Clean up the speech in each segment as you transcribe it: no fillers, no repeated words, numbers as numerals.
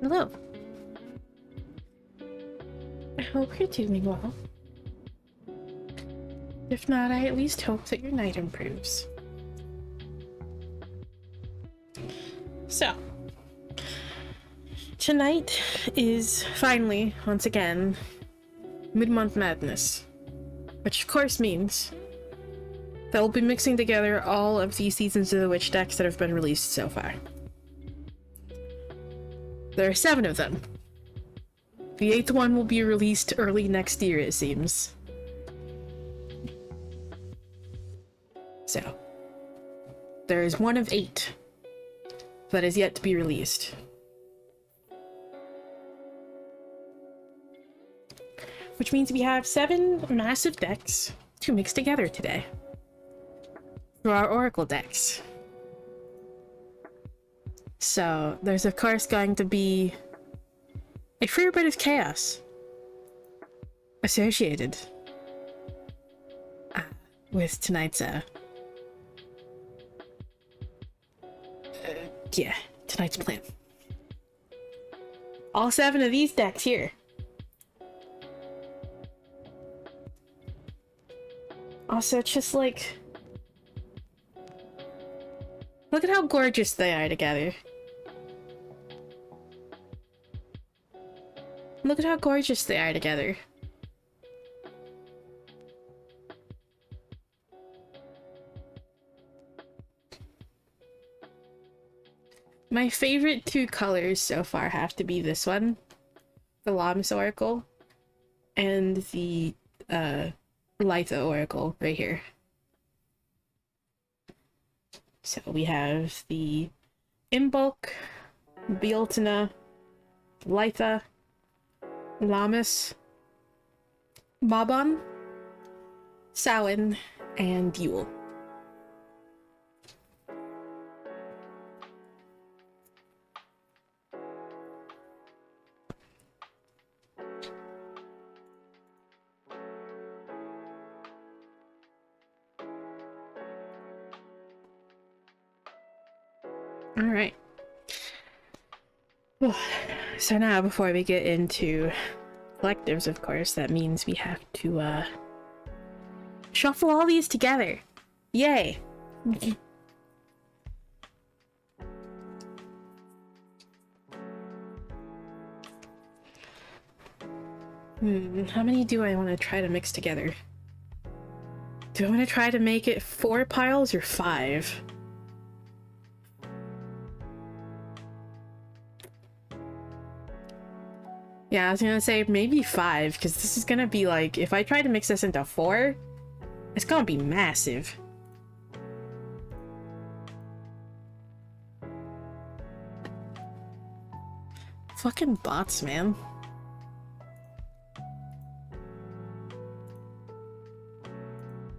Hello. I hope you're doing well. If not, I at least hope that your night improves. So, tonight is finally, once again, Mid-Month Madness. Which of course means that we'll be mixing together all of the Seasons of the Witch decks that have been released so far. There are 7 of them. The 8th one will be released early next year, it seems. So, there is one of 8 that is yet to be released. Which means we have 7 massive decks to mix together today for our Oracle decks. So, there's of course going to be a fair bit of chaos associated with tonight's tonight's plan. All 7 of these decks here. Also, just like, look at how gorgeous they are together. Look at how gorgeous they are together. My favorite 2 colors so far have to be this one, the Lammas Oracle, and the Litha Oracle right here. So we have the Imbolc, Beltane, Litha, Lammas, Mabon, Samhain, and Yule. Alright. So now, before we get into collectives, of course, that means we have to, shuffle all these together. Yay! How many do I want to try to mix together? Do I want to try to make it 4 piles or 5? Yeah, I was gonna say maybe 5, because this is gonna be like, if I try to mix this into 4, it's gonna be massive. Fucking bots, man.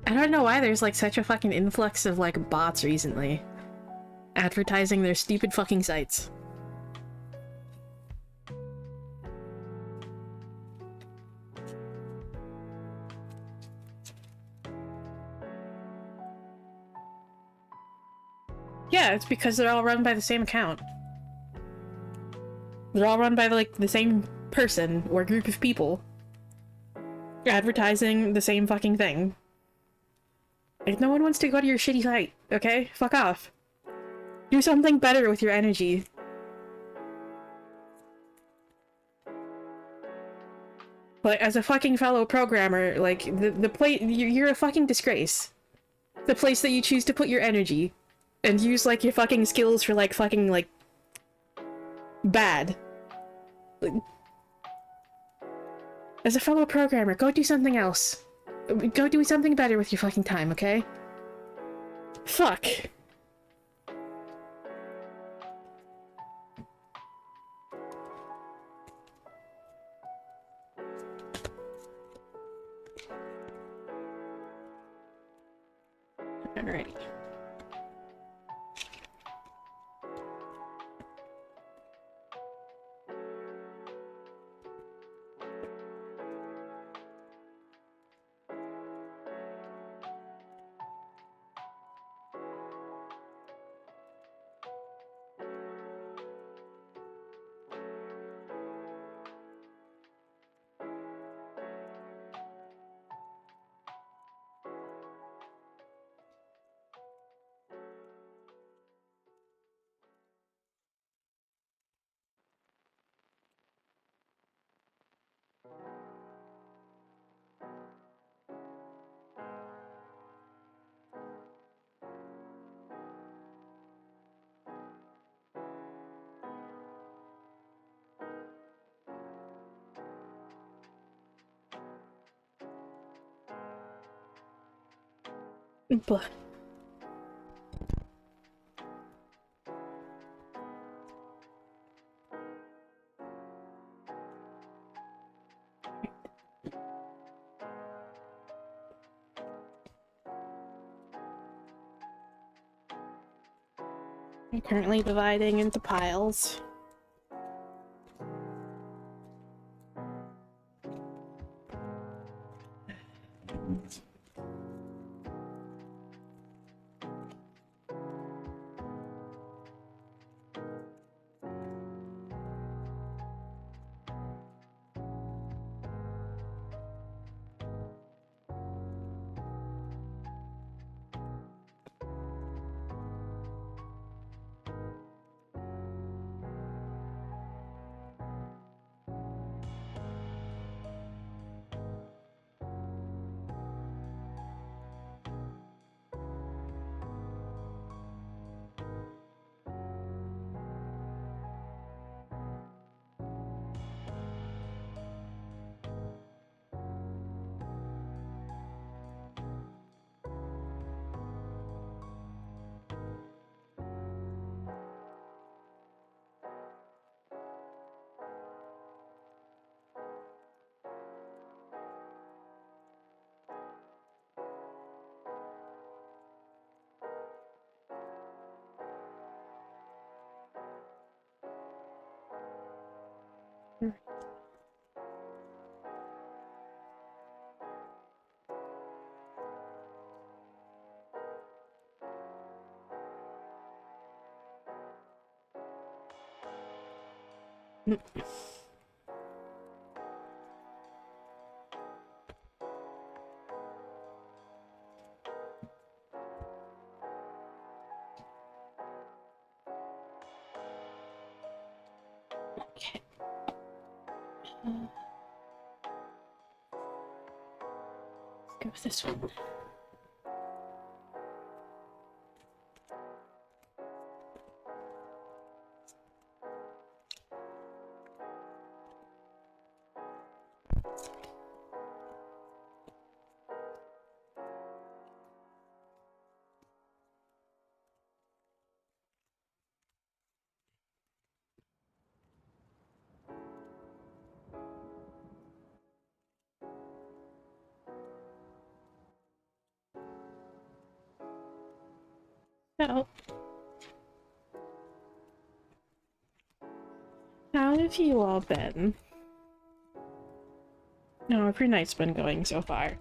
I don't know why there's like such a fucking influx of like bots recently. Advertising their stupid fucking sites. Yeah, it's because they're all run by the same account. They're all run by like the same person or group of people advertising the same fucking thing. Like, no one wants to go to your shitty site, okay? Fuck off. Do something better with your energy. Like, as a fucking fellow programmer, like, the place, you're a fucking disgrace. The place that you choose to put your energy and use, like, your fucking skills for, like, fucking, like, bad. Like, as a fellow programmer, go do something else. Go do something better with your fucking time, okay? Fuck. Alrighty. But I'm currently dividing into piles. Okay. Let's go with this one. So, how have you all been? How have your night's been going so far?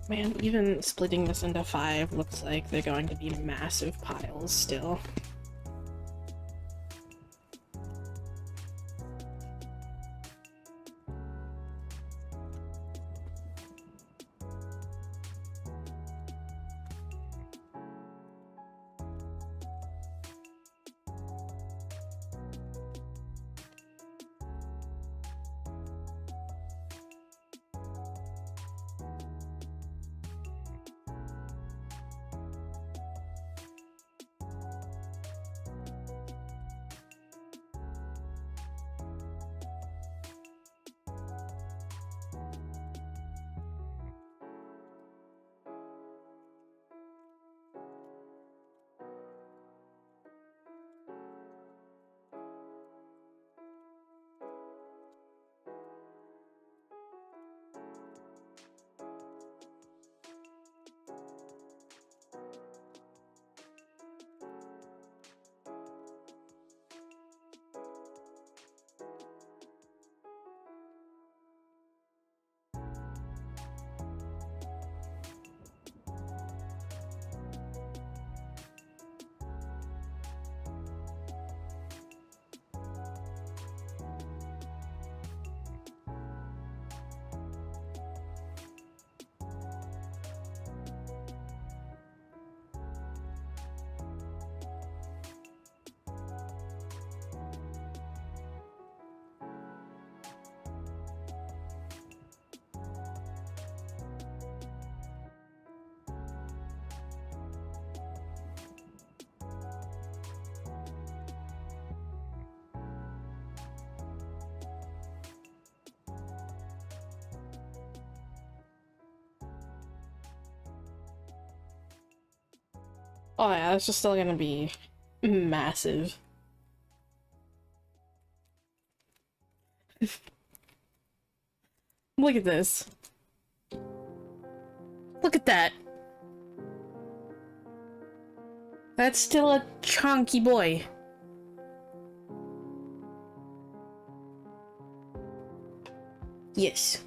Man, even splitting this into 5 looks like they're going to be massive piles still. Oh yeah, it's just still gonna be massive. Look at this. Look at that. That's still a chunky boy. Yes.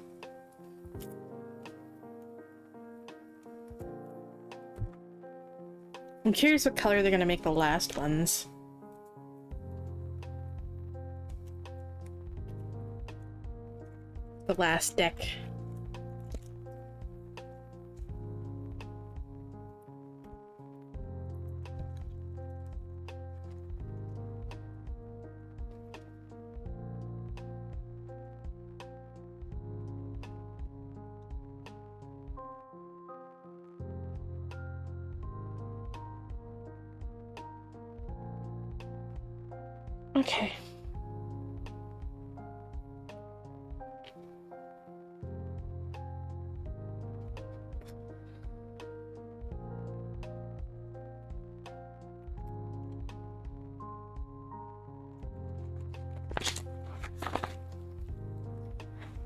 I'm curious what color they're gonna make the last ones. The last deck. Okay.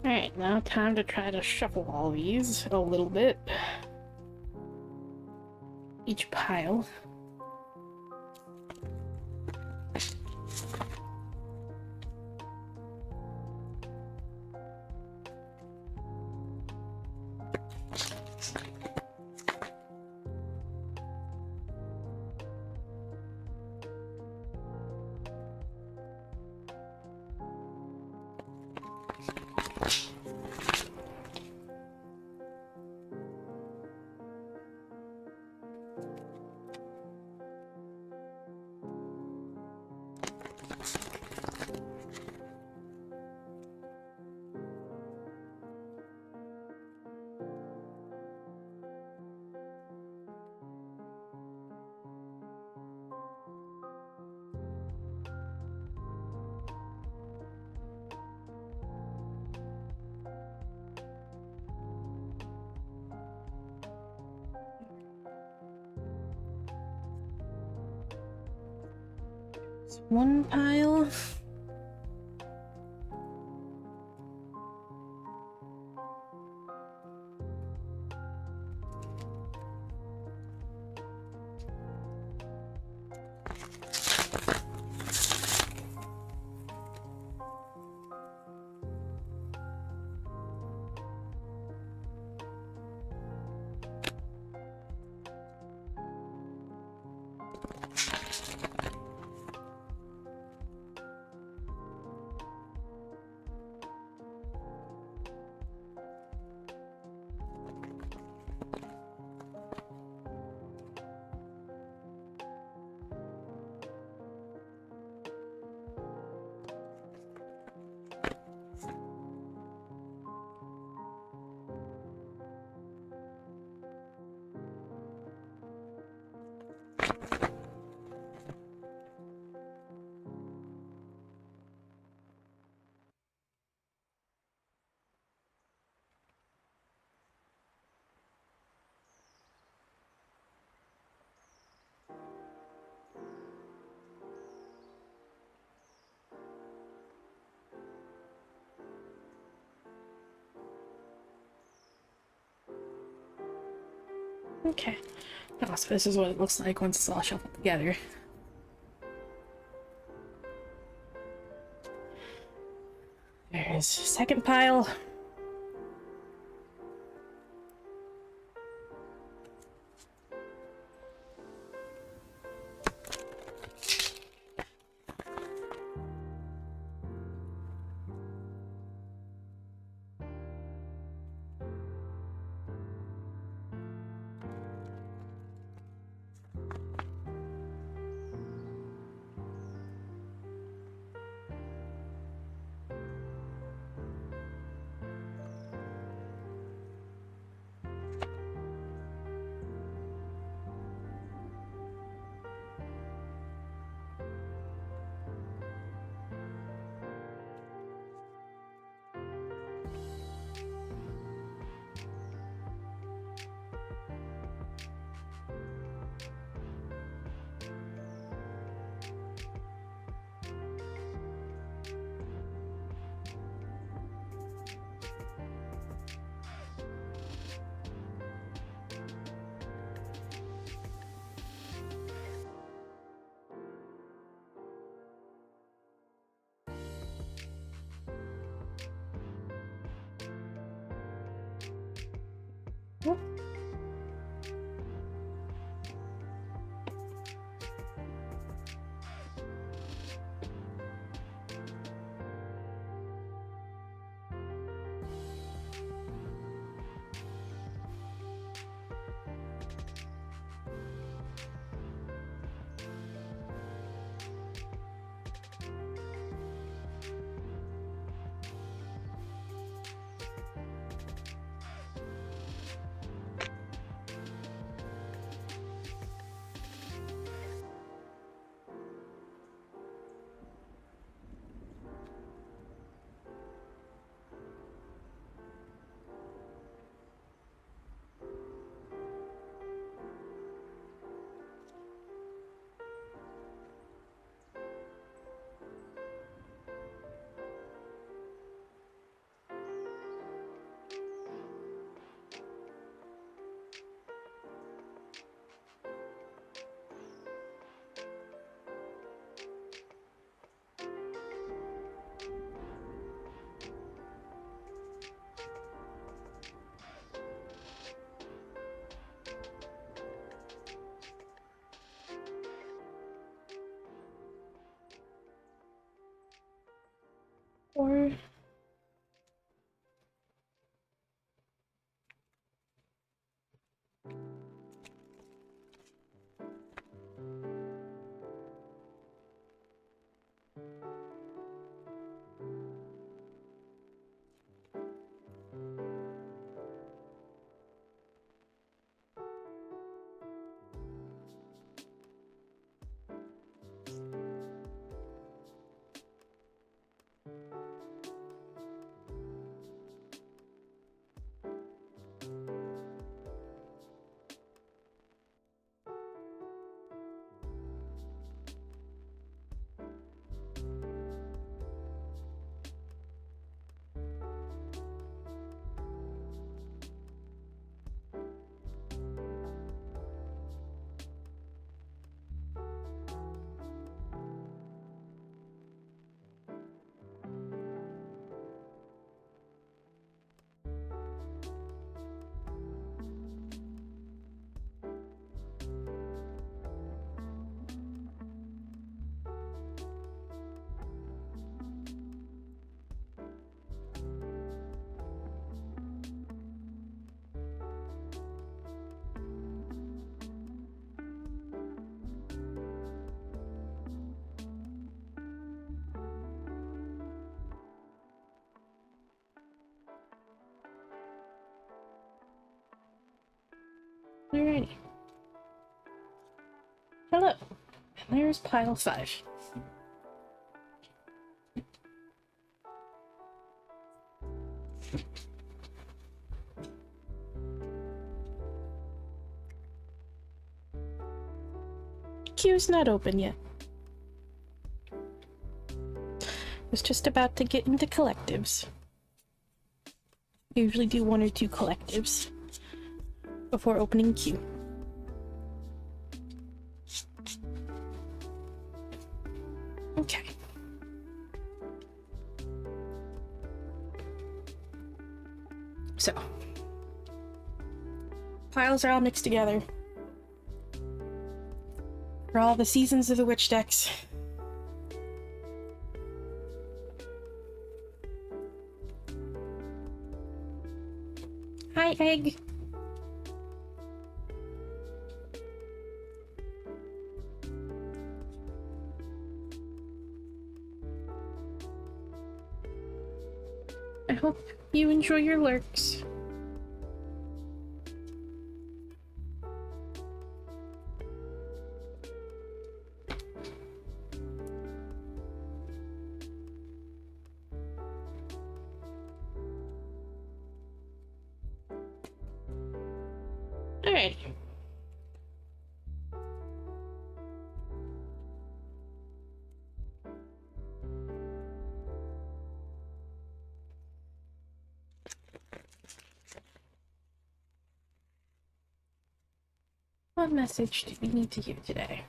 Alright, now time to try to shuffle all these a little bit. Each pile. One pile. Okay. Oh, so this is what it looks like once it's all shuffled together. There's second pile. before. Alrighty. Hello. And there's pile 5. Queue's not open yet. Was just about to get into collectives. Usually do 1 or 2 collectives before opening queue. Okay. So, piles are all mixed together for all the seasons of the witch decks. Hi, Egg. I hope you enjoy your lurks. Alright. What message do we need to hear today?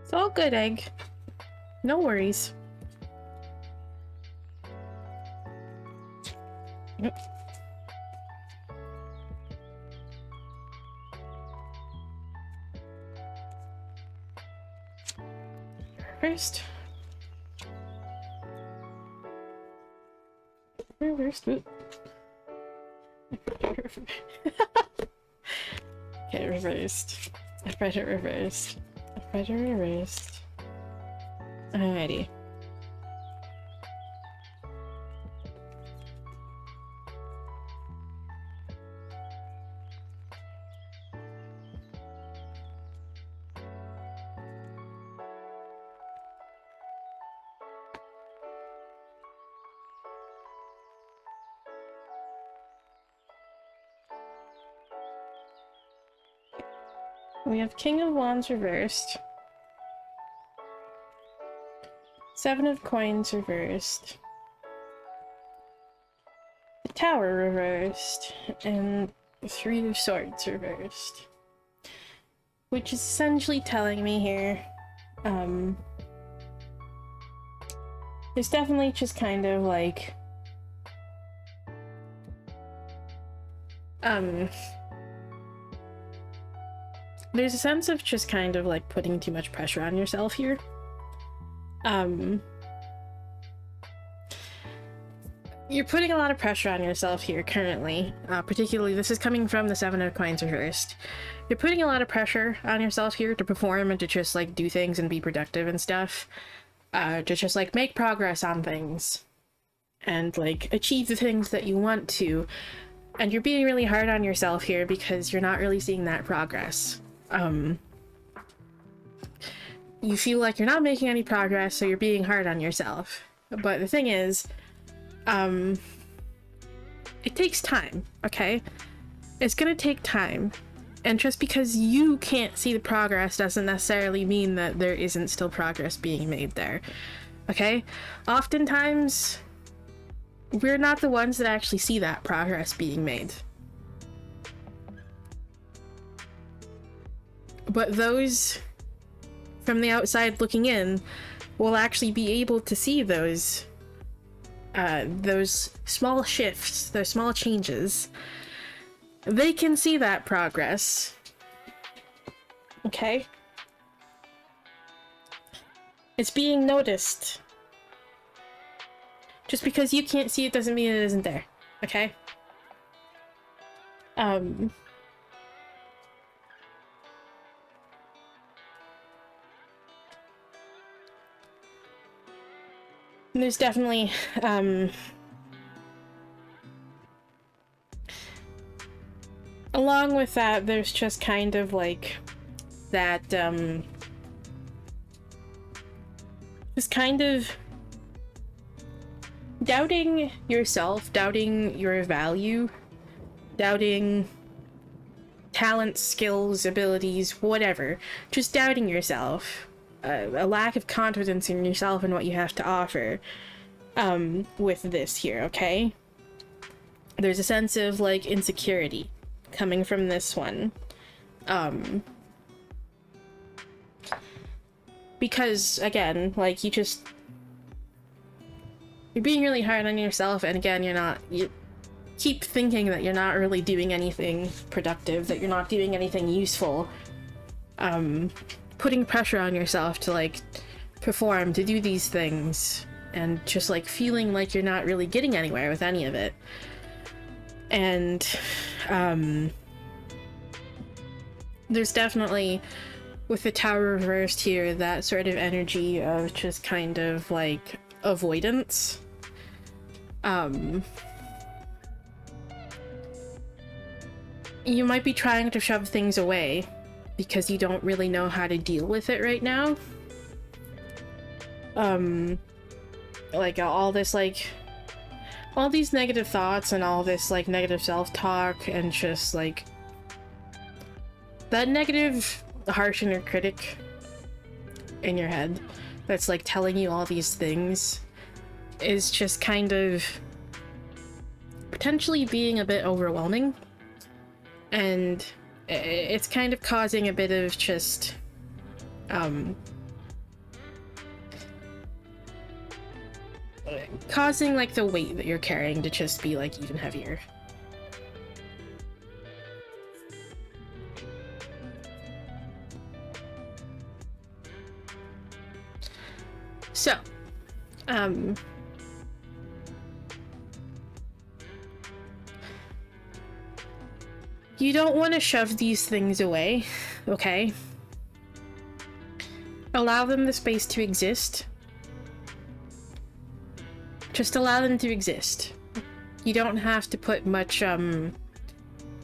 It's all good, Egg. No worries. Yep. First. Reversed. Oop. Okay, reversed. I've read it reversed. I've read it reversed. Alrighty. We have King of Wands reversed. Seven of Coins reversed. The Tower reversed. And Three of Swords reversed. Which is essentially telling me here, there's definitely just kind of like, there's a sense of just kind of like putting too much pressure on yourself here. You're putting a lot of pressure on yourself here currently. Particularly, this is coming from the Seven of Coins reversed. You're putting a lot of pressure on yourself here to perform and to just like do things and be productive and stuff. To just like make progress on things. And like achieve the things that you want to. And you're being really hard on yourself here because you're not really seeing that progress. You feel like you're not making any progress, so you're being hard on yourself. But the thing is, it takes time, okay? It's gonna take time. And just because you can't see the progress doesn't necessarily mean that there isn't still progress being made there, okay? Oftentimes, we're not the ones that actually see that progress being made. But those from the outside looking in will actually be able to see those small shifts, those small changes. They can see that progress. Okay? It's being noticed. Just because you can't see it doesn't mean it isn't there. Okay? There's definitely, along with that, there's just kind of like that, just kind of doubting yourself, doubting your value, doubting talents, skills, abilities, whatever. Just doubting yourself. A lack of confidence in yourself and what you have to offer with this here, okay? There's a sense of like insecurity coming from this one. Because again, like you're being really hard on yourself, and again, you keep thinking that you're not really doing anything productive, that you're not doing anything useful. Putting pressure on yourself to like perform, to do these things, and just like feeling like you're not really getting anywhere with any of it. And there's definitely, with the Tower reversed here, that sort of energy of just kind of like avoidance. You might be trying to shove things away because you don't really know how to deal with it right now. Like all this like, all these negative thoughts and all this like negative self-talk and just like that negative harsh inner critic in your head that's like telling you all these things is just kind of potentially being a bit overwhelming, and it's kind of causing a bit of just causing like the weight that you're carrying to just be like even heavier. So, you don't want to shove these things away, okay? Allow them the space to exist. Just allow them to exist. You don't have to put much, you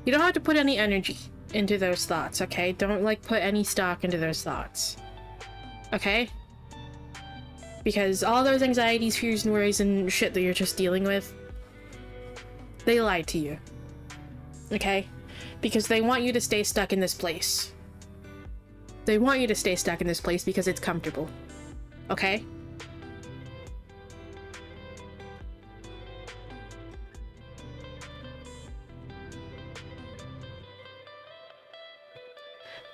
don't have to put any energy into those thoughts, okay? Don't, like, put any stock into those thoughts. Okay? Because all those anxieties, fears, and worries and shit that you're just dealing with, they lied to you. Okay? Because they want you to stay stuck in this place. They want you to stay stuck in this place because it's comfortable. Okay?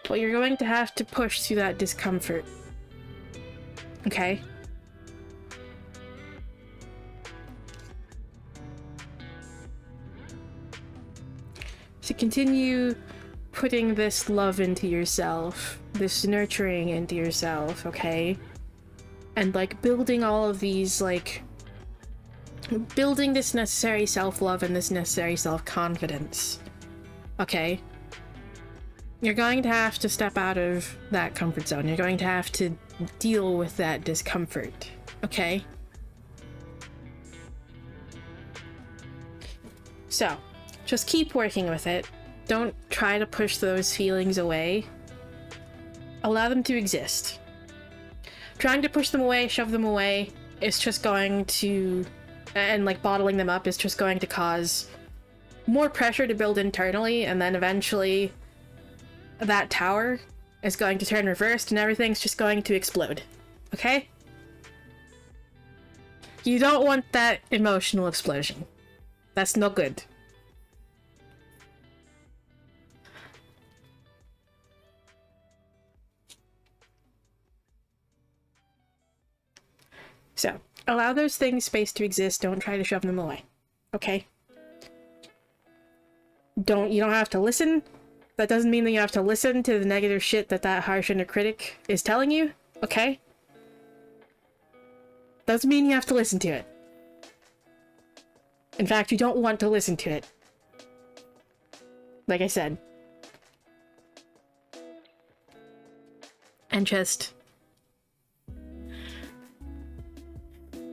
But you're going to have to push through that discomfort. Okay? To continue putting this love into yourself, this nurturing into yourself, okay? And like building all of these, like, building this necessary self-love and this necessary self-confidence, okay? You're going to have to step out of that comfort zone. You're going to have to deal with that discomfort, okay? So, just keep working with it. Don't try to push those feelings away. Allow them to exist. Trying to push them away, shove them away, is just going to... and like bottling them up is just going to cause more pressure to build internally, and then eventually that tower is going to turn reversed and everything's just going to explode. Okay? You don't want that emotional explosion. That's no good. So, allow those things space to exist, don't try to shove them away. Okay? You don't have to listen. That doesn't mean that you have to listen to the negative shit that harsh inner critic is telling you, okay? Doesn't mean you have to listen to it. In fact, you don't want to listen to it. Like I said. And just...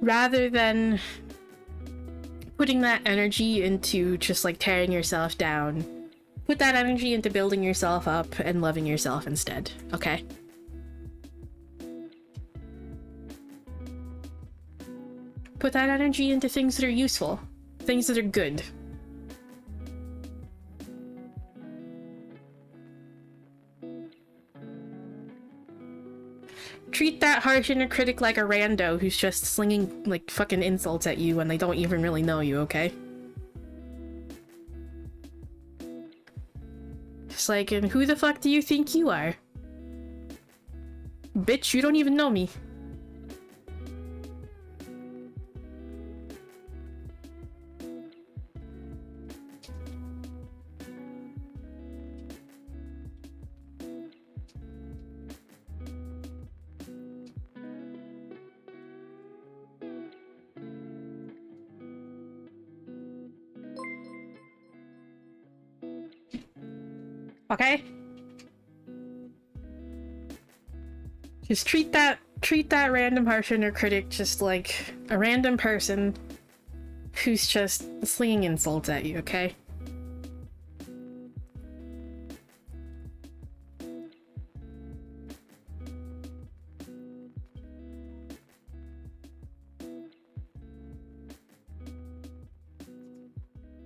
rather than putting that energy into just like tearing yourself down, put that energy into building yourself up and loving yourself instead, okay? Put that energy into things that are useful, things that are good. Treat that harsh inner critic like a rando who's just slinging, like, fucking insults at you when they don't even really know you, okay? Just like, and who the fuck do you think you are? Bitch, you don't even know me. Okay? Just treat that random harsh inner critic just like a random person who's just slinging insults at you, okay?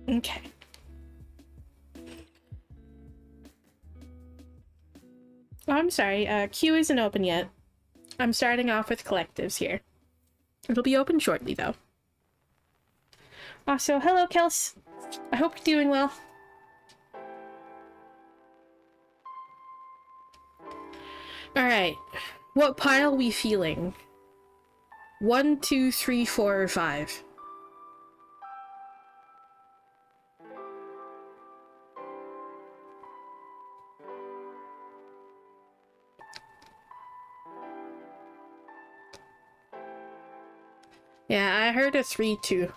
Okay. Oh, I'm sorry, queue isn't open yet. I'm starting off with collectives here. It'll be open shortly, though. Also, hello, Kels. I hope you're doing well. Alright. What pile we feeling? 1, 2, 3, 4, or 5? Yeah, I heard a 3 too.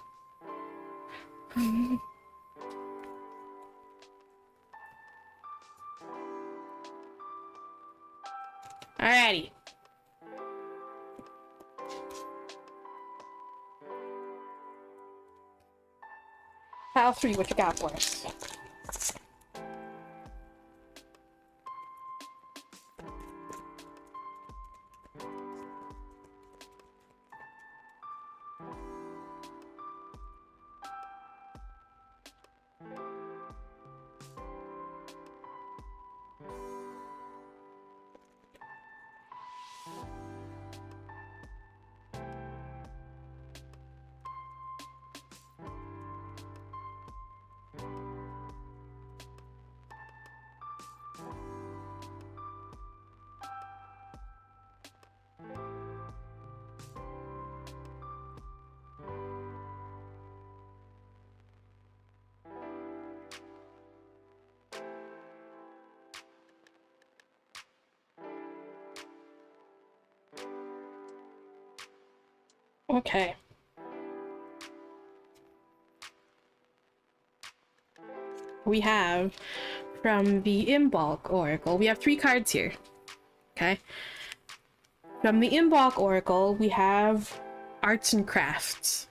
Alrighty. Pile 3, what you got for us? Okay. We have, from the Imbolc Oracle, we have 3 cards here. Okay. From the Imbolc Oracle, we have Arts and Crafts.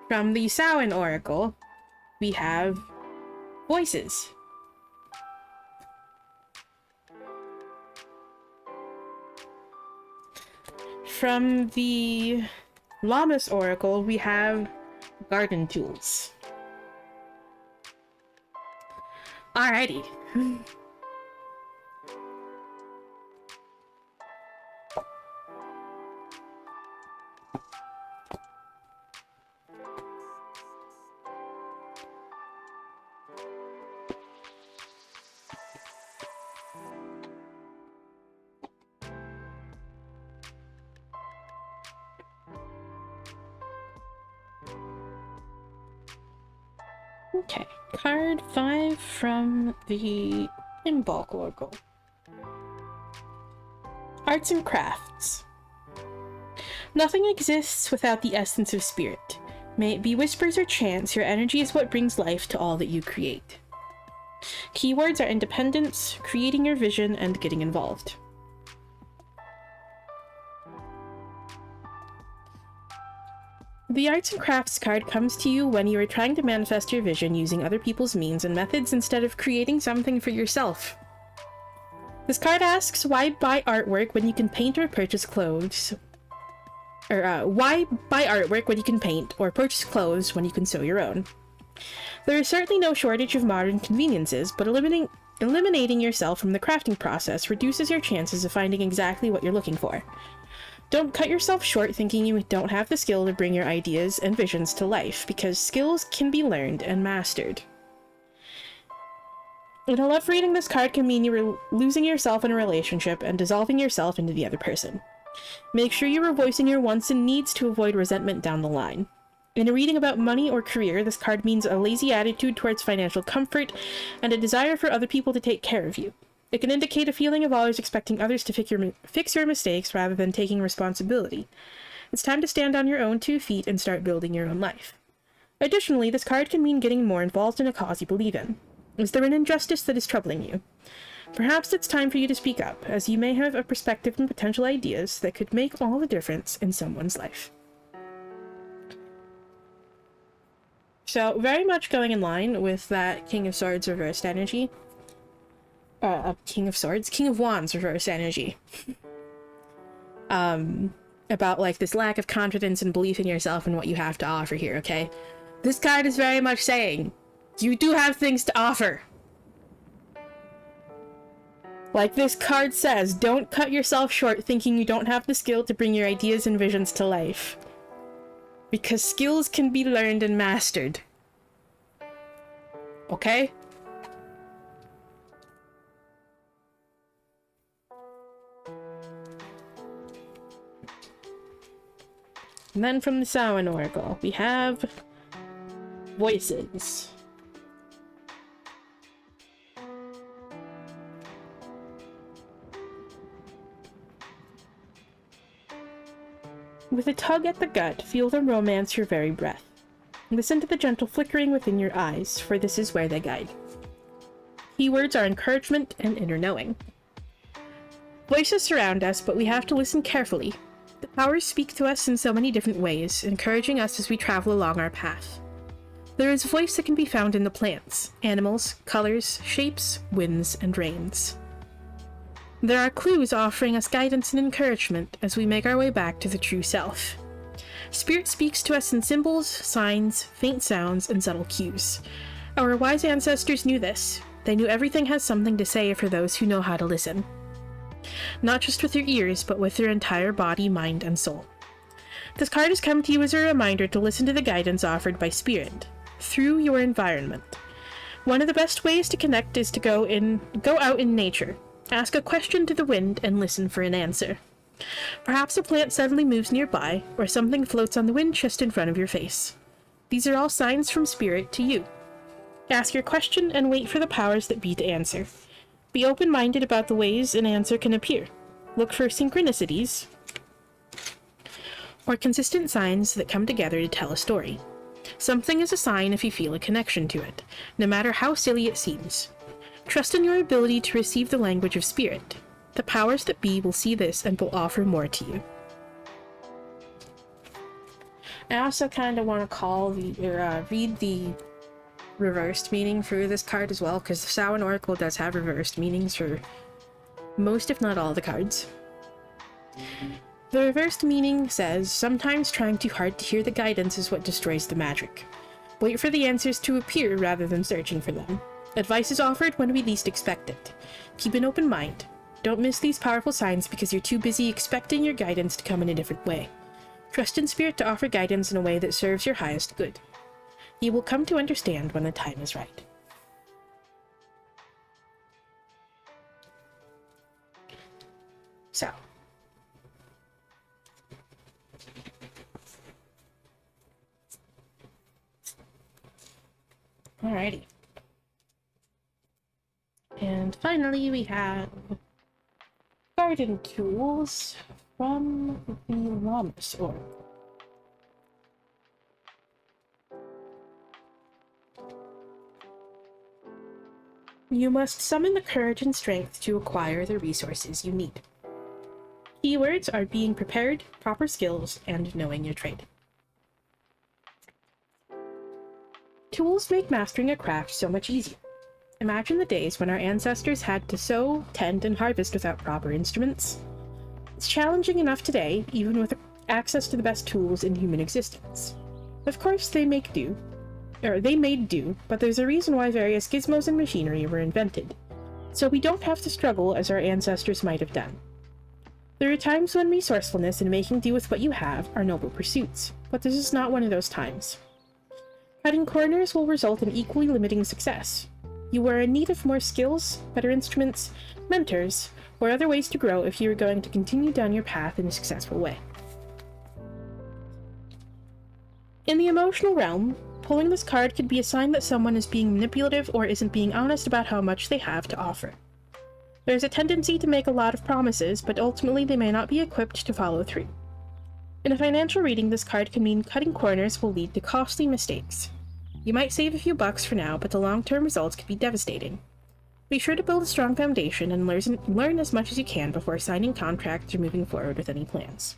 From the Samhain Oracle, we have Voices. From the Lammas Oracle, we have Garden Tools. Alrighty. Okay, card 5 from the Imbolc Oracle. Arts and Crafts. Nothing exists without the essence of spirit. May it be whispers or chants, your energy is what brings life to all that you create. Keywords are independence, creating your vision, and getting involved. The Arts and Crafts card comes to you when you are trying to manifest your vision using other people's means and methods instead of creating something for yourself. This card asks, why buy artwork when you can paint or purchase clothes? Or, why buy artwork when you can paint or purchase clothes when you can sew your own? There is certainly no shortage of modern conveniences, but eliminating yourself from the crafting process reduces your chances of finding exactly what you're looking for. Don't cut yourself short thinking you don't have the skill to bring your ideas and visions to life, because skills can be learned and mastered. In a love reading, this card can mean you are losing yourself in a relationship and dissolving yourself into the other person. Make sure you are voicing your wants and needs to avoid resentment down the line. In a reading about money or career, this card means a lazy attitude towards financial comfort and a desire for other people to take care of you. It can indicate a feeling of always expecting others to fix your mistakes rather than taking responsibility. It's time to stand on your own 2 feet and start building your own life. Additionally, this card can mean getting more involved in a cause you believe in. Is there an injustice that is troubling you? Perhaps it's time for you to speak up, as you may have a perspective and potential ideas that could make all the difference in someone's life. So, very much going in line with that King of Swords reversed energy. King of Swords? King of Wands reverse energy. About, like, this lack of confidence and belief in yourself and what you have to offer here, okay? This card is very much saying, you do have things to offer. Like this card says, don't cut yourself short thinking you don't have the skill to bring your ideas and visions to life. Because skills can be learned and mastered. Okay? And then from the Samhain Oracle, we have Voices. With a tug at the gut, feel them romance your very breath. Listen to the gentle flickering within your eyes, for this is where they guide. Keywords are encouragement and inner knowing. Voices surround us, but we have to listen carefully. The powers speak to us in so many different ways, encouraging us as we travel along our path. There is a voice that can be found in the plants, animals, colors, shapes, winds, and rains. There are clues offering us guidance and encouragement as we make our way back to the true self. Spirit speaks to us in symbols, signs, faint sounds, and subtle cues. Our wise ancestors knew this. They knew everything has something to say for those who know how to listen. Not just with their ears, but with their entire body, mind, and soul. This card has come to you as a reminder to listen to the guidance offered by Spirit, through your environment. One of the best ways to connect is to go out in nature. Ask a question to the wind and listen for an answer. Perhaps a plant suddenly moves nearby, or something floats on the wind just in front of your face. These are all signs from Spirit to you. Ask your question and wait for the powers that be to answer. Be open-minded about the ways an answer can appear. Look for synchronicities or consistent signs that come together to tell a story. Something is a sign if you feel a connection to it, no matter how silly it seems. Trust in your ability to receive the language of spirit. The powers that be will see this and will offer more to you. I also kind of want to read the reversed meaning for this card as well, because the Samhain Oracle does have reversed meanings for most, if not all, the cards. The reversed meaning says, sometimes trying too hard to hear the guidance is what destroys the magic. Wait for the answers to appear rather than searching for them. Advice is offered when we least expect it. Keep an open mind. Don't miss these powerful signs because you're too busy expecting your guidance to come in a different way. Trust in spirit to offer guidance in a way that serves your highest good. You will come to understand when the time is right. So. Alrighty. And finally we have garden tools from the Lammas Oracle. You must summon the courage and strength to acquire the resources you need. Keywords are being prepared, proper skills, and knowing your trade. Tools make mastering a craft so much easier. Imagine the days when our ancestors had to sow, tend, and harvest without proper instruments. It's challenging enough today, even with access to the best tools in human existence. Of course, they made do, but there's a reason why various gizmos and machinery were invented, so we don't have to struggle as our ancestors might have done. There are times when resourcefulness and making do with what you have are noble pursuits, but this is not one of those times. Cutting corners will result in equally limiting success. You are in need of more skills, better instruments, mentors, or other ways to grow if you are going to continue down your path in a successful way. In the emotional realm, pulling this card could be a sign that someone is being manipulative or isn't being honest about how much they have to offer. There's a tendency to make a lot of promises, but ultimately they may not be equipped to follow through. In a financial reading, this card can mean cutting corners will lead to costly mistakes. You might save a few bucks for now, but the long-term results could be devastating. Be sure to build a strong foundation and learn as much as you can before signing contracts or moving forward with any plans.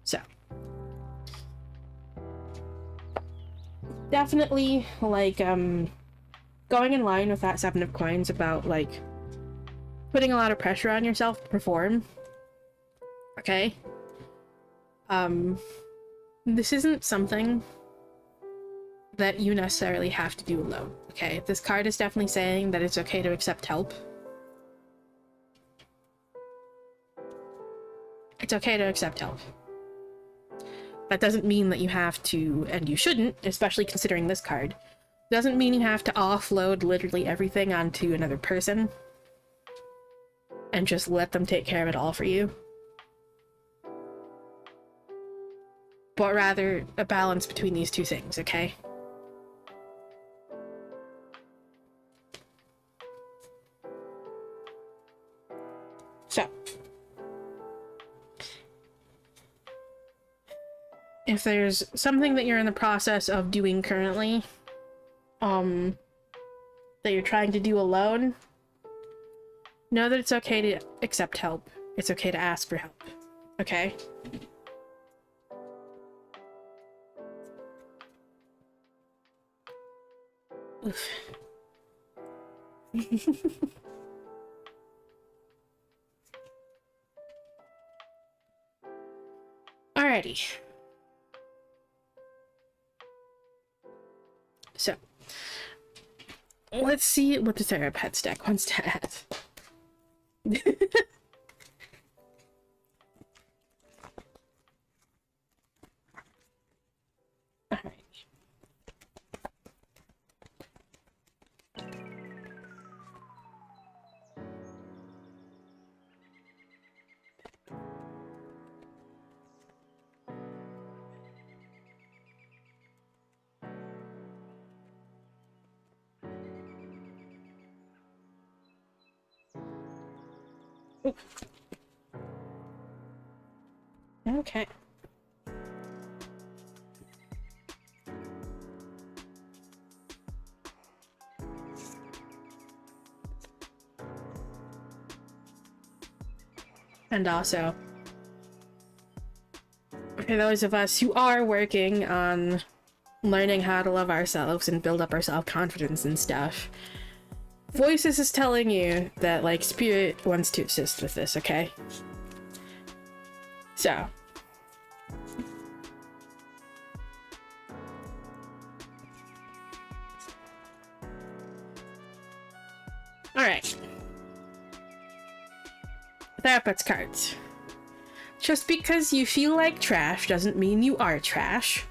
So. Definitely, going in line with that 7 of coins about, putting a lot of pressure on yourself to perform. Okay? This isn't something that you necessarily have to do alone, okay? This card is definitely saying that it's okay to accept help. It's okay to accept help. That doesn't mean that you have to, and you shouldn't, especially considering this card. Doesn't mean you have to offload literally everything onto another person and just let them take care of it all for you. But rather a balance between these two things, okay? So, if there's something that you're in the process of doing currently, that you're trying to do alone, know that it's okay to accept help. It's okay to ask for help, okay? Oof. Alrighty. So, let's see what the Thera-pets deck wants to add. Alright. Okay. And also, for those of us who are working on learning how to love ourselves and build up our self-confidence and stuff, Voices is telling you that, like, Spirit wants to assist with this, okay? So. Alright. Thera-pets cards. Just because you feel like trash doesn't mean you are trash.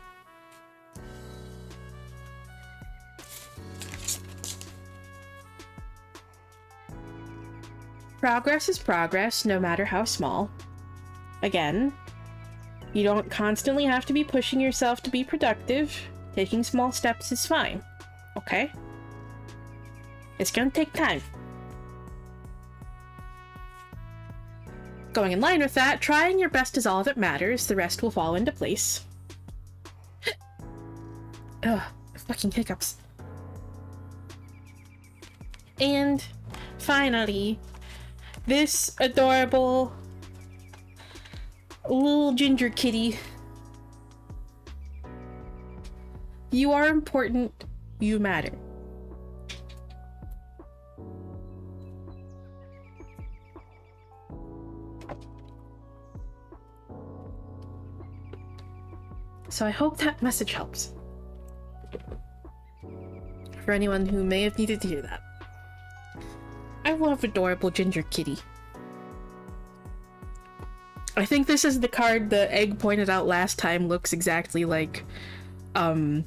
Progress is progress, no matter how small. Again, you don't constantly have to be pushing yourself to be productive. Taking small steps is fine, okay? It's gonna take time. Going in line with that, trying your best is all that matters. The rest will fall into place. Ugh, fucking hiccups. And finally, this adorable little ginger kitty. You are important. You matter. So I hope that message helps. For anyone who may have needed to hear that. I love adorable ginger kitty. I think this is the card the egg pointed out last time looks exactly like, Mr.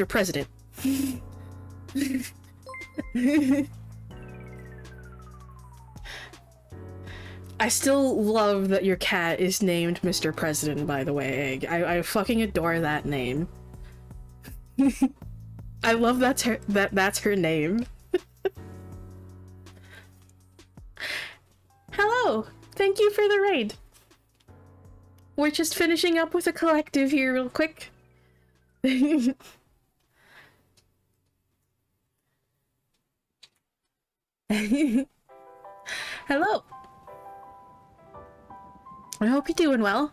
President. I still love that your cat is named Mr. President, by the way, Egg. I fucking adore that name. I love that's her name. Hello! Thank you for the raid. We're just finishing up with a collective here real quick. Hello! I hope you're doing well.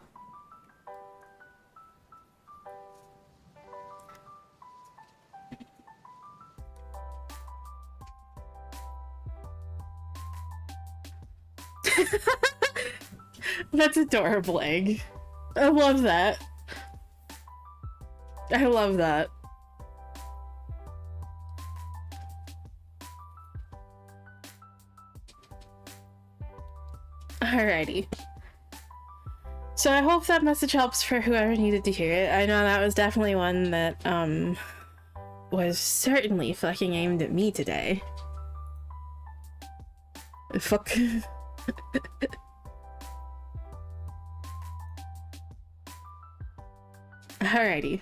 That's adorable, Egg. I love that. I love that. Alrighty. So I hope that message helps for whoever needed to hear it. I know that was definitely one that, was certainly fucking aimed at me today. Fuck. Alrighty.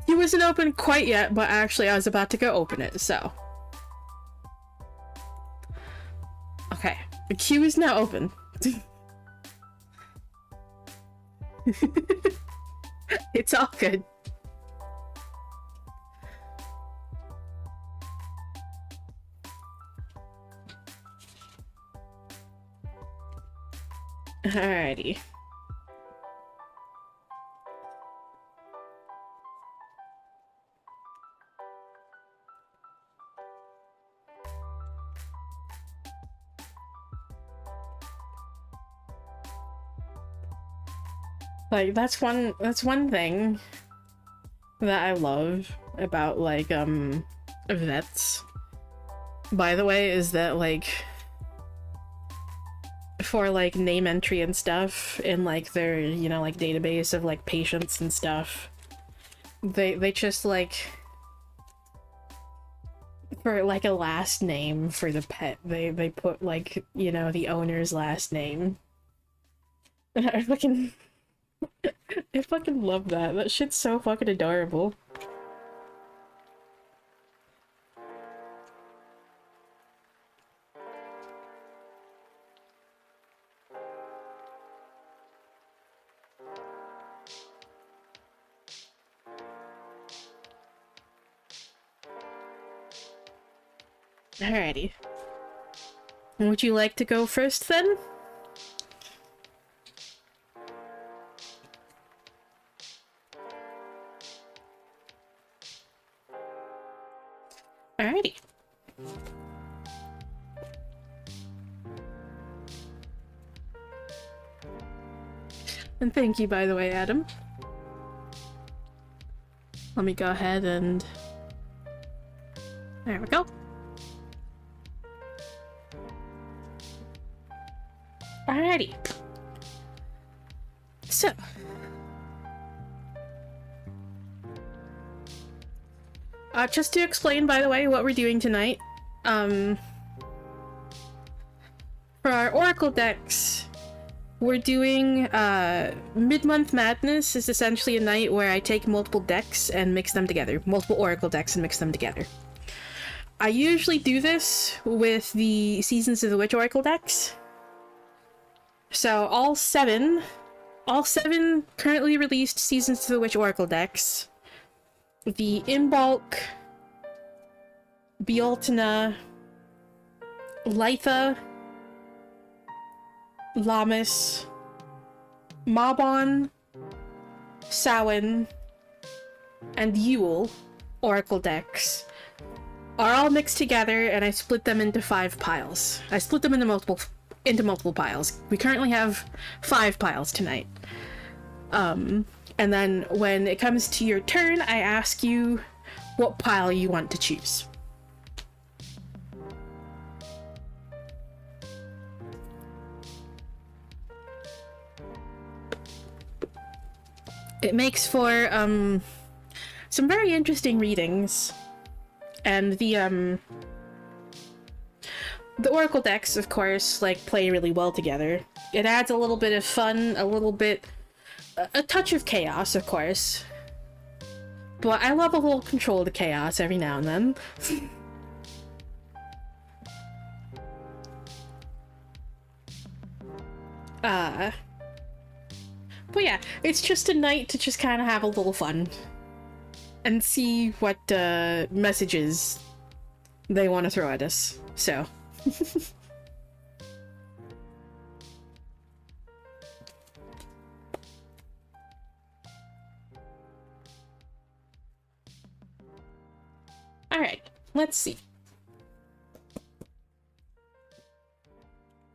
He wasn't open quite yet, but actually I was about to go open it, so. Okay, the queue is now open. It's all good. Alrighty. Like, that's one thing that I love about, like, vets, by the way, is that, like, for, like, name entry and stuff in, like, their, you know, like, database of, like, patients and stuff, they just, like, for, like, a last name for the pet, they put, like, you know, the owner's last name. I fucking... I fucking love that. That shit's so fucking adorable. Alrighty. Would you like to go first then? Alrighty. And thank you, by the way, Adam. Let me go ahead and... There we go. Alrighty. So... just to explain, by the way, what we're doing tonight, for our Oracle decks, we're doing, Mid-Month Madness is essentially a night where I take multiple decks and mix them together. Multiple Oracle decks and mix them together. I usually do this with the Seasons of the Witch Oracle decks. So all seven currently released Seasons of the Witch Oracle decks, the Imbolc, Beltane, Litha, Lammas, Mabon, Samhain, and Yule Oracle decks are all mixed together, and I split them into 5 piles. I split them into multiple piles. We currently have 5 piles tonight. And then when it comes to your turn, I ask you what pile you want to choose. It makes for some very interesting readings, and the Oracle decks, of course, like, play really well together. It adds a little bit of fun, a touch of chaos, of course. But I love a little controlled chaos every now and then. But yeah, it's just a night to just kind of have a little fun. And see what, messages they want to throw at us. So... Alright, let's see.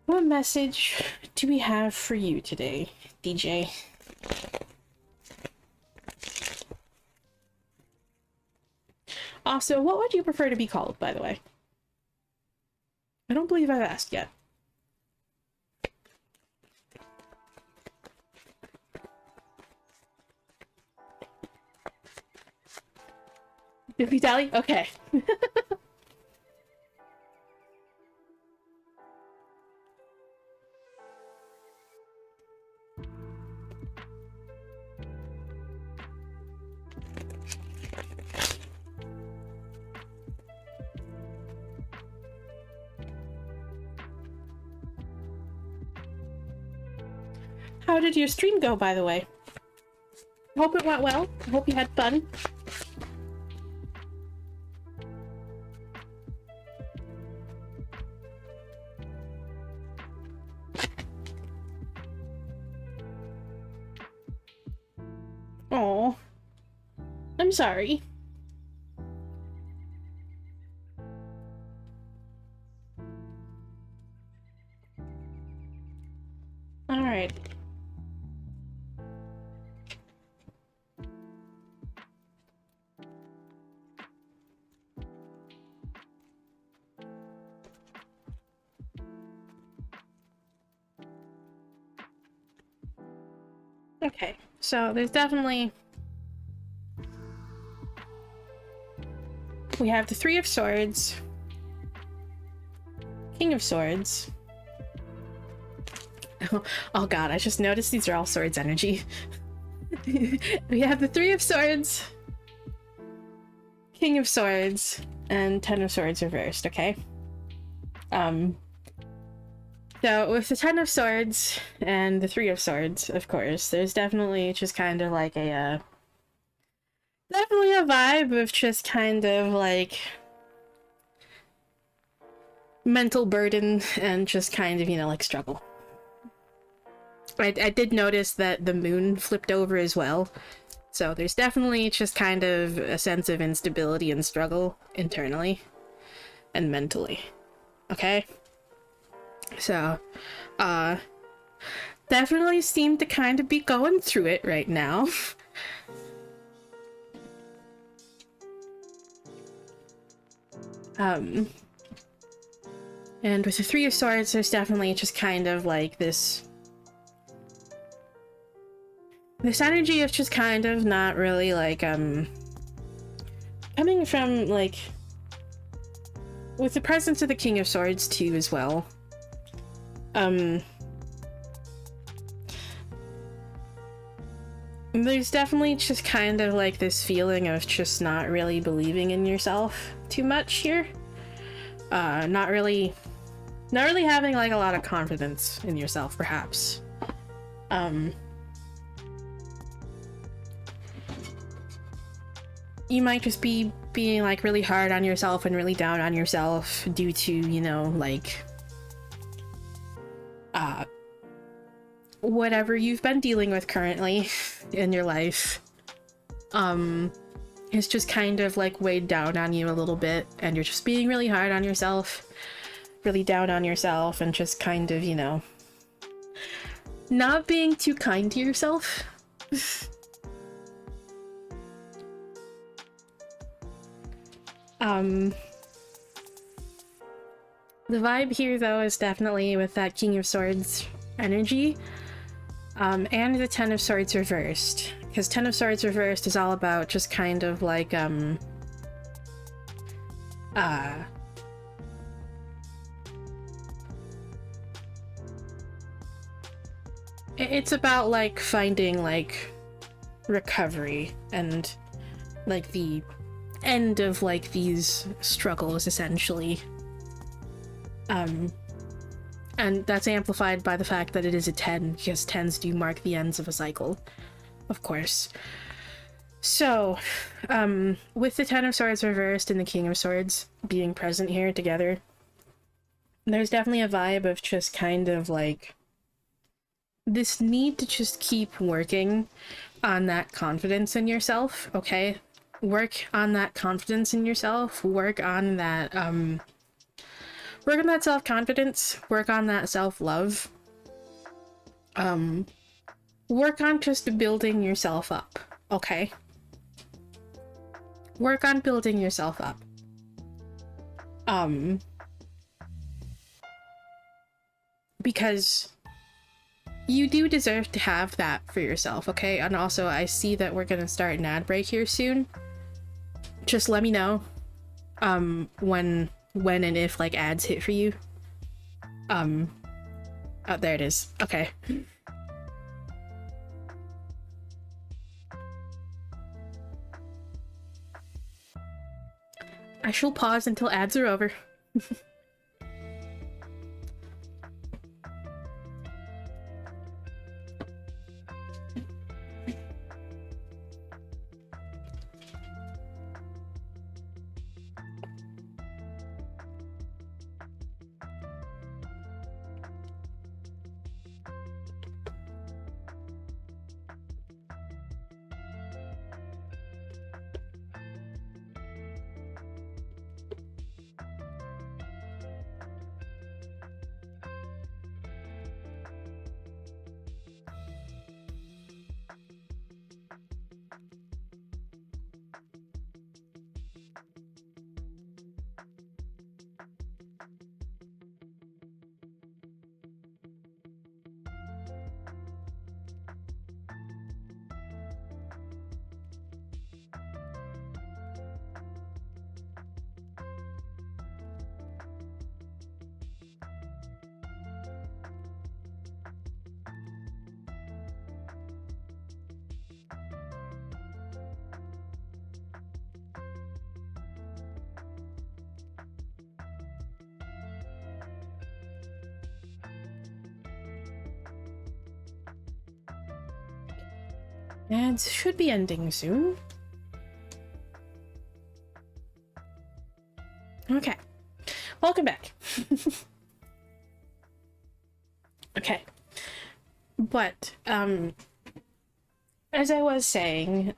What message do we have for you today, DJ? Also, what would you prefer to be called, by the way? I don't believe I've asked yet. Dilly Dally? Okay. How did your stream go, by the way? I hope it went well. I hope you had fun. Oh, I'm sorry. All right. Okay, so there's definitely... We have the Three of Swords, King of Swords. Oh god, I just noticed these are all swords energy. We have the Three of Swords, King of Swords, and Ten of Swords reversed, okay? So with the Ten of Swords and the Three of Swords, of course, there's definitely just kind of like a, Definitely a vibe of just kind of like mental burden and just kind of, you know, like struggle. I did notice that the moon flipped over as well. So there's definitely just kind of a sense of instability and struggle internally and mentally. Okay? So, definitely seem to kind of be going through it right now. And with the Three of Swords, there's definitely just kind of like this energy of just kind of not really like, coming from like, with the presence of the King of Swords too as well. There's definitely just kind of like this feeling of just not really believing in yourself too much here. Not really having like a lot of confidence in yourself, perhaps. You might just be being like really hard on yourself and really down on yourself due to, you know, like, whatever you've been dealing with currently in your life. It's just kind of like weighed down on you a little bit, and you're just being really hard on yourself, really down on yourself, and just kind of, you know, not being too kind to yourself. The vibe here, though, is definitely with that King of Swords energy, and the Ten of Swords reversed. Because Ten of Swords reversed is all about just kind of like, it's about like finding like recovery and like the end of like these struggles, essentially. And that's amplified by the fact that it is a 10, because 10s do mark the ends of a cycle, of course. So, with the Ten of Swords reversed and the King of Swords being present here together, there's definitely a vibe of just kind of like this need to just keep working on that confidence in yourself, okay? Work on that confidence in yourself, work on that, work on that self-confidence, work on that self-love. Work on just building yourself up, okay? Work on building yourself up. Because you do deserve to have that for yourself, okay? And also, I see that we're gonna start an ad break here soon. Just let me know, when and if, like, ads hit for you. Oh, there it is. Okay. I shall pause until ads are over. Ads should be ending soon. Okay. Welcome back. Okay. But, as I was saying,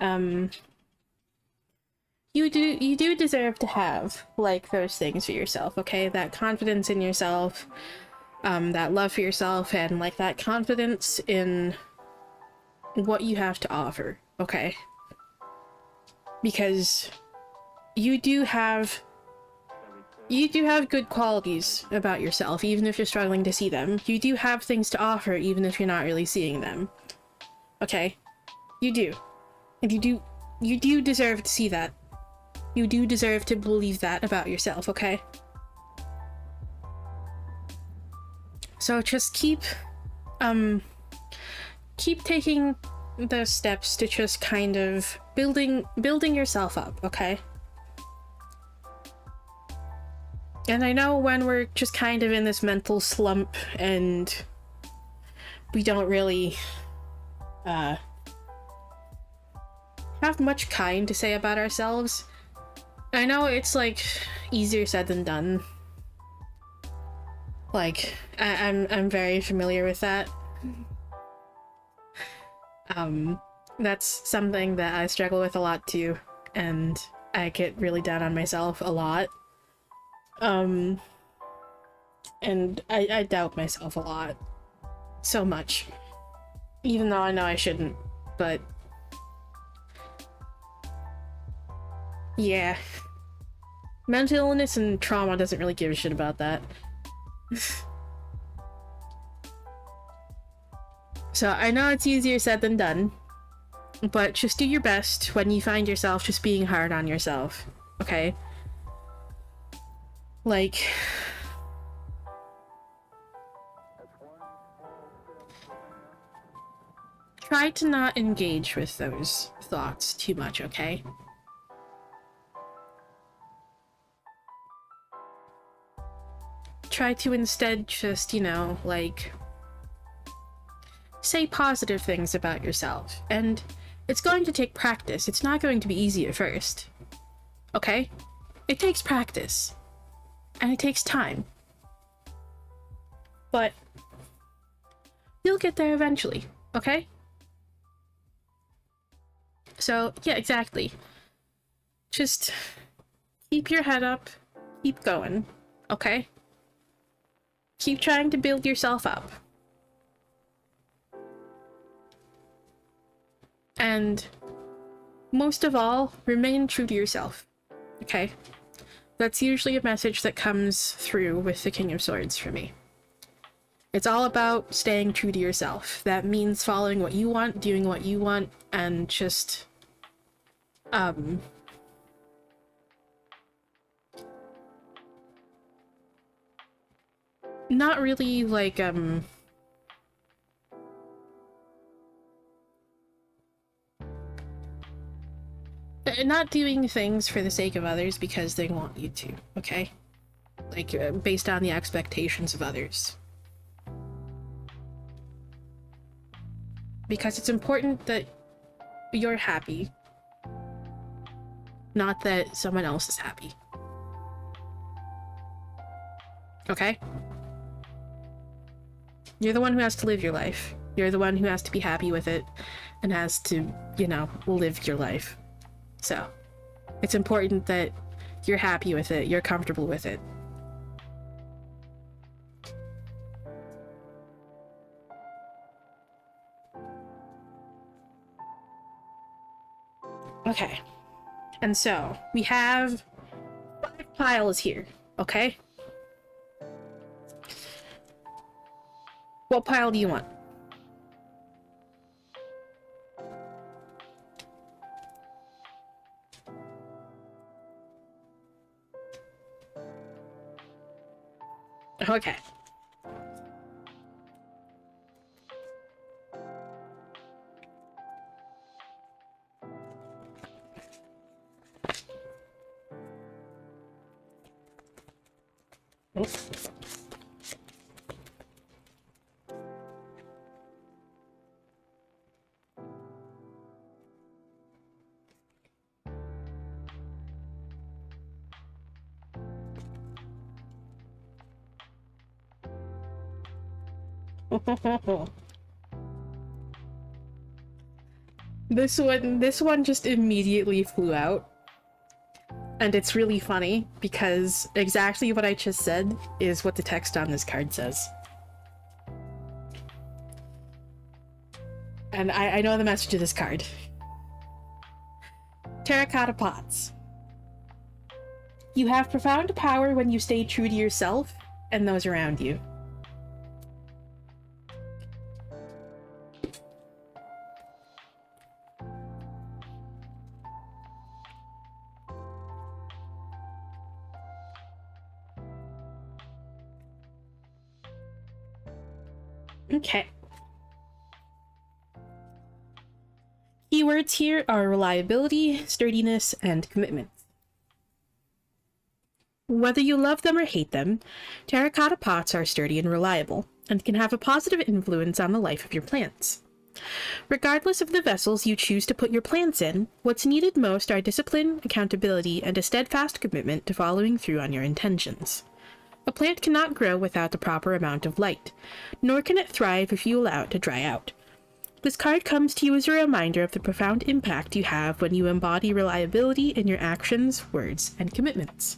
you do deserve to have, like, those things for yourself, okay? That confidence in yourself, that love for yourself, and, like, that confidence in what you have to offer, okay? Because you do have good qualities about yourself, even if you're struggling to see them. You do have things to offer, even if you're not really seeing them. Okay? You do. And you do deserve to see that. You do deserve to believe that about yourself, okay? So just keep taking those steps to just kind of building yourself up, okay? And I know when we're just kind of in this mental slump and we don't really have much kind to say about ourselves, I know it's like easier said than done. Like, I'm very familiar with that. That's something that I struggle with a lot too, and I get really down on myself a lot. And I doubt myself a lot. So much. Even though I know I shouldn't, but... yeah. Mental illness and trauma doesn't really give a shit about that. So I know it's easier said than done, but just do your best when you find yourself just being hard on yourself, okay? Like... try to not engage with those thoughts too much, okay? Try to instead just, you know, like... say positive things about yourself, and it's going to take practice. It's not going to be easy at first, okay? It takes practice, and it takes time, but you'll get there eventually, okay? So, yeah, exactly. Just keep your head up, keep going, okay? Keep trying to build yourself up. And most of all, remain true to yourself, okay? That's usually a message that comes through with the King of Swords for me. It's all about staying true to yourself. That means following what you want, doing what you want, and just, not really, like, not doing things for the sake of others because they want you to, okay? Like, based on the expectations of others. Because it's important that you're happy, not that someone else is happy. Okay? You're the one who has to live your life. You're the one who has to be happy with it and has to, you know, live your life. So, it's important that you're happy with it, you're comfortable with it. Okay. And so, we have 5 piles here, okay? What pile do you want? Okay. This one just immediately flew out. And it's really funny because exactly what I just said is what the text on this card says. And I know the message of this card. Terracotta Pots. You have profound power when you stay true to yourself and those around you. Okay. Keywords here are reliability, sturdiness, and commitment. Whether you love them or hate them, terracotta pots are sturdy and reliable, and can have a positive influence on the life of your plants. Regardless of the vessels you choose to put your plants in, what's needed most are discipline, accountability, and a steadfast commitment to following through on your intentions. A plant cannot grow without the proper amount of light, nor can it thrive if you allow it to dry out. This card comes to you as a reminder of the profound impact you have when you embody reliability in your actions, words, and commitments.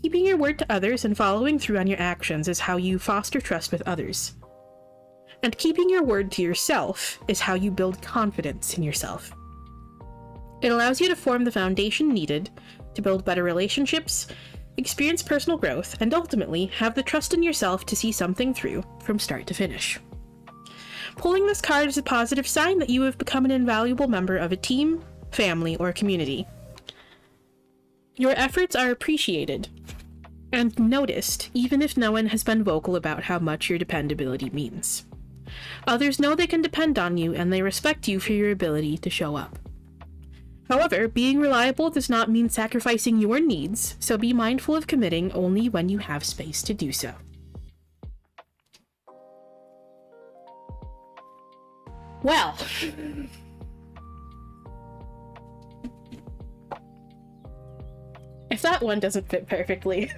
Keeping your word to others and following through on your actions is how you foster trust with others. And keeping your word to yourself is how you build confidence in yourself. It allows you to form the foundation needed to build better relationships, experience personal growth, and ultimately have the trust in yourself to see something through from start to finish. Pulling this card is a positive sign that you have become an invaluable member of a team, family, or community. Your efforts are appreciated and noticed, even if no one has been vocal about how much your dependability means. Others know they can depend on you, and they respect you for your ability to show up. However, being reliable does not mean sacrificing your needs, so be mindful of committing only when you have space to do so. Well, if that one doesn't fit perfectly.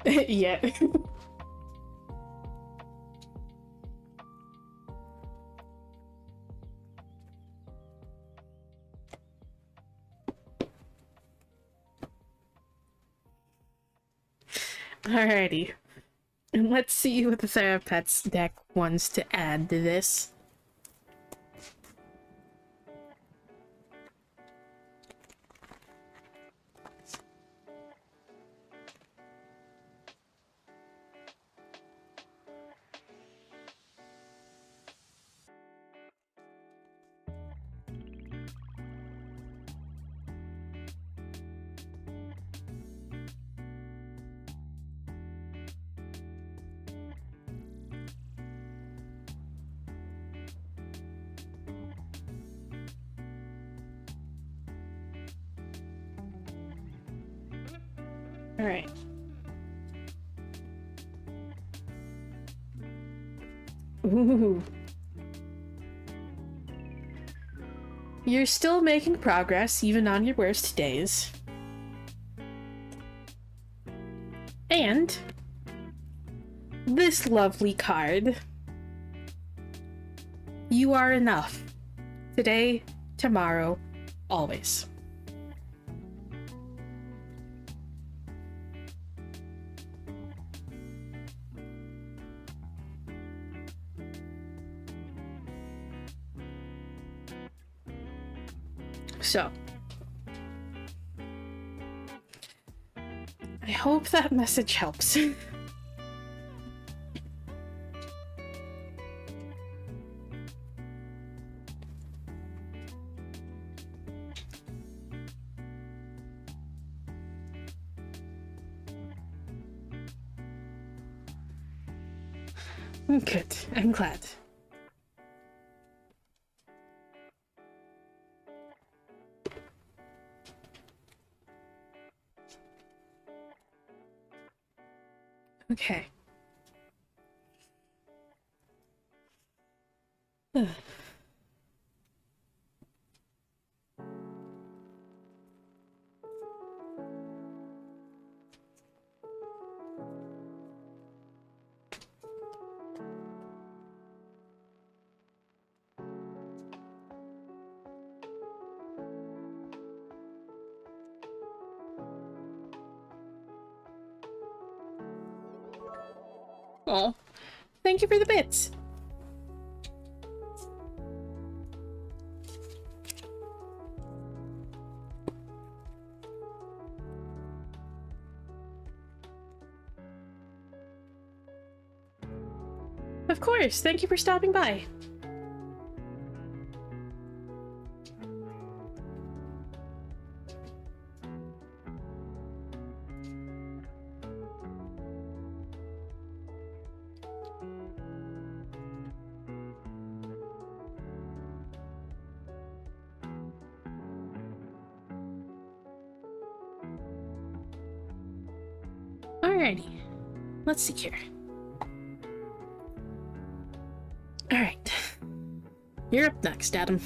Yeah. Alrighty. And let's see what the Thera-pets deck wants to add to this. Alright. Ooh. You're still making progress, even on your worst days. And this lovely card. You are enough. Today, tomorrow, always. So, I hope that message helps. Good, I'm glad. Okay. Oh, thank you for the bits. Of course, thank you for stopping by. Alrighty, let's see here. Alright, you're up next, Adam.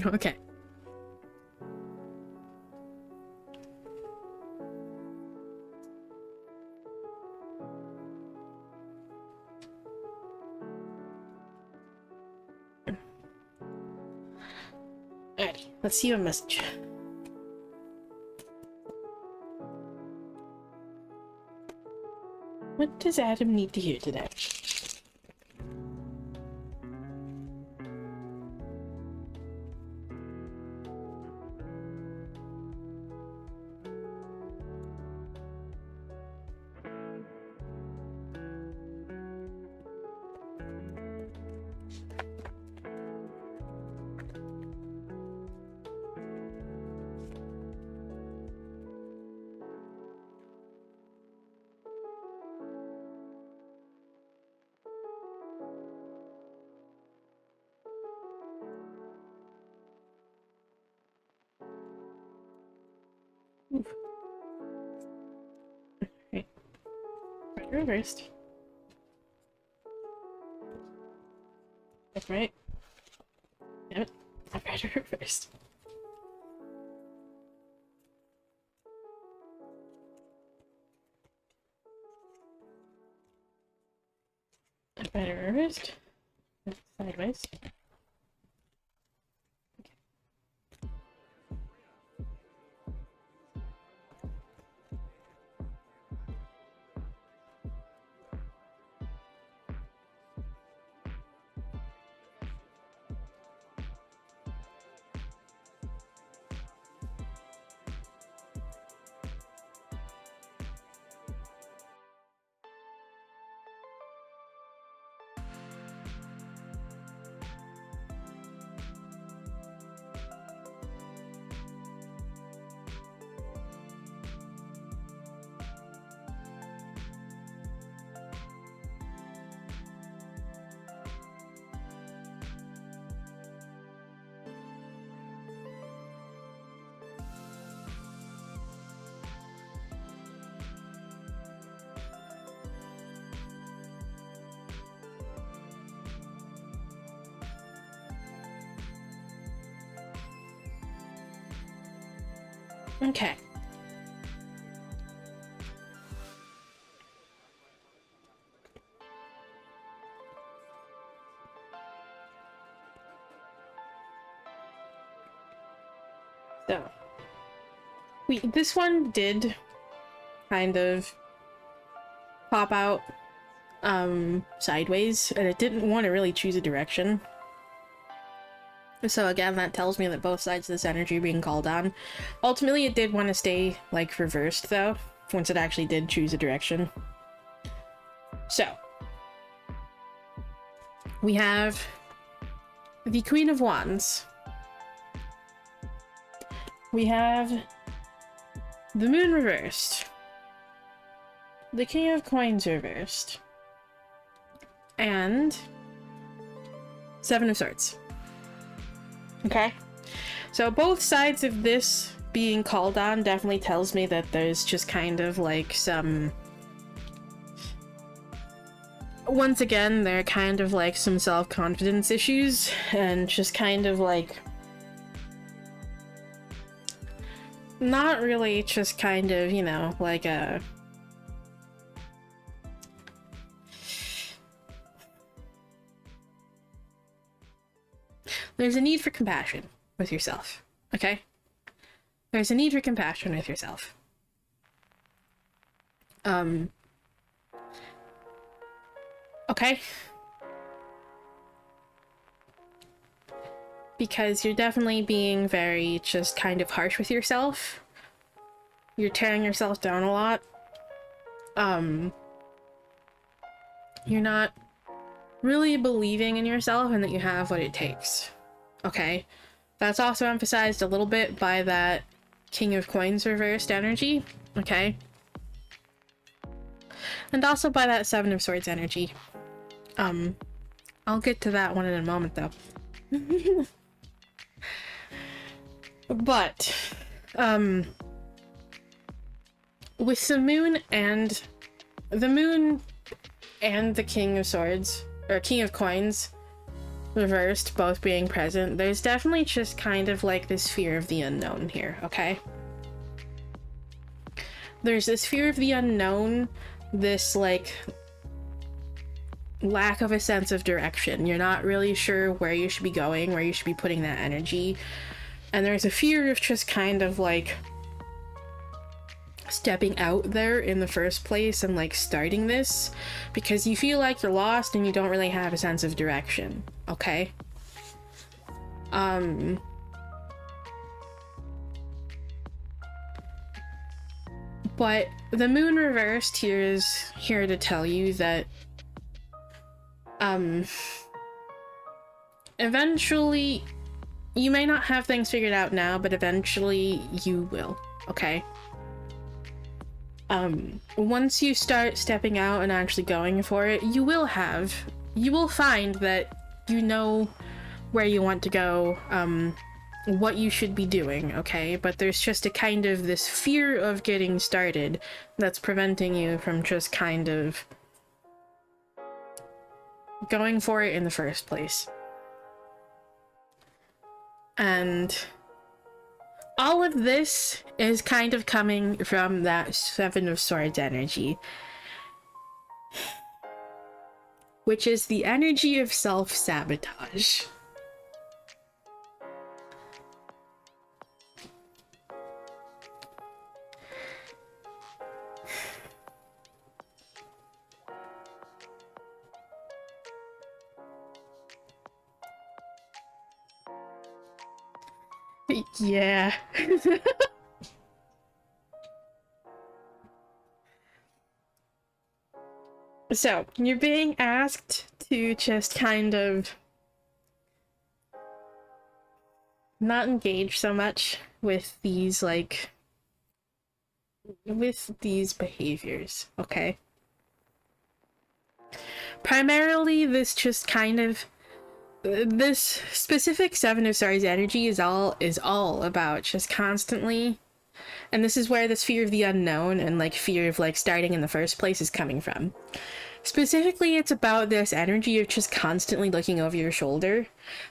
Okay. Alrighty, let's see your message. What does Adam need to hear today? Oof. Right. Right, reversed. That's right. Damn it. I've got it reversed. I've got it reversed. Sideways. Okay. So, this one did kind of pop out sideways, and it didn't want to really choose a direction. So again, that tells me that both sides of this energy are being called on. Ultimately, it did want to stay, like, reversed, though, once it actually did choose a direction. So, we have the Queen of Wands. We have the Moon reversed. The King of Coins reversed. And Seven of Swords. Okay, so both sides of this being called on definitely tells me that there's just kind of like some... Once again, there are kind of like some self-confidence issues, and just kind of like... Not really, just kind of, you know, like a... There's a need for compassion, with yourself, okay? There's a need for compassion with yourself. Okay? Because you're definitely being very just kind of harsh with yourself. You're tearing yourself down a lot. You're not really believing in yourself and that you have what it takes. Okay? That's also emphasized a little bit by that King of Coins reversed energy. Okay? And also by that Seven of Swords energy. I'll get to that one in a moment, though. But, with the moon and the King of Swords, or King of Coins, reversed, both being present, there's definitely just kind of like this fear of the unknown here, okay? There's this fear of the unknown, this, like, lack of a sense of direction. You're not really sure where you should be going, where you should be putting that energy. And there's a fear of just kind of, like, stepping out there in the first place and, like, starting this, because you feel like you're lost and you don't really have a sense of direction, okay? But the moon reversed here is here to tell you that eventually you may not have things figured out now, but eventually you will, okay? Once you start stepping out and actually going for it, you will find that you know where you want to go, what you should be doing, okay? But there's just a kind of this fear of getting started that's preventing you from just kind of going for it in the first place. And all of this is kind of coming from that Seven of Swords energy, which is the energy of self-sabotage. Yeah. So, you're being asked to just kind of not engage so much with these, like, with these behaviors, okay? Primarily, this just kind of, this specific Seven of Swords energy is all about just constantly, and this is where this fear of the unknown and, like, fear of, like, starting in the first place is coming from. Specifically, it's about this energy of just constantly looking over your shoulder,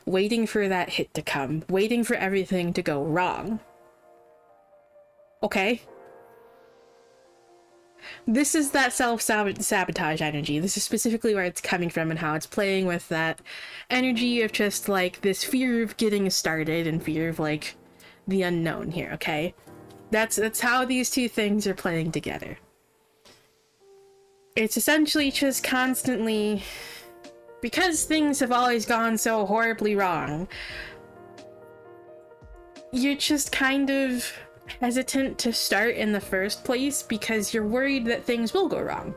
waiting for that hit to come, waiting for everything to go wrong. Okay? This is that self-sabotage energy. This is specifically where it's coming from and how it's playing with that energy of just, like, this fear of getting started and fear of, like, the unknown here, okay? That's how these two things are playing together. It's essentially just constantly, because things have always gone so horribly wrong, you're just kind of hesitant to start in the first place because you're worried that things will go wrong.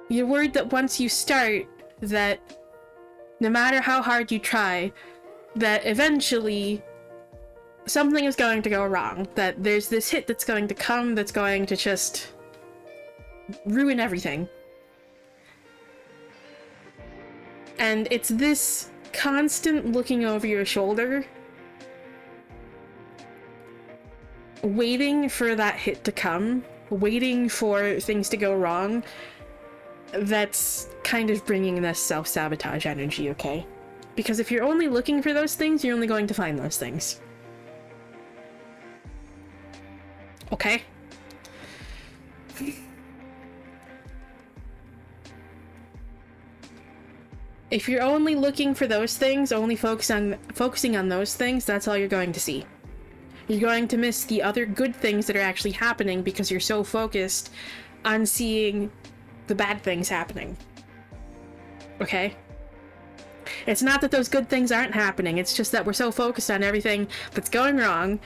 You're worried that once you start, that no matter how hard you try, that eventually something is going to go wrong, that there's this hit that's going to come that's going to just ruin everything. And it's this constant looking over your shoulder, waiting for that hit to come, waiting for things to go wrong, that's kind of bringing this self-sabotage energy, okay? Because if you're only looking for those things, you're only going to find those things. Okay? If you're only looking for those things, only focusing on those things, that's all you're going to see. You're going to miss the other good things that are actually happening because you're so focused on seeing the bad things happening. Okay? It's not that those good things aren't happening, it's just that we're so focused on everything that's going wrong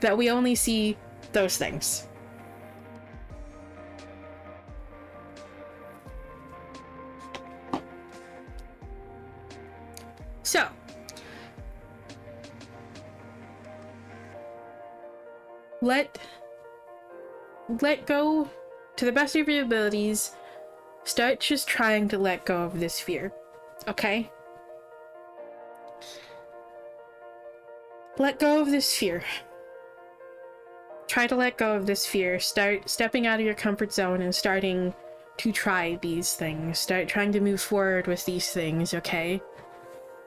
that we only see those things. So, let go to the best of your abilities. Start just trying to let go of this fear, okay? Let go of this fear. Try to let go of this fear. Start stepping out of your comfort zone and starting to try these things. Start trying to move forward with these things, okay?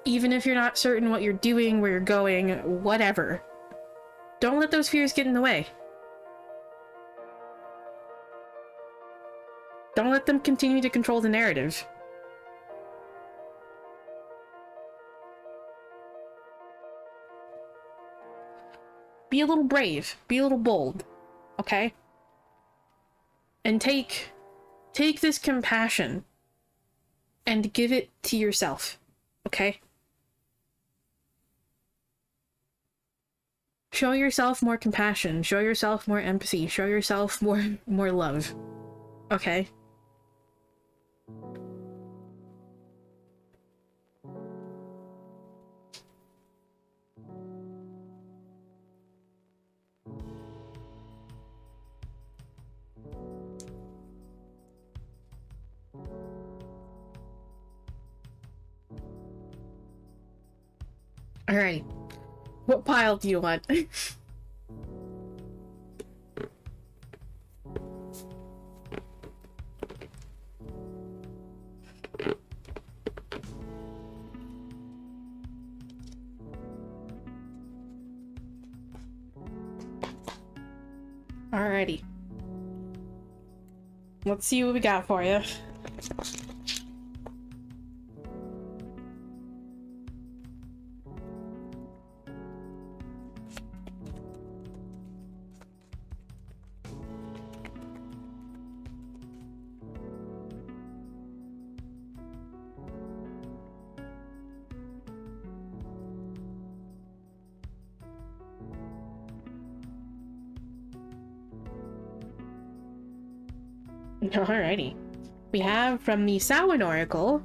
Even if you're not certain what you're doing, where you're going, whatever. Don't let those fears get in the way. Don't let them continue to control the narrative. Be a little brave. Be a little bold. Okay? And take this compassion and give it to yourself. Okay? Show yourself more compassion. Show yourself more empathy. Show yourself more love. Okay? Alright. What pile do you want? Alrighty. Let's see what we got for you. Alrighty. We have from the Samhain Oracle,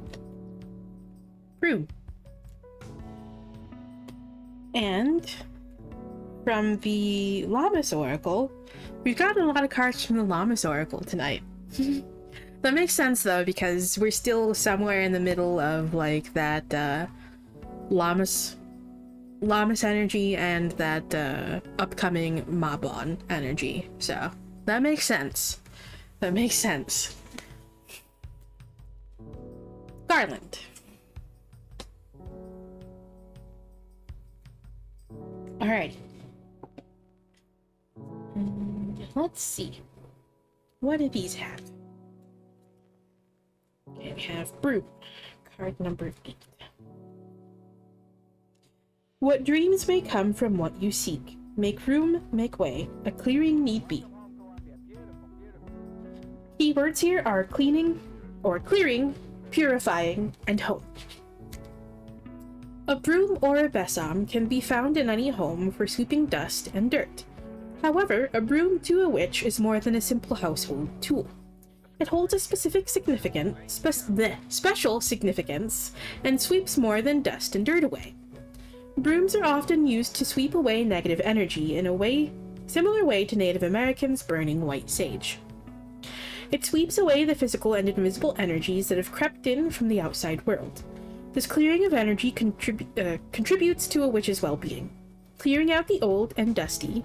Broom. And from the Lammas Oracle, we've gotten a lot of cards from the Lammas Oracle tonight. That makes sense though, because we're still somewhere in the middle of like that Lammas energy and that upcoming Mabon energy. So that makes sense. That makes sense. Garland. Alright. Let's see. What do these have? Okay, we have Brute. Card number 8. What dreams may come from what you seek. Make room, make way. A clearing need be. Keywords here are cleaning, or clearing, purifying, and home. A broom or a besom can be found in any home for sweeping dust and dirt. However, a broom to a witch is more than a simple household tool. It holds a special significance and sweeps more than dust and dirt away. Brooms are often used to sweep away negative energy in a similar way to Native Americans burning white sage. It sweeps away the physical and invisible energies that have crept in from the outside world. This clearing of energy contributes to a witch's well-being. Clearing out the old and dusty,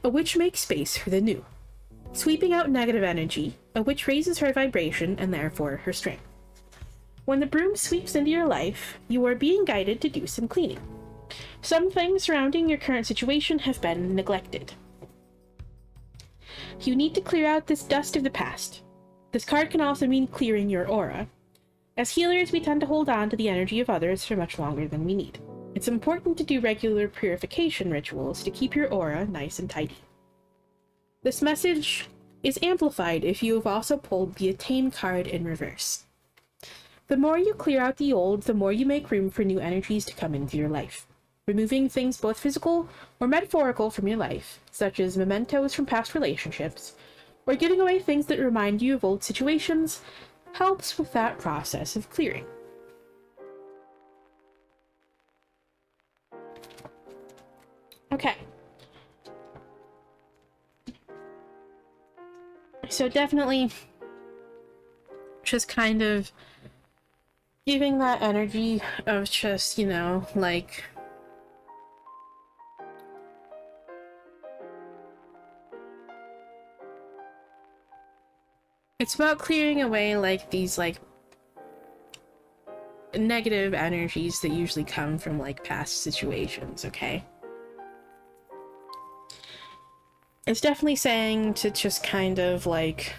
a witch makes space for the new. Sweeping out negative energy, a witch raises her vibration and therefore her strength. When the broom sweeps into your life, you are being guided to do some cleaning. Some things surrounding your current situation have been neglected. You need to clear out this dust of the past. This card can also mean clearing your aura. As healers, we tend to hold on to the energy of others for much longer than we need. It's important to do regular purification rituals to keep your aura nice and tidy. This message is amplified if you have also pulled the Attain card in reverse. The more you clear out the old, the more you make room for new energies to come into your life. Removing things both physical or metaphorical from your life, such as mementos from past relationships, or giving away things that remind you of old situations, helps with that process of clearing. Okay. So definitely just kind of giving that energy of just, you know, like it's about clearing away like these like negative energies that usually come from like past situations, okay? It's definitely saying to just kind of like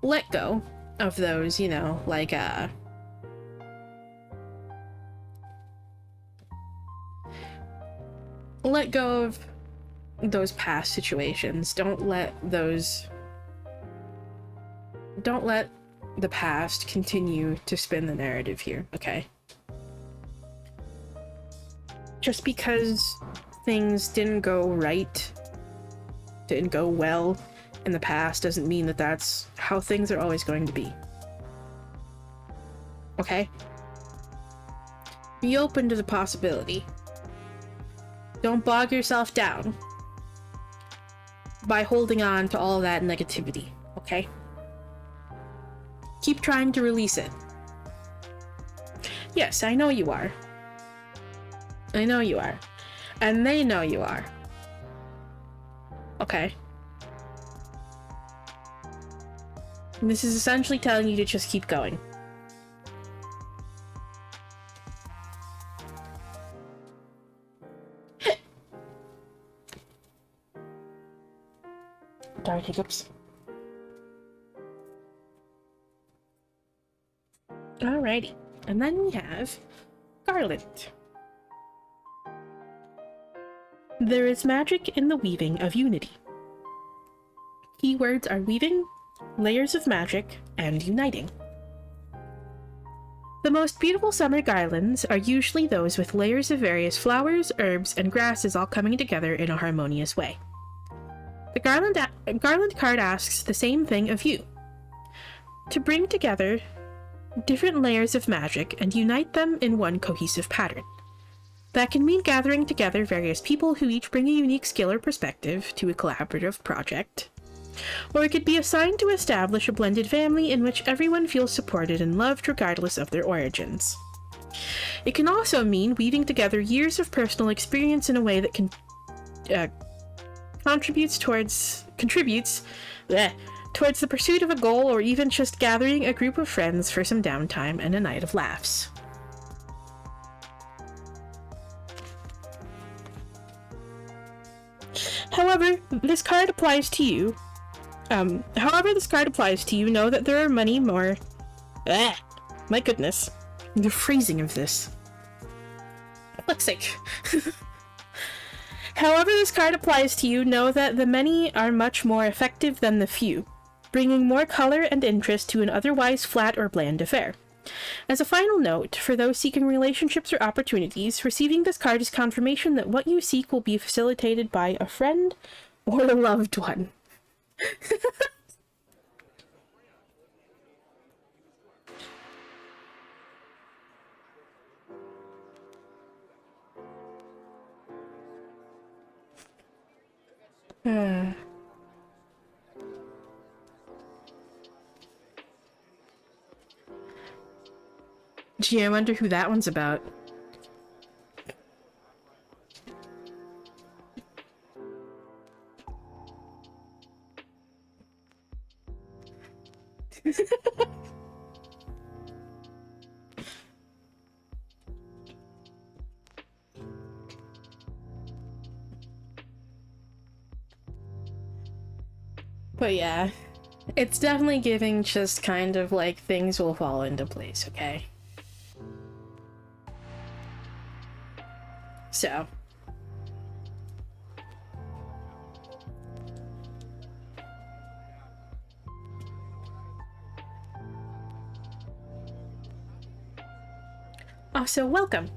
let go of those, you know, like let go of those past situations. Don't let the past continue to spin the narrative here, okay? Just because things didn't go right, didn't go well in the past doesn't mean that that's how things are always going to be. Okay? Be open to the possibility. Don't bog yourself down by holding on to all that negativity, okay? Keep trying to release it. Yes, I know you are. I know you are. And they know you are. Okay. And this is essentially telling you to just keep going. Sorry, hiccups. Alrighty. And then we have Garland. There is magic in the weaving of unity. Keywords are weaving, layers of magic, and uniting. The most beautiful summer garlands are usually those with layers of various flowers, herbs, and grasses all coming together in a harmonious way. The garland card asks the same thing of you. To bring together different layers of magic and unite them in one cohesive pattern. That can mean gathering together various people who each bring a unique skill or perspective to a collaborative project. Or it could be assigned to establish a blended family in which everyone feels supported and loved regardless of their origins. It can also mean weaving together years of personal experience in a way that contributes towards the pursuit of a goal, or even just gathering a group of friends for some downtime and a night of laughs. However, this card applies to you. Know that there are many more. My goodness, the phrasing of this. Fuck's sake. However this card applies to you, know that the many are much more effective than the few, bringing more color and interest to an otherwise flat or bland affair. As a final note, for those seeking relationships or opportunities, receiving this card is confirmation that what you seek will be facilitated by a friend or a loved one. Gee, I wonder who that one's about. But yeah. It's definitely giving just kind of like things will fall into place, okay? So. Also, welcome.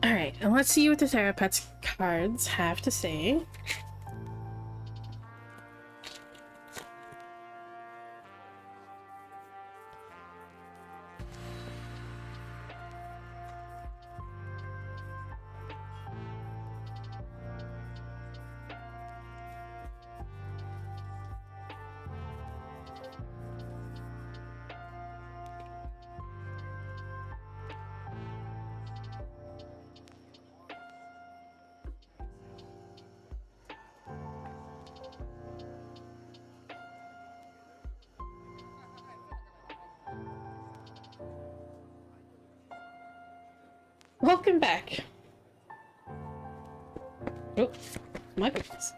Alright, and let's see what the Thera-pets cards have to say. Welcome back. Oh, my goodness.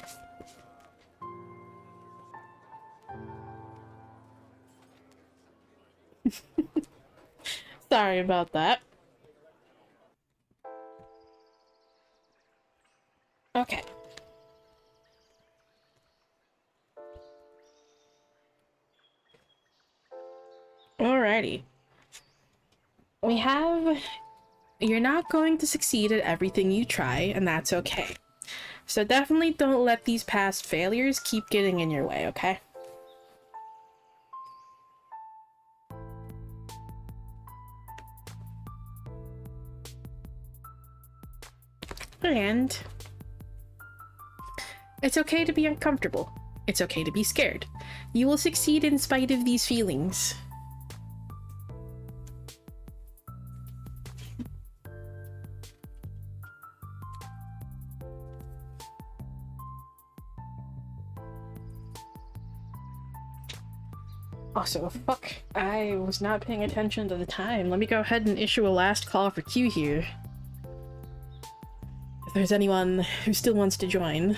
Sorry about that. Okay. Alrighty. We have... You're not going to succeed at everything you try, and that's okay. So definitely don't let these past failures keep getting in your way, okay? And it's okay to be uncomfortable. It's okay to be scared. You will succeed in spite of these feelings. Also, fuck, I was not paying attention to the time. Let me go ahead and issue a last call for Q here. If there's anyone who still wants to join.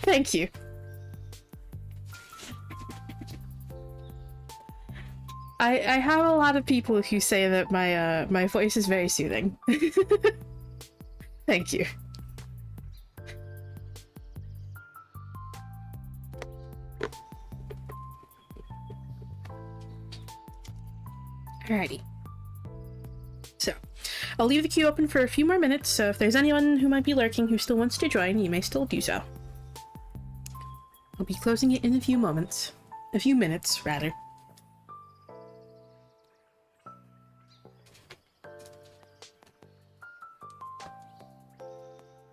Thank you. I have a lot of people who say that my voice is very soothing. Thank you. Alrighty. So, I'll leave the queue open for a few more minutes, so if there's anyone who might be lurking who still wants to join, you may still do so. I'll be closing it in a few moments. A few minutes, rather.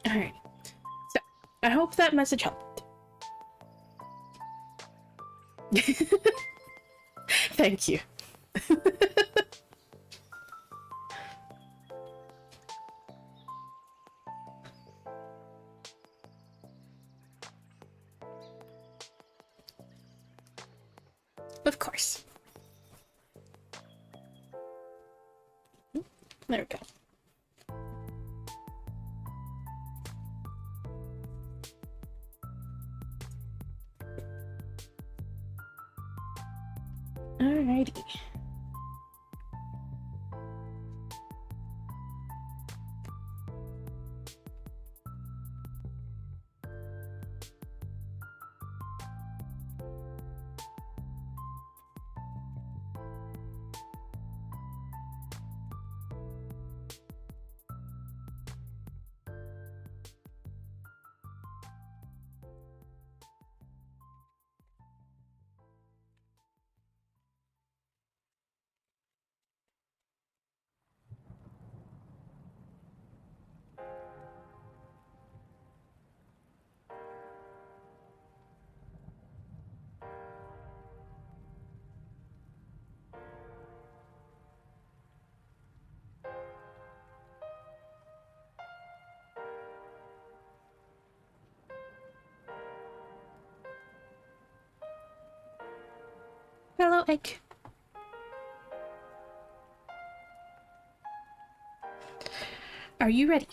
Alright. So, I hope that message helped. Thank you. Of course. There we go. Alrighty. Hello, Egg. Are you ready?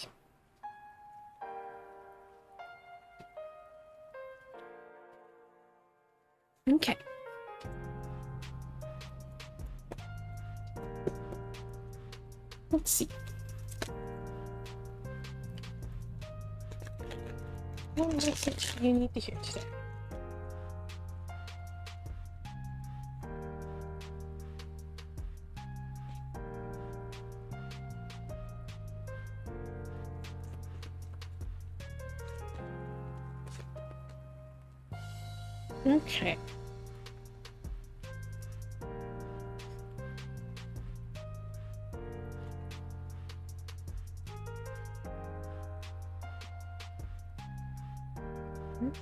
Let's see. What message do you need to hear today? Okay.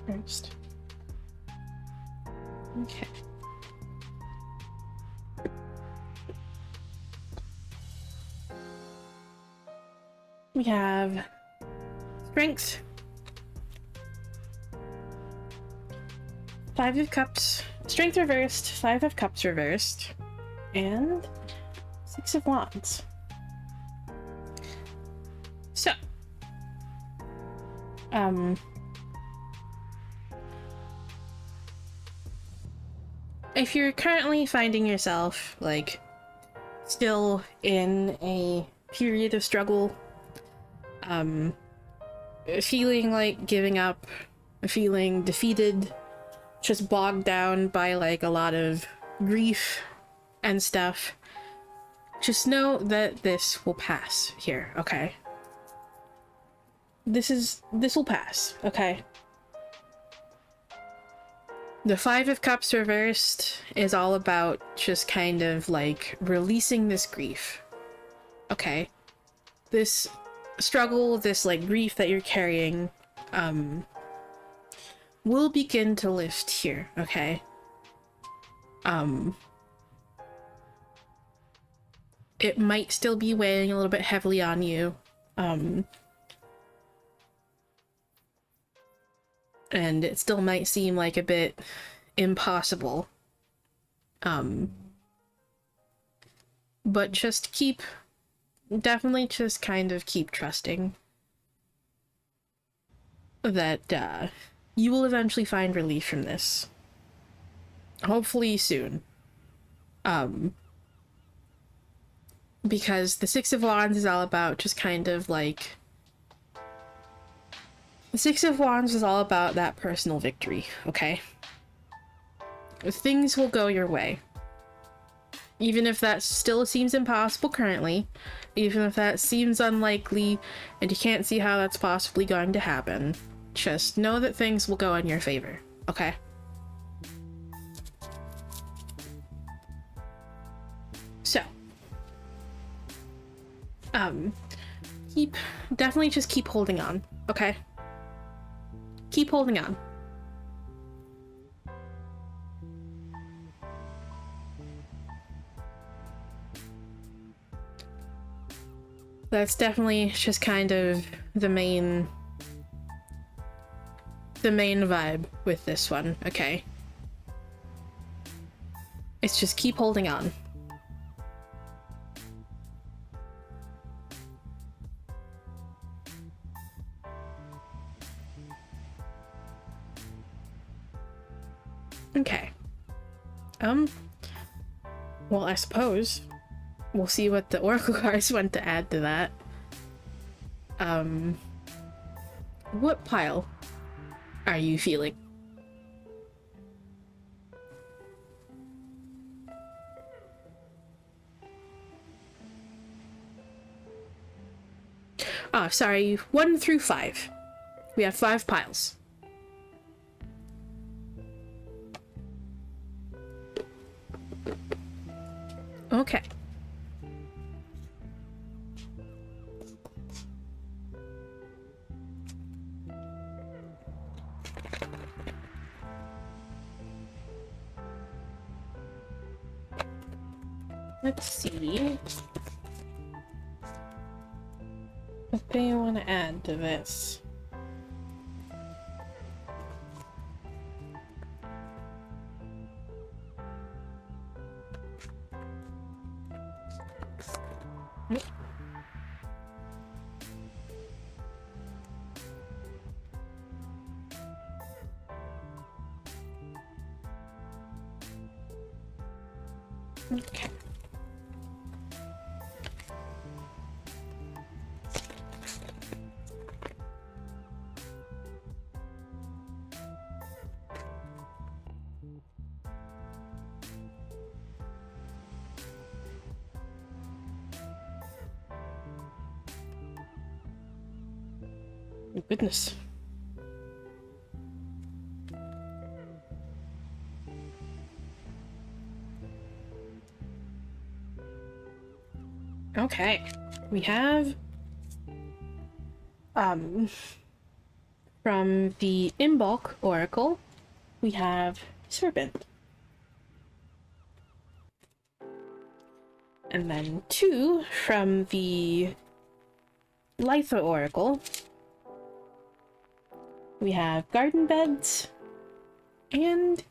First. Okay. We have strength, 5 of Cups, strength reversed, 5 of Cups reversed, and 6 of Wands. So, if you're currently finding yourself, like, still in a period of struggle, feeling like giving up, feeling defeated, just bogged down by, like, a lot of grief and stuff, just know that this will pass here, okay? This will pass, okay? The 5 of Cups reversed is all about just kind of, like, releasing this grief, okay? This struggle, this, like, grief that you're carrying, will begin to lift here, okay? It might still be weighing a little bit heavily on you, and it still might seem like a bit impossible. But just definitely just kind of keep trusting that, you will eventually find relief from this. Hopefully soon. Because the 6 of Wands is all about just kind of like... The 6 of Wands is all about that personal victory, okay? Things will go your way. Even if that still seems impossible currently, even if that seems unlikely, and you can't see how that's possibly going to happen, just know that things will go in your favor, okay? So, definitely just keep holding on, okay? Keep holding on. That's definitely just kind of the main vibe with this one, okay? It's just keep holding on. Okay. Well, I suppose we'll see what the Oracle cards want to add to that. What pile are you feeling? Oh, sorry, 1 through 5. We have 5 piles. Okay. Let's see what they want to add to this. Okay. Oh, goodness. Okay. We have from the Imbolc Oracle, we have Serpent. And then 2 from the Litha Oracle, we have Garden Beds and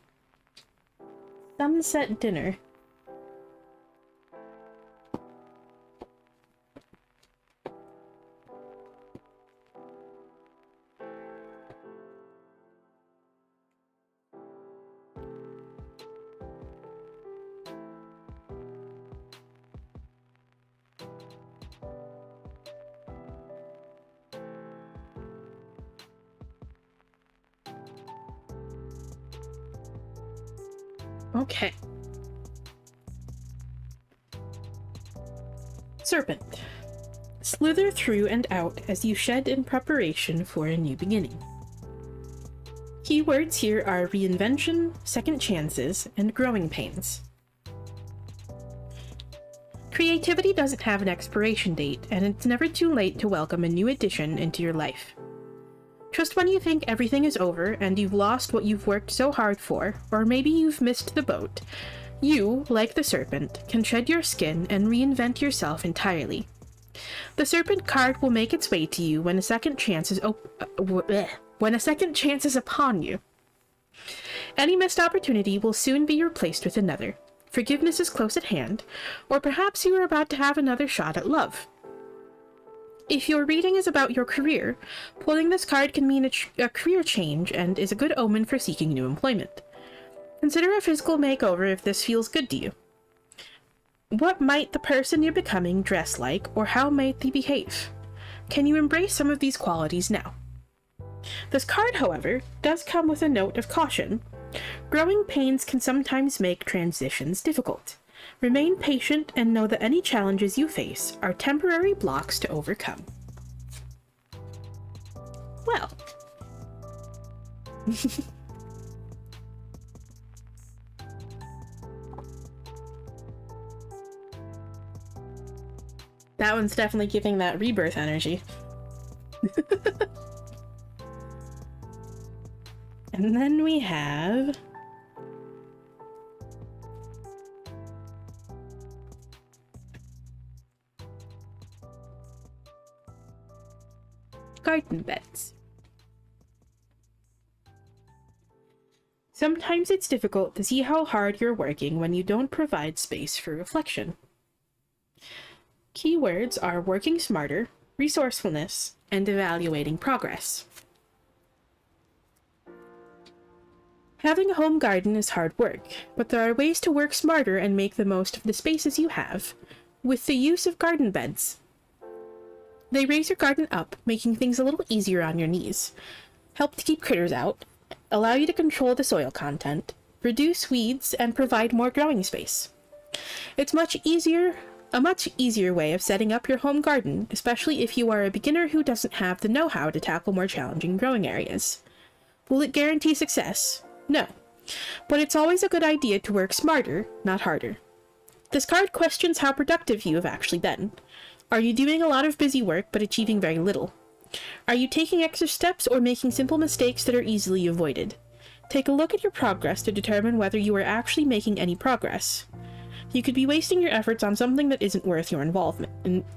Sunset Dinner. Okay. Serpent. Slither through and out as you shed in preparation for a new beginning. Keywords here are reinvention, second chances, and growing pains. Creativity doesn't have an expiration date, and it's never too late to welcome a new addition into your life. Just when you think everything is over and you've lost what you've worked so hard for, or maybe you've missed the boat, you, like the serpent, can shed your skin and reinvent yourself entirely. The serpent card will make its way to you when a second chance is upon you. Any missed opportunity will soon be replaced with another. Forgiveness is close at hand, or perhaps you are about to have another shot at love. If your reading is about your career, pulling this card can mean a career change and is a good omen for seeking new employment. Consider a physical makeover if this feels good to you. What might the person you're becoming dress like, or how might they behave? Can you embrace some of these qualities now? This card, however, does come with a note of caution. Growing pains can sometimes make transitions difficult. Remain patient and know that any challenges you face are temporary blocks to overcome. Well. That one's definitely giving that rebirth energy. And then we have Garden Beds. Sometimes it's difficult to see how hard you're working when you don't provide space for reflection. Keywords are working smarter, resourcefulness, and evaluating progress. Having a home garden is hard work, but there are ways to work smarter and make the most of the spaces you have, with the use of garden beds. They raise your garden up, making things a little easier on your knees, help to keep critters out, allow you to control the soil content, reduce weeds, and provide more growing space. It's a much easier way of setting up your home garden, especially if you are a beginner who doesn't have the know-how to tackle more challenging growing areas. Will it guarantee success? No. But it's always a good idea to work smarter, not harder. This card questions how productive you have actually been. Are you doing a lot of busy work but achieving very little? Are you taking extra steps or making simple mistakes that are easily avoided? Take a look at your progress to determine whether you are actually making any progress. You could be wasting your efforts on something that isn't worth your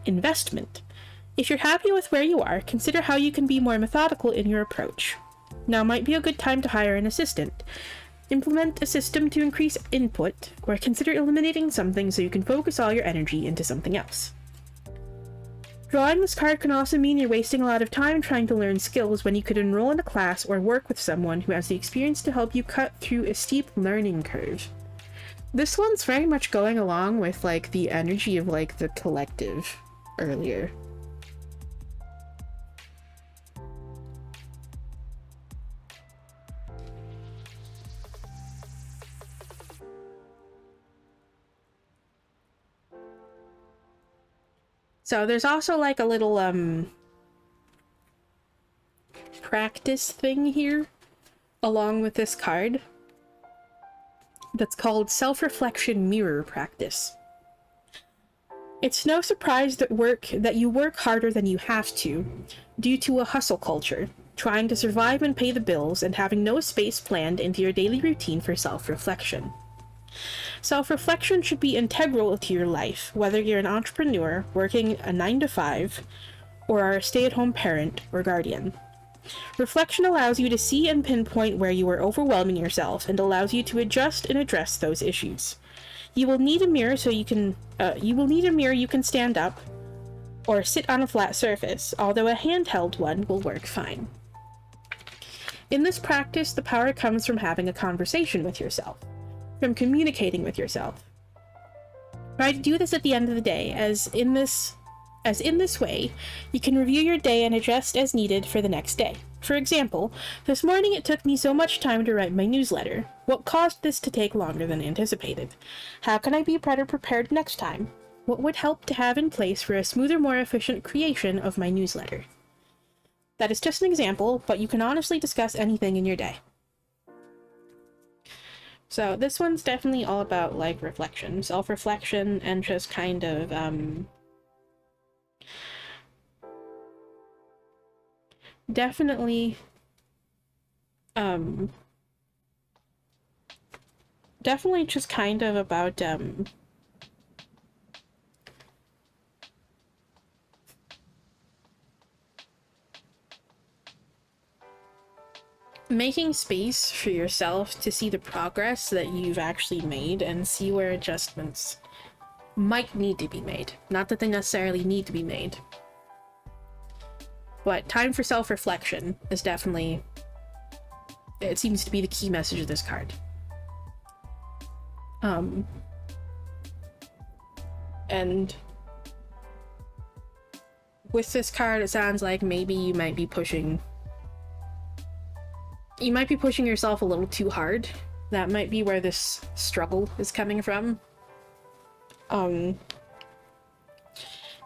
investment. If you're happy with where you are, consider how you can be more methodical in your approach. Now might be a good time to hire an assistant. Implement a system to increase input, or consider eliminating something so you can focus all your energy into something else. Drawing this card can also mean you're wasting a lot of time trying to learn skills when you could enroll in a class or work with someone who has the experience to help you cut through a steep learning curve. This one's very much going along with, like, the energy of, like, the collective earlier. So there's also, like, a little, practice thing here, along with this card, that's called Self-Reflection Mirror Practice. It's no surprise that you work harder than you have to, due to a hustle culture, trying to survive and pay the bills and having no space planned into your daily routine for self-reflection. Self-reflection should be integral to your life, whether you're an entrepreneur working a 9-to-5, or are a stay-at-home parent or guardian. Reflection allows you to see and pinpoint where you are overwhelming yourself and allows you to adjust and address those issues. You will need a mirror you can stand up or sit on a flat surface, although a handheld one will work fine. In this practice, the power comes from having a conversation with yourself, from communicating with yourself. Try to do this at the end of the day, as in this way, you can review your day and adjust as needed for the next day. For example, this morning it took me so much time to write my newsletter. What caused this to take longer than anticipated? How can I be better prepared next time? What would help to have in place for a smoother, more efficient creation of my newsletter? That is just an example, but you can honestly discuss anything in your day. So this one's definitely all about, like, reflection, self-reflection, and just kind of, definitely just kind of about, making space for yourself to see the progress that you've actually made and see where adjustments might need to be made. Not that they necessarily need to be made. But time for self-reflection is definitely, it seems to be the key message of this card. And with this card, it sounds like maybe you might be pushing yourself a little too hard. That might be where this struggle is coming from.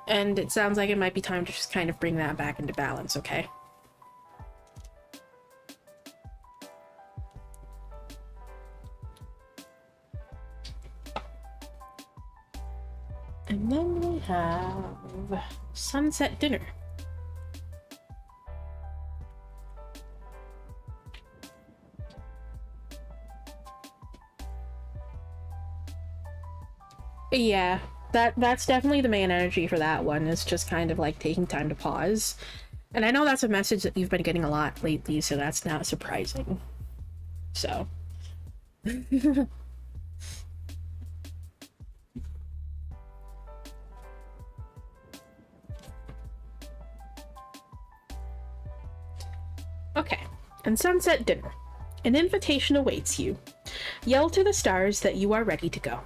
And it sounds like it might be time to just kind of bring that back into balance, okay? And then we have sunset dinner. Yeah, that's definitely the main energy for that one, is just kind of like taking time to pause. And I know that's a message that you've been getting a lot lately, so that's not surprising. So. Okay, and sunset dinner. An invitation awaits you. Yell to the stars that you are ready to go.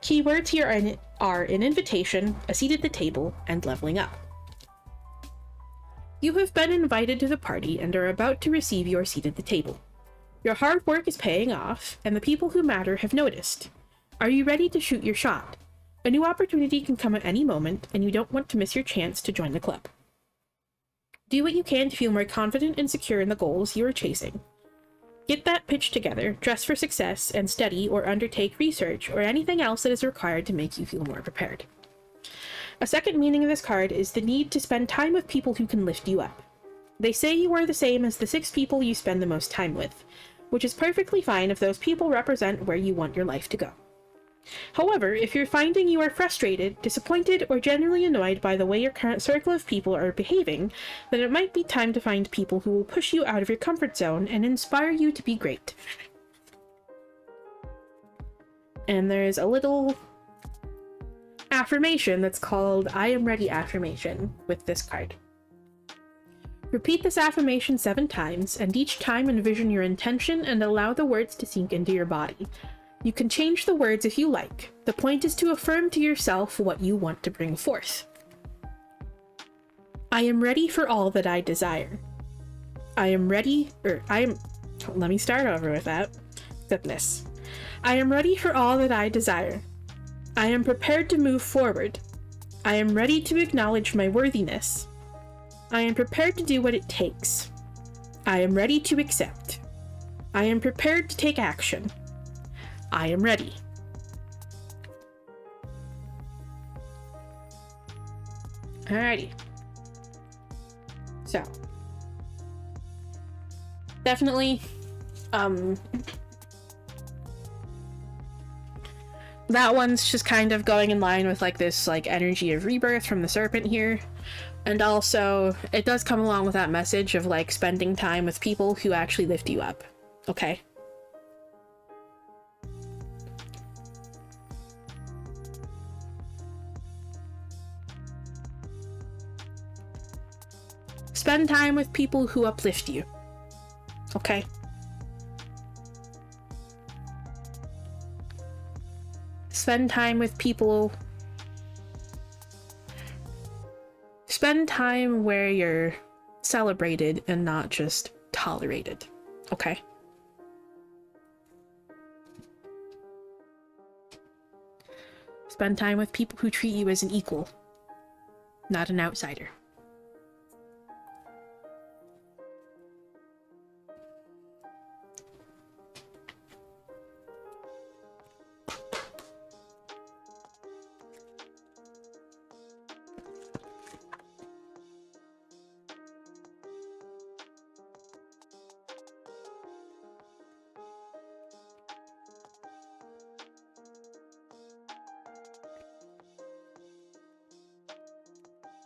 Keywords here are an invitation, a seat at the table, and leveling up. You have been invited to the party and are about to receive your seat at the table. Your hard work is paying off, and the people who matter have noticed. Are you ready to shoot your shot? A new opportunity can come at any moment, and you don't want to miss your chance to join the club. Do what you can to feel more confident and secure in the goals you are chasing. Get that pitch together, dress for success, and study or undertake research or anything else that is required to make you feel more prepared. A second meaning of this card is the need to spend time with people who can lift you up. They say you are the same as the 6 people you spend the most time with, which is perfectly fine if those people represent where you want your life to go. However, if you're finding you are frustrated, disappointed, or generally annoyed by the way your current circle of people are behaving, then it might be time to find people who will push you out of your comfort zone and inspire you to be great. And there's a little affirmation that's called I Am Ready affirmation with this card. Repeat this affirmation 7 times, and each time envision your intention and allow the words to sink into your body. You can change the words if you like. The point is to affirm to yourself what you want to bring forth. I am ready for all that I desire. Let me start over with that. Goodness. I am ready for all that I desire. I am prepared to move forward. I am ready to acknowledge my worthiness. I am prepared to do what it takes. I am ready to accept. I am prepared to take action. I am ready. Alrighty. So. Definitely, that one's just kind of going in line with, like, this, like, energy of rebirth from the serpent here. And also, it does come along with that message of, like, spending time with people who actually lift you up. Okay? Spend time with people who uplift you. Okay? Spend time with people. Spend time where you're celebrated and not just tolerated. Okay? Spend time with people who treat you as an equal, not an outsider.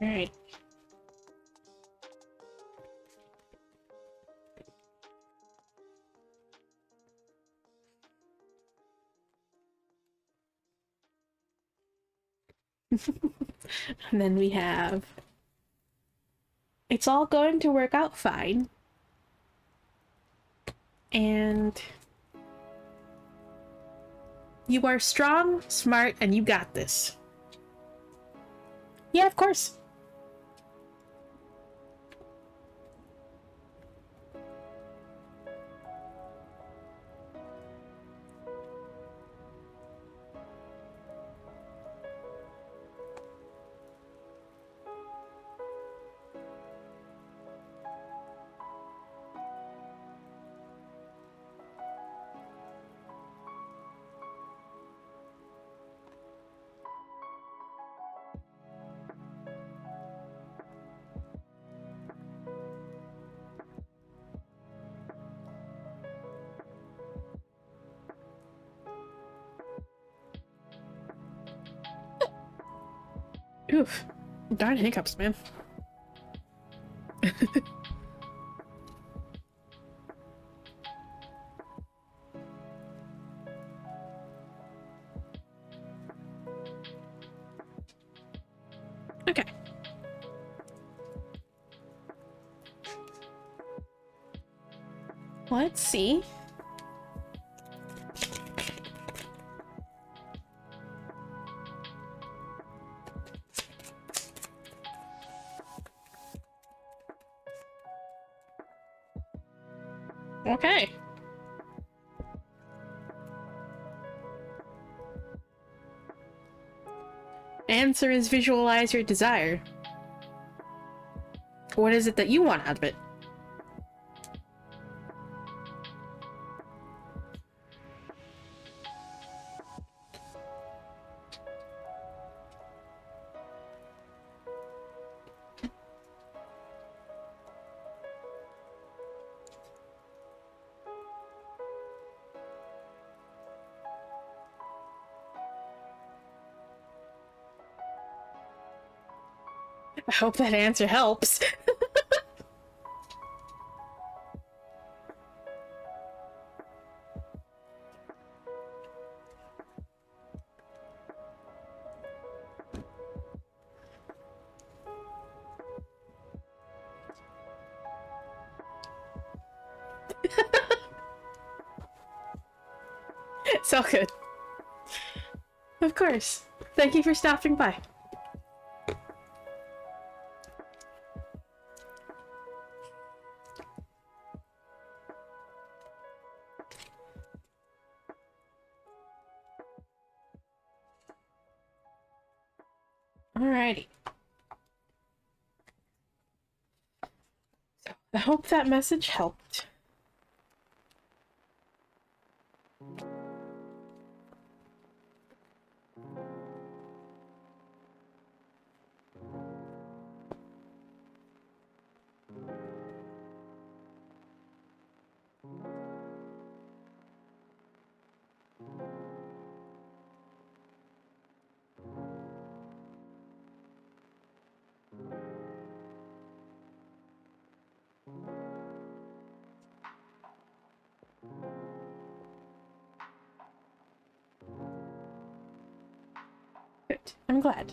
Alright. And then we have, it's all going to work out fine. And you are strong, smart, and you got this. Yeah, of course. Oof. Darn hiccups, man. Okay. Let's see. Okay. Answer is visualize your desire. What is it that you want out of it? I hope that answer helps. It's all good. Of course. Thank you for stopping by. Alrighty. I hope that message helped. Good. I'm glad.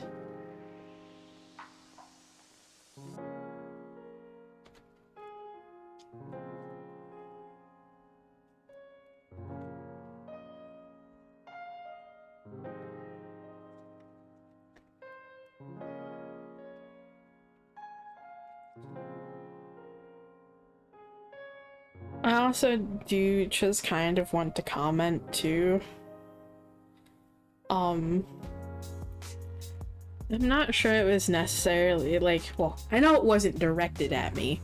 I also do just kind of want to comment too. I'm not sure it was necessarily like, well, I know it wasn't directed at me,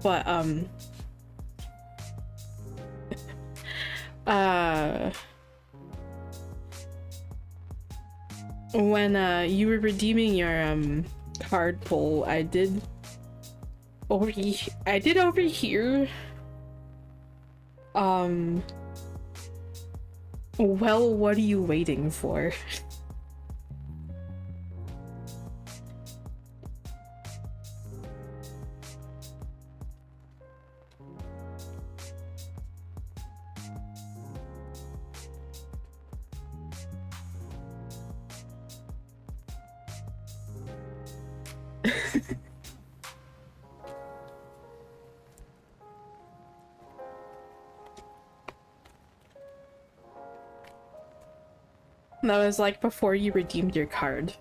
but when you were redeeming your card pull, I did overhear well, what are you waiting for? That was like before you redeemed your card.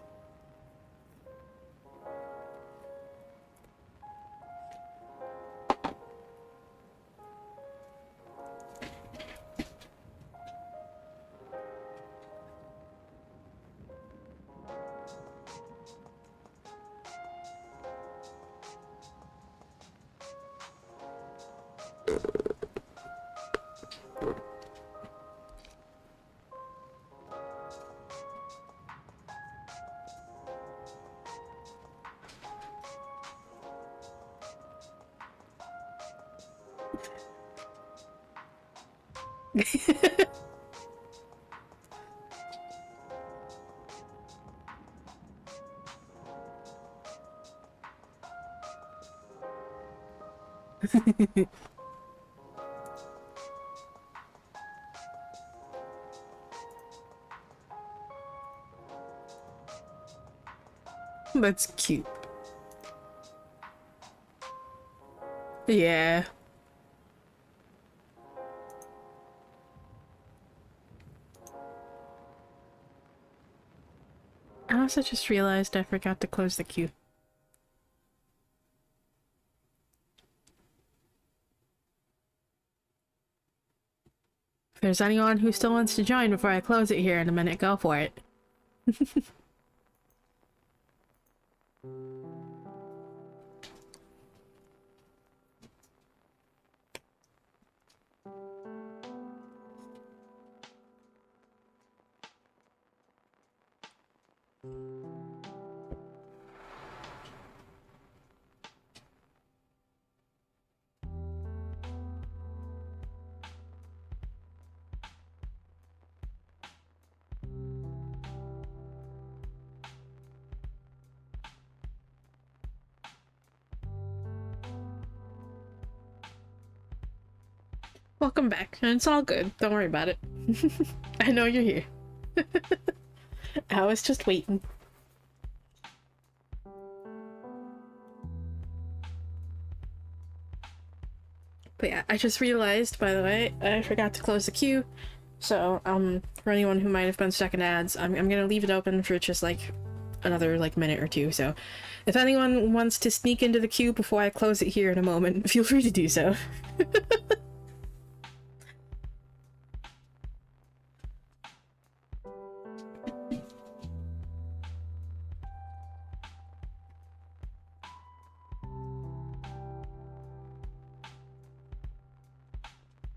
That's cute. Yeah. I also just realized I forgot to close the queue. If there's anyone who still wants to join before I close it here in a minute, go for it. Welcome back. And it's all good. Don't worry about it. I know you're here. I was just waiting. But yeah, I just realized, by the way, I forgot to close the queue. So, for anyone who might have been stuck in ads, I'm gonna leave it open for just, like, another, like, minute or two. So, if anyone wants to sneak into the queue before I close it here in a moment, feel free to do so.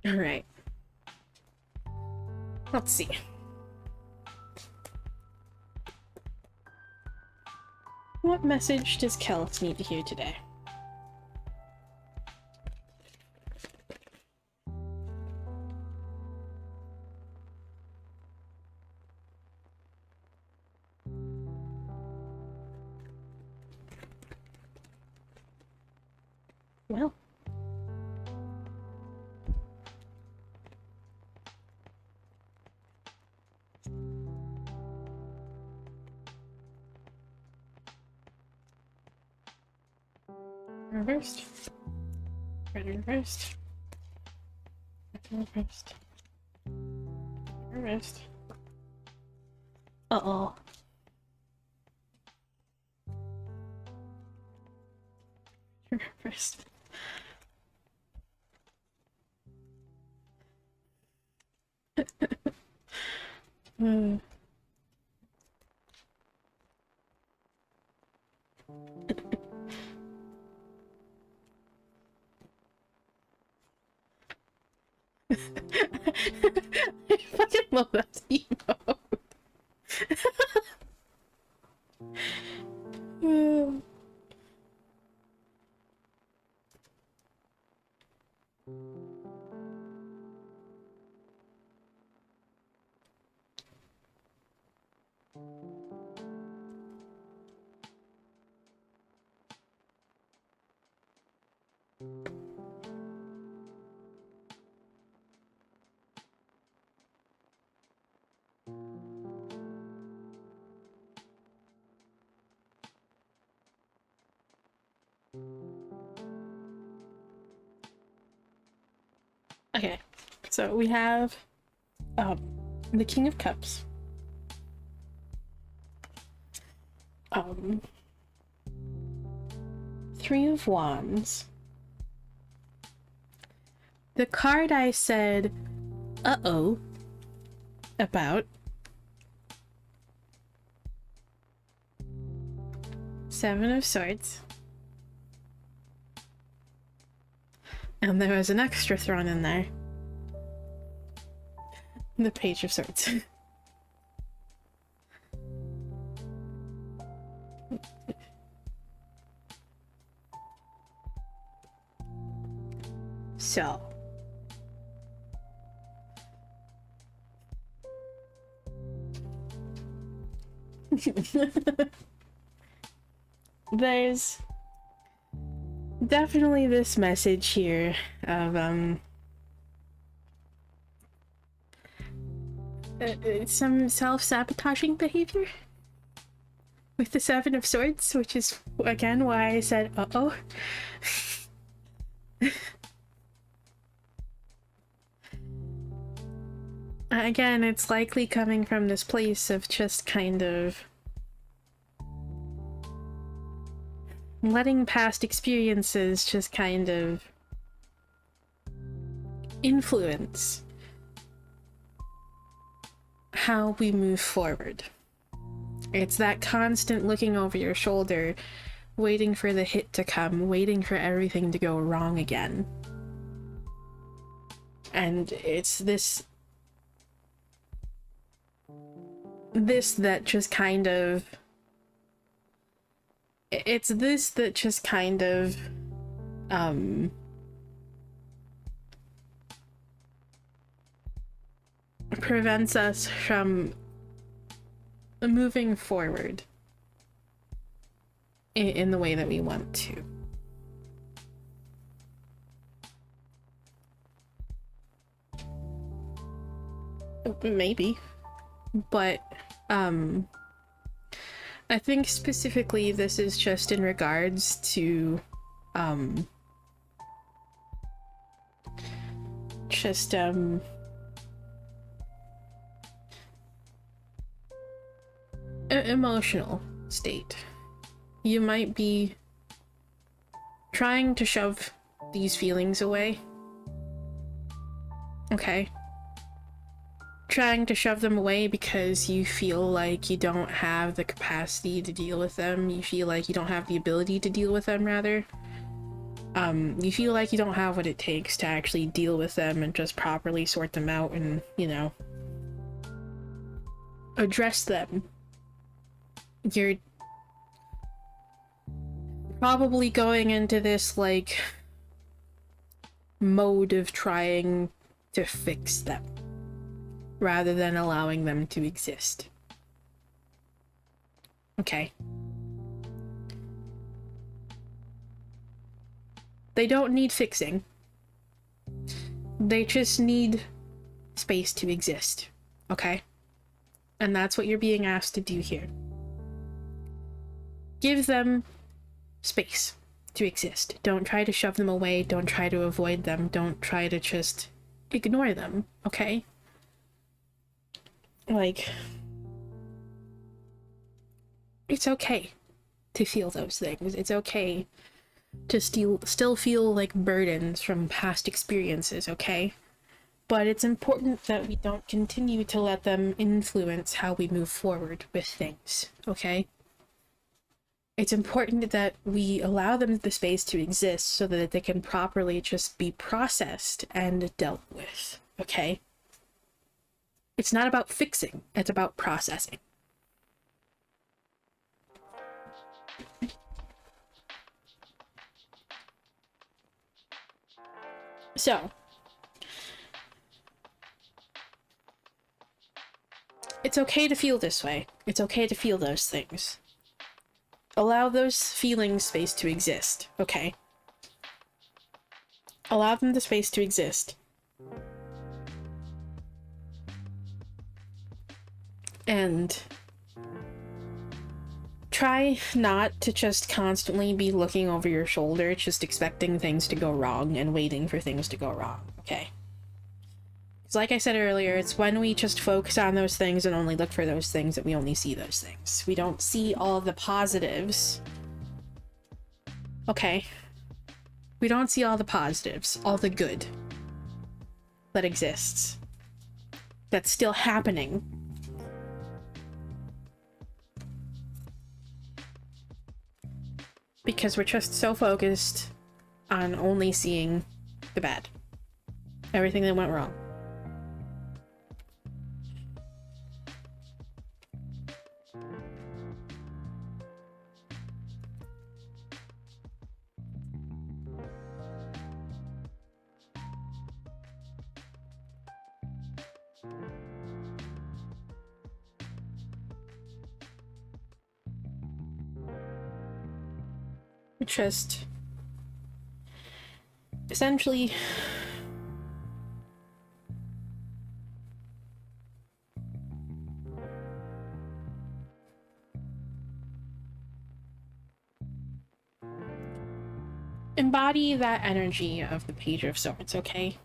Alright. Let's see. What message does Kellis need to hear today? Well. Reversed. Reversed. Reversed. Reversed. Uh-oh. Reversed. I fucking love that emote. Okay, so we have the King of Cups, Three of Wands, the card I said uh-oh about, Seven of Swords, and there was an extra thrown in there. The Page of Swords. So. There's definitely this message here of some self-sabotaging behavior with the Seven of Swords, which is again why I said uh-oh. Again, it's likely coming from this place of just kind of letting past experiences just kind of influence how we move forward. It's that constant looking over your shoulder, waiting for the hit to come, waiting for everything to go wrong again. And it's this that just kind of prevents us from moving forward in the way that we want to. Maybe. But, I think specifically this is just in regards to, emotional state. You might be trying to shove these feelings away. Okay. Trying to shove them away because you feel like you don't have the capacity to deal with them. You feel like you don't have the ability to deal with them, rather. You feel like you don't have what it takes to actually deal with them and just properly sort them out and, you know, address them. You're probably going into this, like, mode of trying to fix them rather than allowing them to exist. Okay. They don't need fixing. They just need space to exist. Okay? And that's what you're being asked to do here. Give them space to exist. Don't try to shove them away. Don't try to avoid them. Don't try to just ignore them. Okay? Like, it's okay to feel those things. It's okay to still feel like burdens from past experiences, okay? But it's important that we don't continue to let them influence how we move forward with things, okay? It's important that we allow them the space to exist so that they can properly just be processed and dealt with, okay? It's not about fixing, it's about processing. So, it's okay to feel this way. It's okay to feel those things. Allow those feelings space to exist, okay? Allow them the space to exist. And try not to just constantly be looking over your shoulder, just expecting things to go wrong and waiting for things to go wrong, okay? Because like I said earlier, it's when we just focus on those things and only look for those things that we only see those things. We don't see all the positives. Okay? We don't see all the positives, all the good that exists. That's still happening. Because we're just so focused on only seeing the bad. Everything that went wrong. Just essentially embody that energy of the Page of Swords, okay?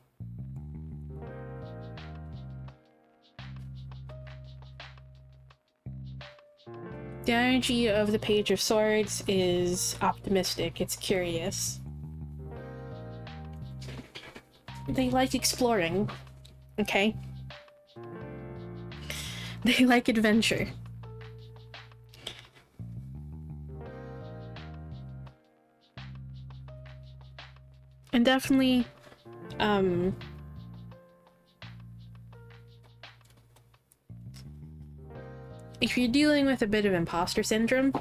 The energy of the Page of Swords is optimistic, it's curious. They like exploring, okay? They like adventure. And definitely, if you're dealing with a bit of imposter syndrome,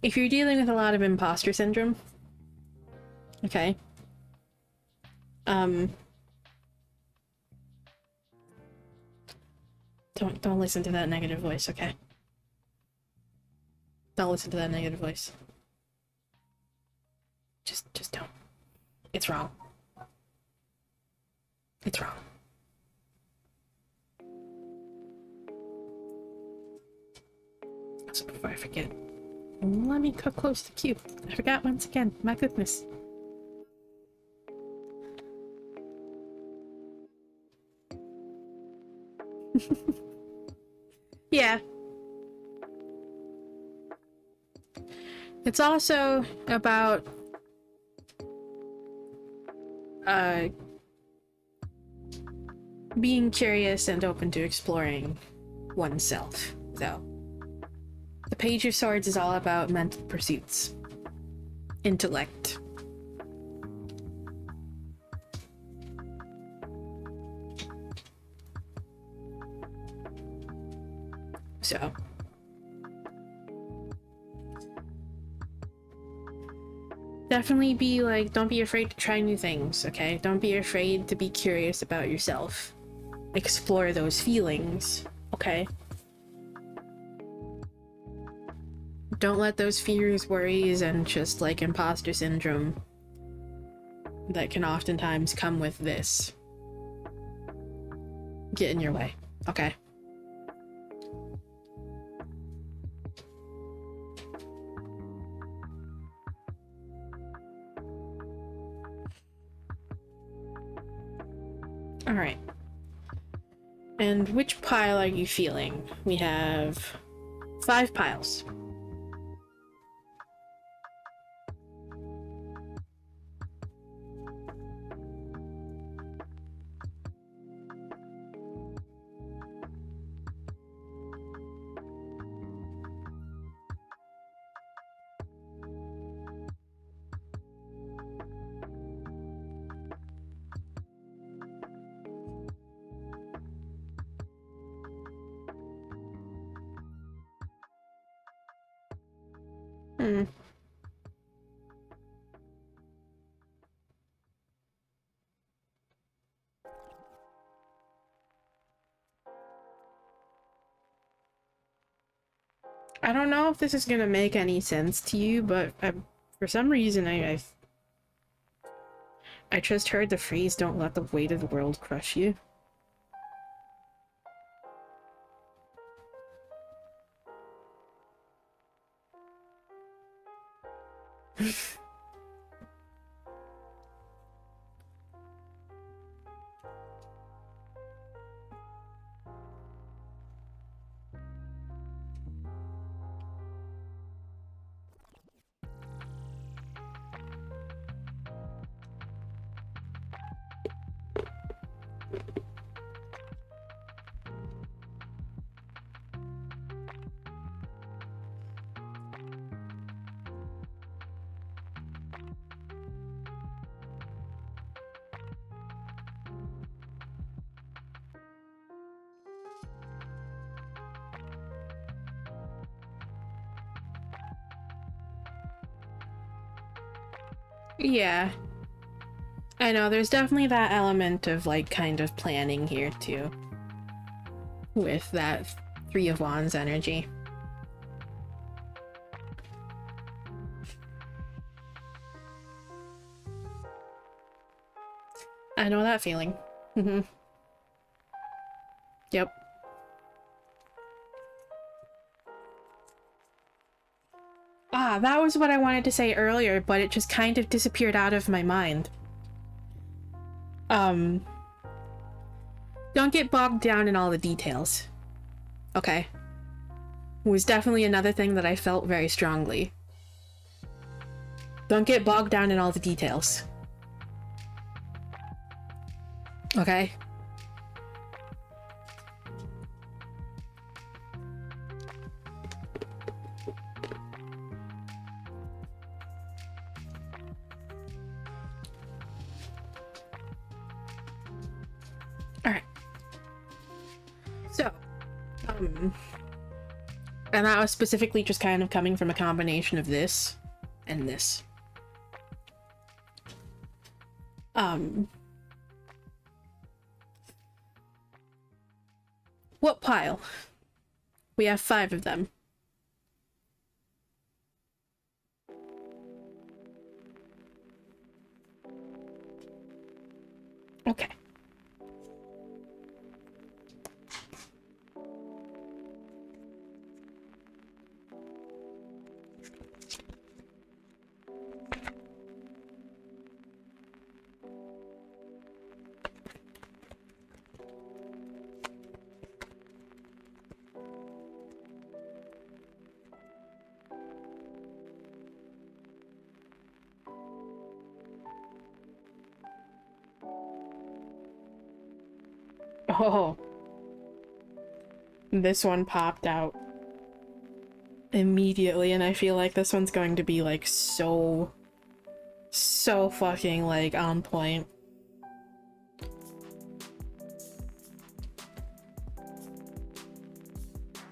if you're dealing with a lot of imposter syndrome, okay, don't listen to that negative voice, okay? Don't listen to that negative voice. Just don't. It's wrong. It's wrong. So before I forget, let me go close to Q. I forgot once again. My goodness. Yeah. It's also about being curious and open to exploring oneself, though. The Page of Swords is all about mental pursuits. Intellect. So. Definitely be like, don't be afraid to try new things, okay? Don't be afraid to be curious about yourself. Explore those feelings, okay? Don't let those fears, worries, and just like imposter syndrome that can oftentimes come with this get in your way, okay? Alright. And which pile are you feeling? We have 5 piles. I don't know if this is gonna make any sense to you, but for some reason I just heard the phrase, "Don't let the weight of the world crush you." Yeah. I know, there's definitely that element of, like, kind of planning here, too. With that 3 of Wands energy. I know that feeling. Mm-hmm. Yep. Ah, that was what I wanted to say earlier, but it just kind of disappeared out of my mind. Don't get bogged down in all the details. Okay. Was definitely another thing that I felt very strongly. Don't get bogged down in all the details. Okay? Alright. So, and that was specifically just kind of coming from a combination of this and this. What pile? We have 5 of them. Okay. Oh. This one popped out. immediately, and I feel like this one's going to be like so fucking like on point.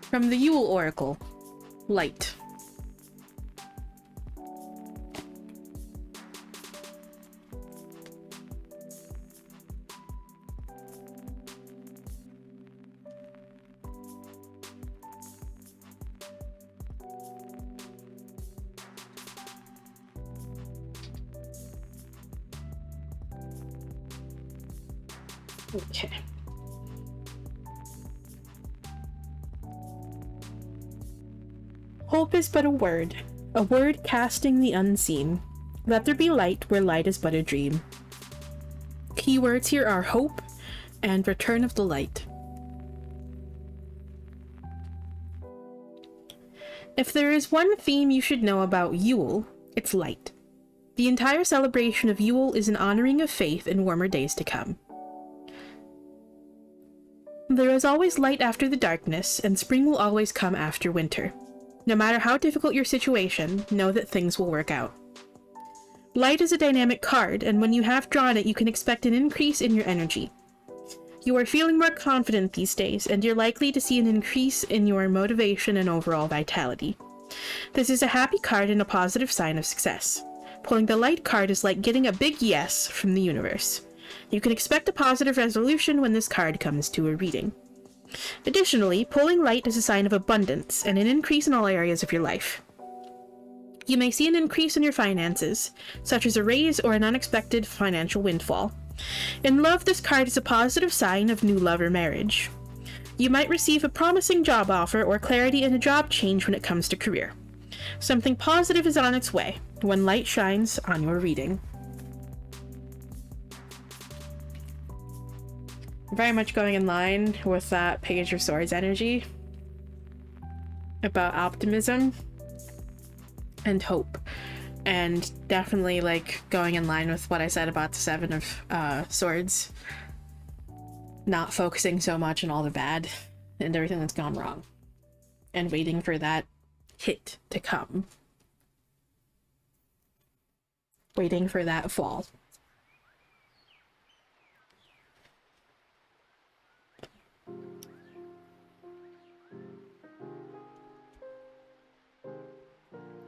From the Yule Oracle, Light. Okay. Hope is but a word casting the unseen. Let there be light where light is but a dream. Keywords here are hope and return of the light. If there is one theme you should know about Yule, it's light. The entire celebration of Yule is an honoring of faith in warmer days to come. There is always light after the darkness, and spring will always come after winter. No matter how difficult your situation, know that things will work out. Light is a dynamic card, and when you have drawn it, you can expect an increase in your energy. You are feeling more confident these days, and you're likely to see an increase in your motivation and overall vitality. This is a happy card and a positive sign of success. Pulling the light card is like getting a big yes from the universe. You can expect a positive resolution when this card comes to a reading. Additionally, pulling light is a sign of abundance and an increase in all areas of your life. You may see an increase in your finances, such as a raise or an unexpected financial windfall. In love, this card is a positive sign of new love or marriage. You might receive a promising job offer or clarity in a job change when it comes to career. Something positive is on its way when light shines on your reading. Very much going in line with that Page of Swords energy about optimism and hope, and definitely like going in line with what I said about the Seven of Swords, not focusing so much on all the bad and everything that's gone wrong and waiting for that hit to come, waiting for that fall.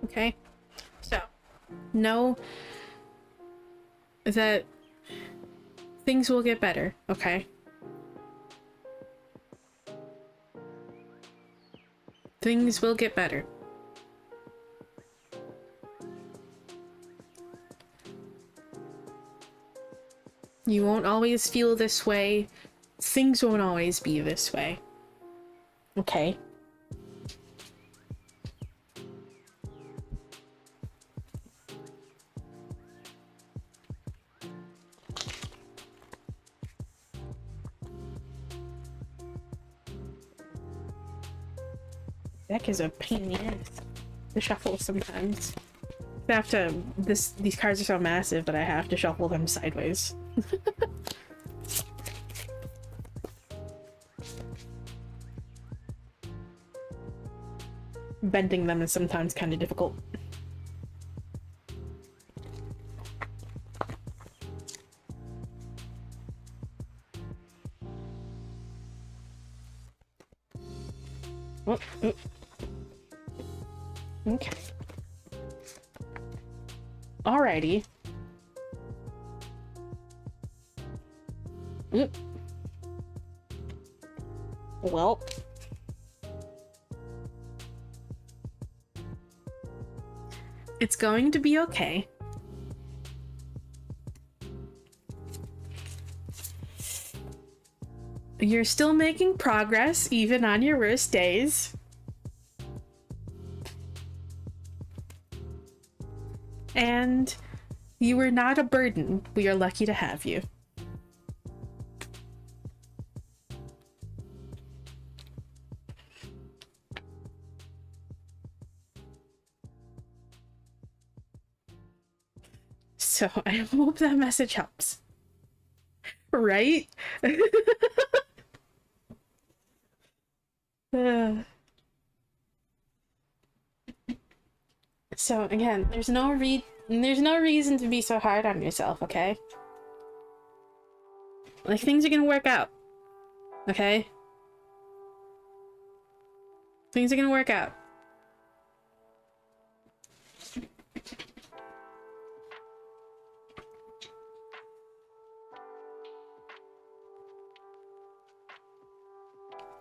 Okay, so know that things will get better, okay? Things will get better. You won't always feel this way. Things won't always be this way. Okay? Deck is a pain in the ass to shuffle sometimes. I have to. These cards are so massive that I have to shuffle them sideways. Bending them is sometimes kind of difficult. Oh, oh. Okay. Alrighty. Well. It's going to be okay. You're still making progress, even on your worst days. And you are not a burden. We are lucky to have you. So I hope that message helps. Right? So again, there's no reason to be so hard on yourself, okay? Like, things are gonna work out. Okay? Things are gonna work out.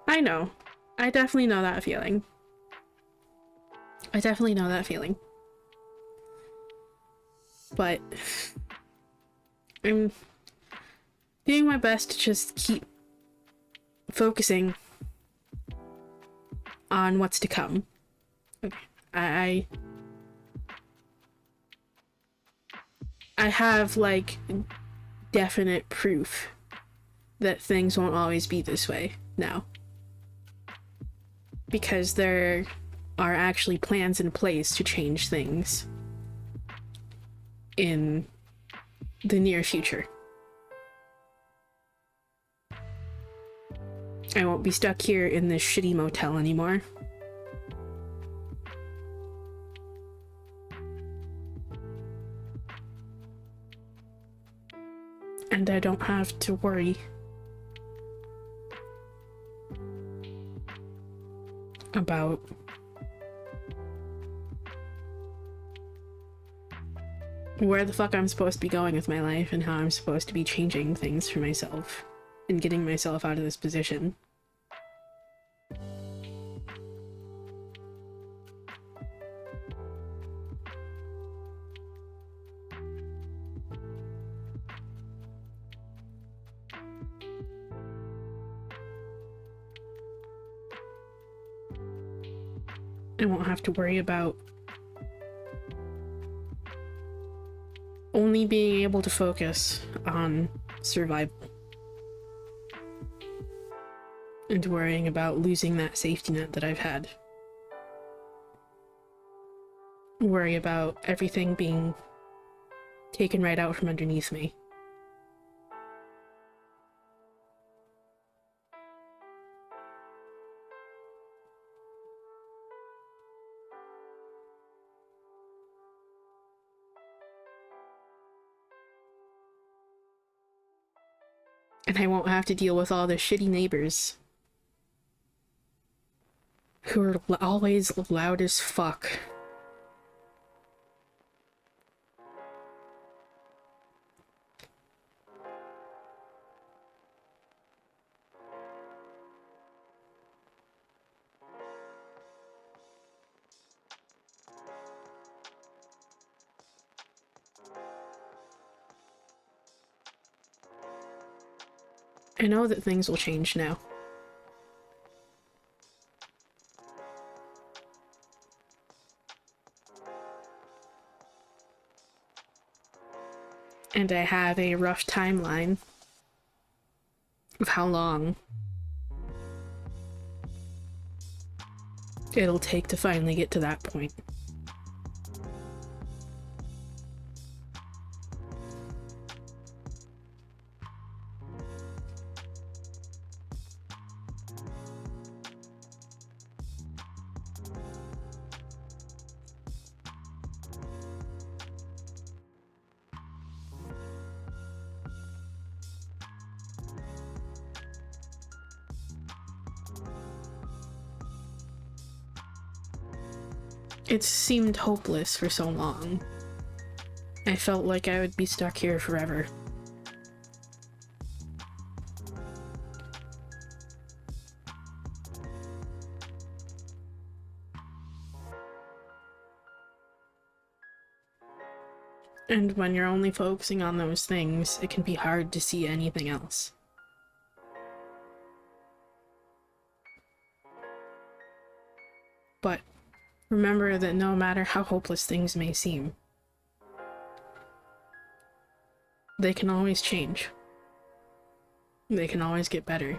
I know. I definitely know that feeling. I definitely know that feeling. But I'm doing my best to just keep focusing on what's to come. Okay. I have, like, definite proof that things won't always be this way now. Because there are actually plans in place to change things in the near future. I won't be stuck here in this shitty motel anymore. And I don't have to worry about where the fuck I'm supposed to be going with my life and how I'm supposed to be changing things for myself and getting myself out of this position. I won't have to worry about only being able to focus on survival and worrying about losing that safety net that I've had. Worry about everything being taken right out from underneath me. And I won't have to deal with all the shitty neighbors who are always loud as fuck. I know that things will change now. And I have a rough timeline of how long it'll take to finally get to that point. It seemed hopeless for so long. I felt like I would be stuck here forever. And when you're only focusing on those things, it can be hard to see anything else. But remember that no matter how hopeless things may seem, they can always change. They can always get better.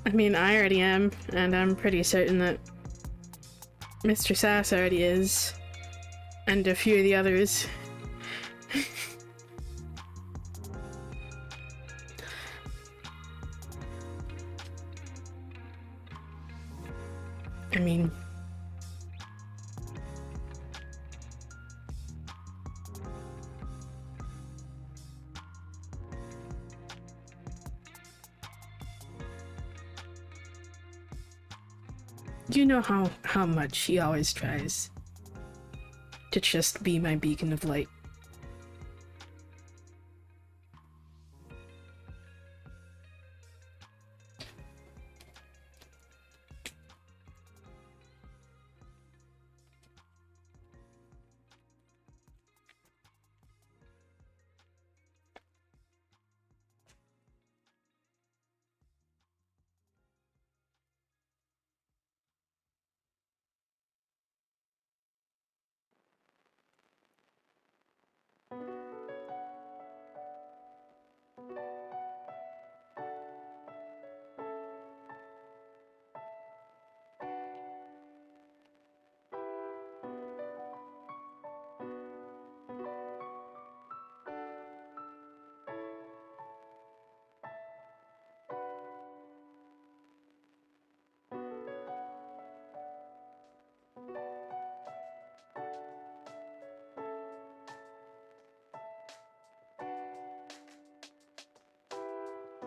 I mean, I already am, and I'm pretty certain that Mr. Sass already is, and a few of the others. I mean... You know how much he always tries to just be my beacon of light.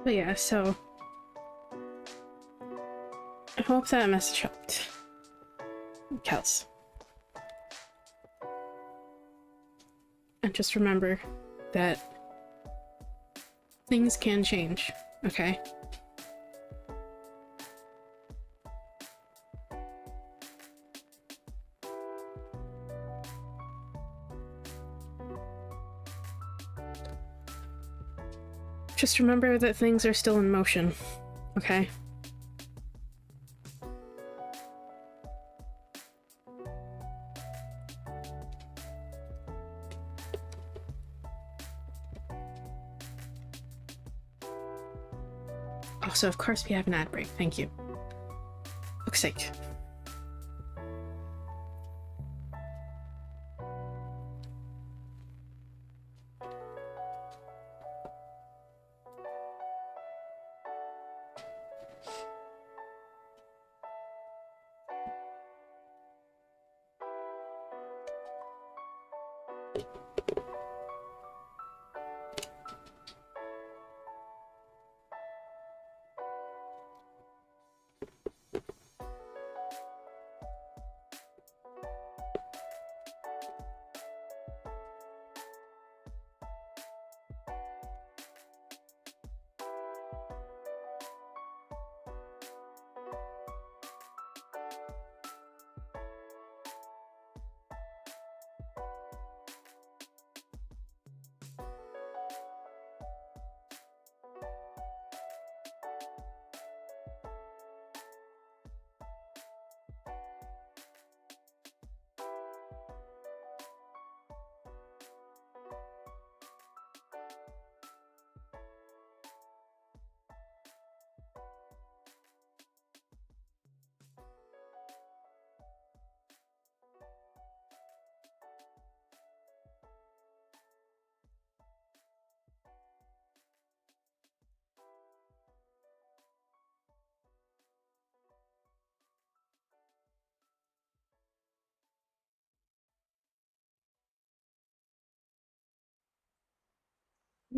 But yeah, so... I hope that message helped. Kels. And just remember that things can change, okay? Just remember that things are still in motion, okay? Also, of course, we have an ad break. Thank you. Fuck's sake.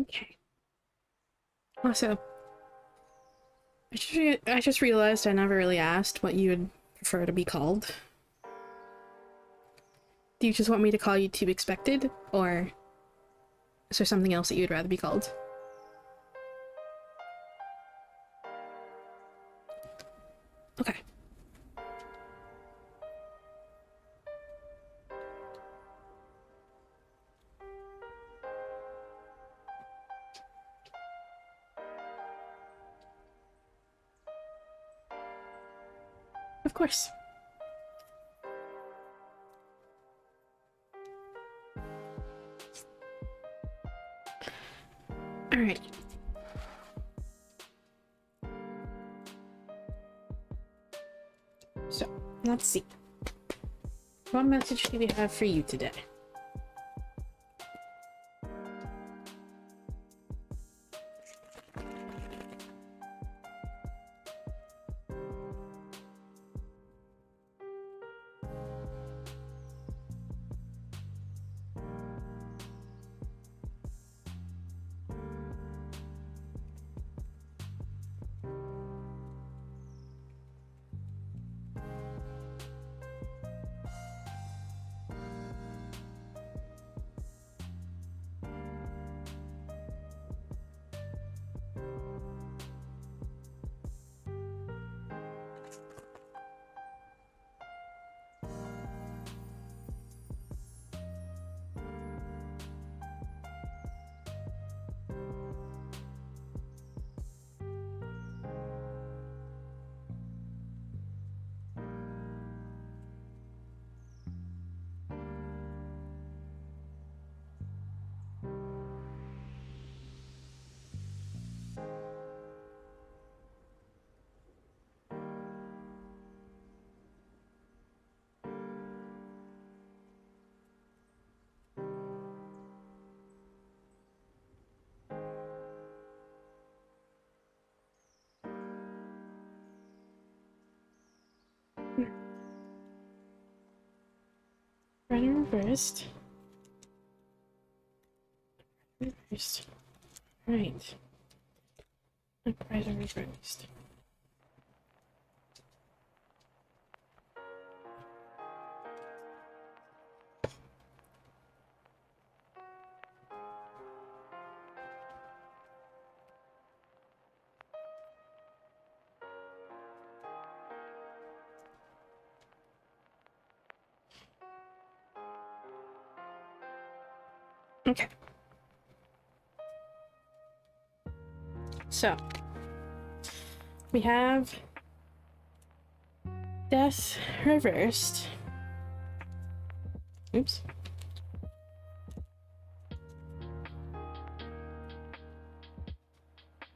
Okay. Also, I just realized I never really asked what you would prefer to be called. Do you just want me to call you Too Expected, or is there something else that you'd rather be called? Okay. Of course. Alrighty. So, let's see. What message do we have for you today? Run reversed. Reversed. Right. Upright and reversed. Okay. So, we have Death reversed. Oops.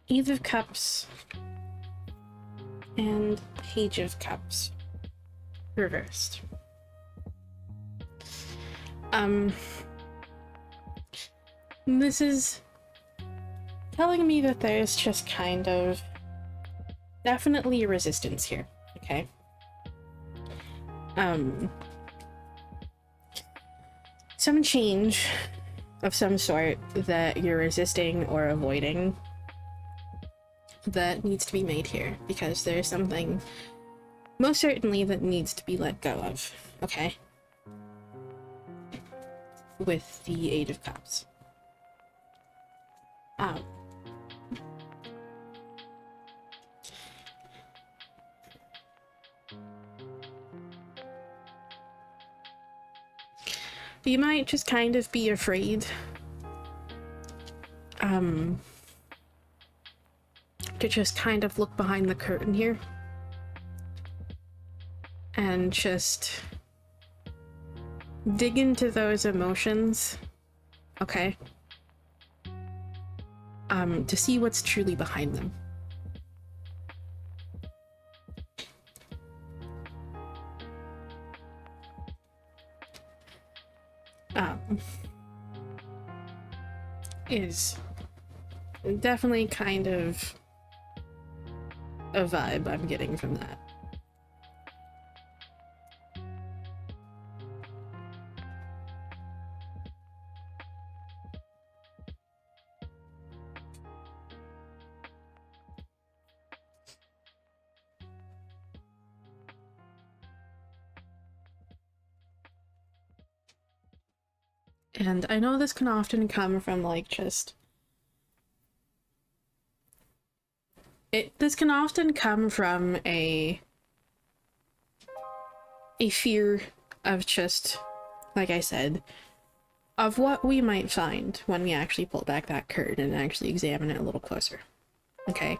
Eve of Cups and Page of Cups reversed. This is telling me that there's just kind of definitely a resistance here, okay? Some change of some sort that you're resisting or avoiding that needs to be made here, because there's something most certainly that needs to be let go of, okay? With the Eight of Cups. You might just kind of be afraid to just kind of look behind the curtain here and just dig into those emotions, okay? To see what's truly behind them. Is definitely kind of a vibe I'm getting from that. And I know this can often come from like just this can often come from a fear of just, like I said, of what we might find when we actually pull back that curtain and actually examine it a little closer. Okay?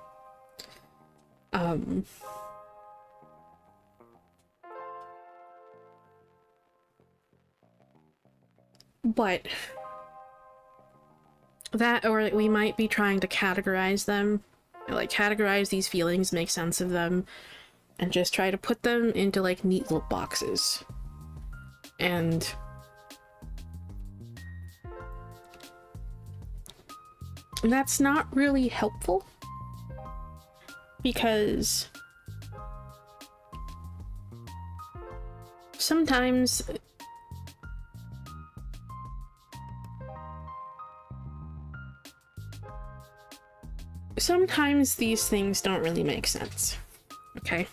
But That, or we might be trying to categorize them, like categorize these feelings, make sense of them, and just try to put them into like neat little boxes. And that's not really helpful, because sometimes these things don't really make sense, okay?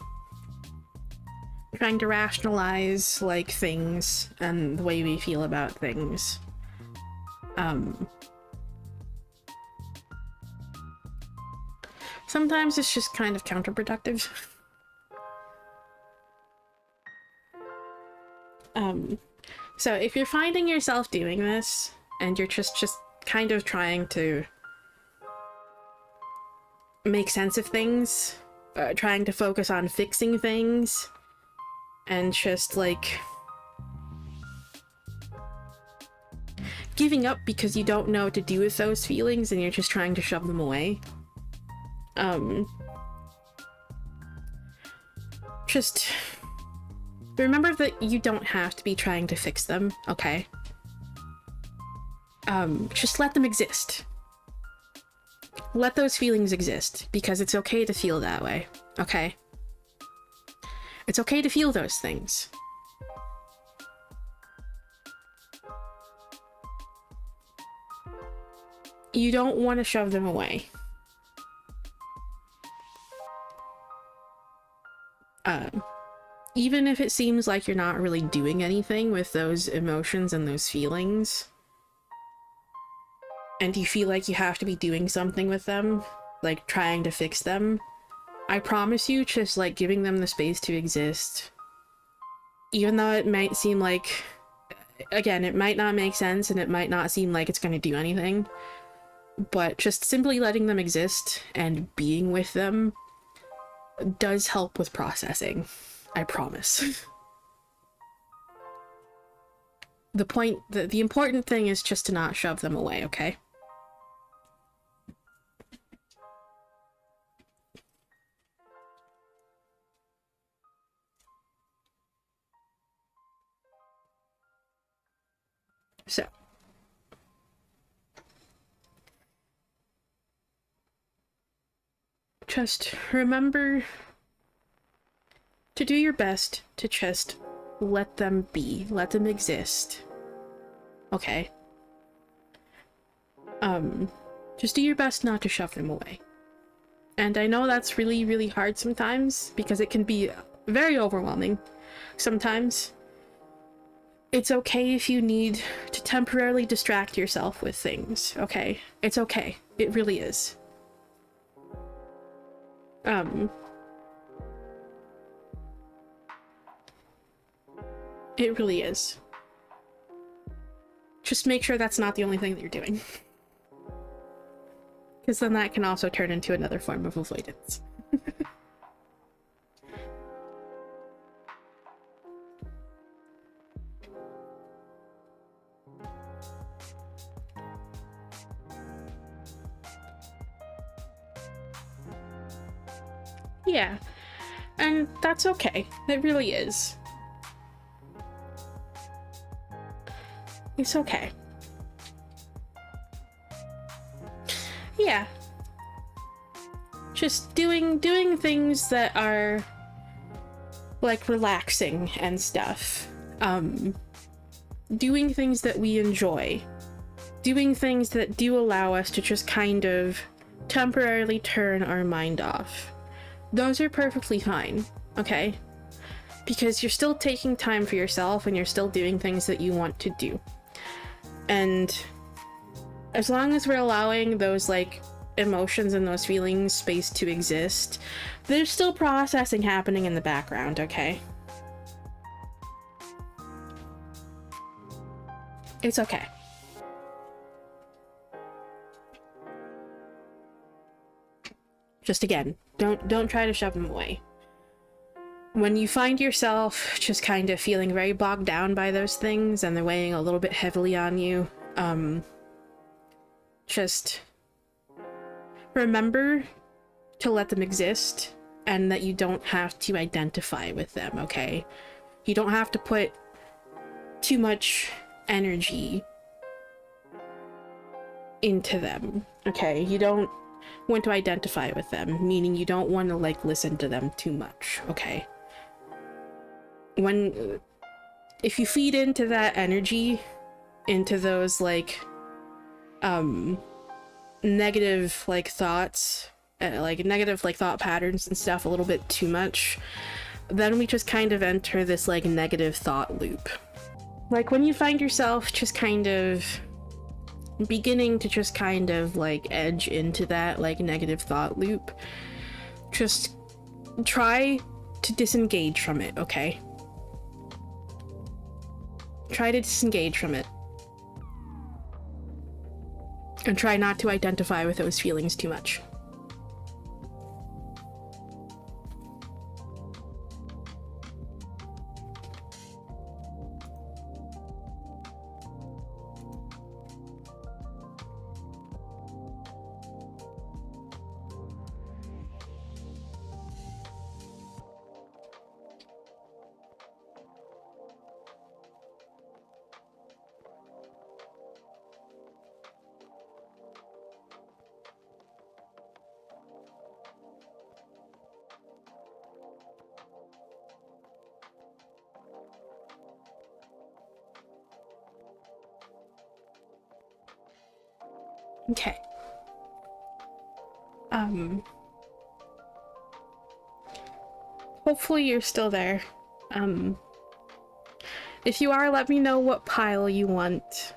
Trying to rationalize, like, things and the way we feel about things. Sometimes it's just kind of counterproductive. So if you're finding yourself doing this, and you're just kind of trying to make sense of things, trying to focus on fixing things, and just like giving up because you don't know what to do with those feelings and you're just trying to shove them away, just remember that you don't have to be trying to fix them, okay? Just let them exist. Let those feelings exist, because it's okay to feel that way, okay? It's okay to feel those things. You don't want to shove them away. Even if it seems like you're not really doing anything with those emotions and those feelings, and you feel like you have to be doing something with them, like trying to fix them, I promise you, just like giving them the space to exist, even though it might seem like, again, it might not make sense and it might not seem like it's going to do anything, but just simply letting them exist and being with them does help with processing. I promise. The important thing is just to not shove them away, okay? So. Just remember to do your best to just let them be, let them exist. Okay? Just do your best not to shove them away. And I know that's really, really hard sometimes, because it can be very overwhelming sometimes. It's okay if you need to temporarily distract yourself with things, okay? It's okay. It really is. It really is. Just make sure that's not the only thing that you're doing. Because then that can also turn into another form of avoidance. Yeah, and that's okay. It really is. It's okay. Yeah. Just doing things that are like relaxing and stuff. Doing things that we enjoy. Doing things that do allow us to just kind of temporarily turn our mind off. Those are perfectly fine, okay? Because you're still taking time for yourself and you're still doing things that you want to do. And as long as we're allowing those, like, emotions and those feelings space to exist, there's still processing happening in the background, okay? It's okay. Just again, don't try to shove them away. When you find yourself just kind of feeling very bogged down by those things and they're weighing a little bit heavily on you, just remember to let them exist and that you don't have to identify with them, okay? You don't have to put too much energy into them, okay? You don't want to identify with them, meaning you don't want to, like, listen to them too much, okay? If you feed into that energy, into those, like, negative, like, thoughts, negative, like, thought patterns and stuff a little bit too much, then we just kind of enter this, like, negative thought loop. Like, when you find yourself just kind of beginning to just kind of, like, edge into that, like, negative thought loop, just try to disengage from it, okay? Try to disengage from it. And try not to identify with those feelings too much. Okay. Hopefully you're still there. If you are, let me know what pile you want.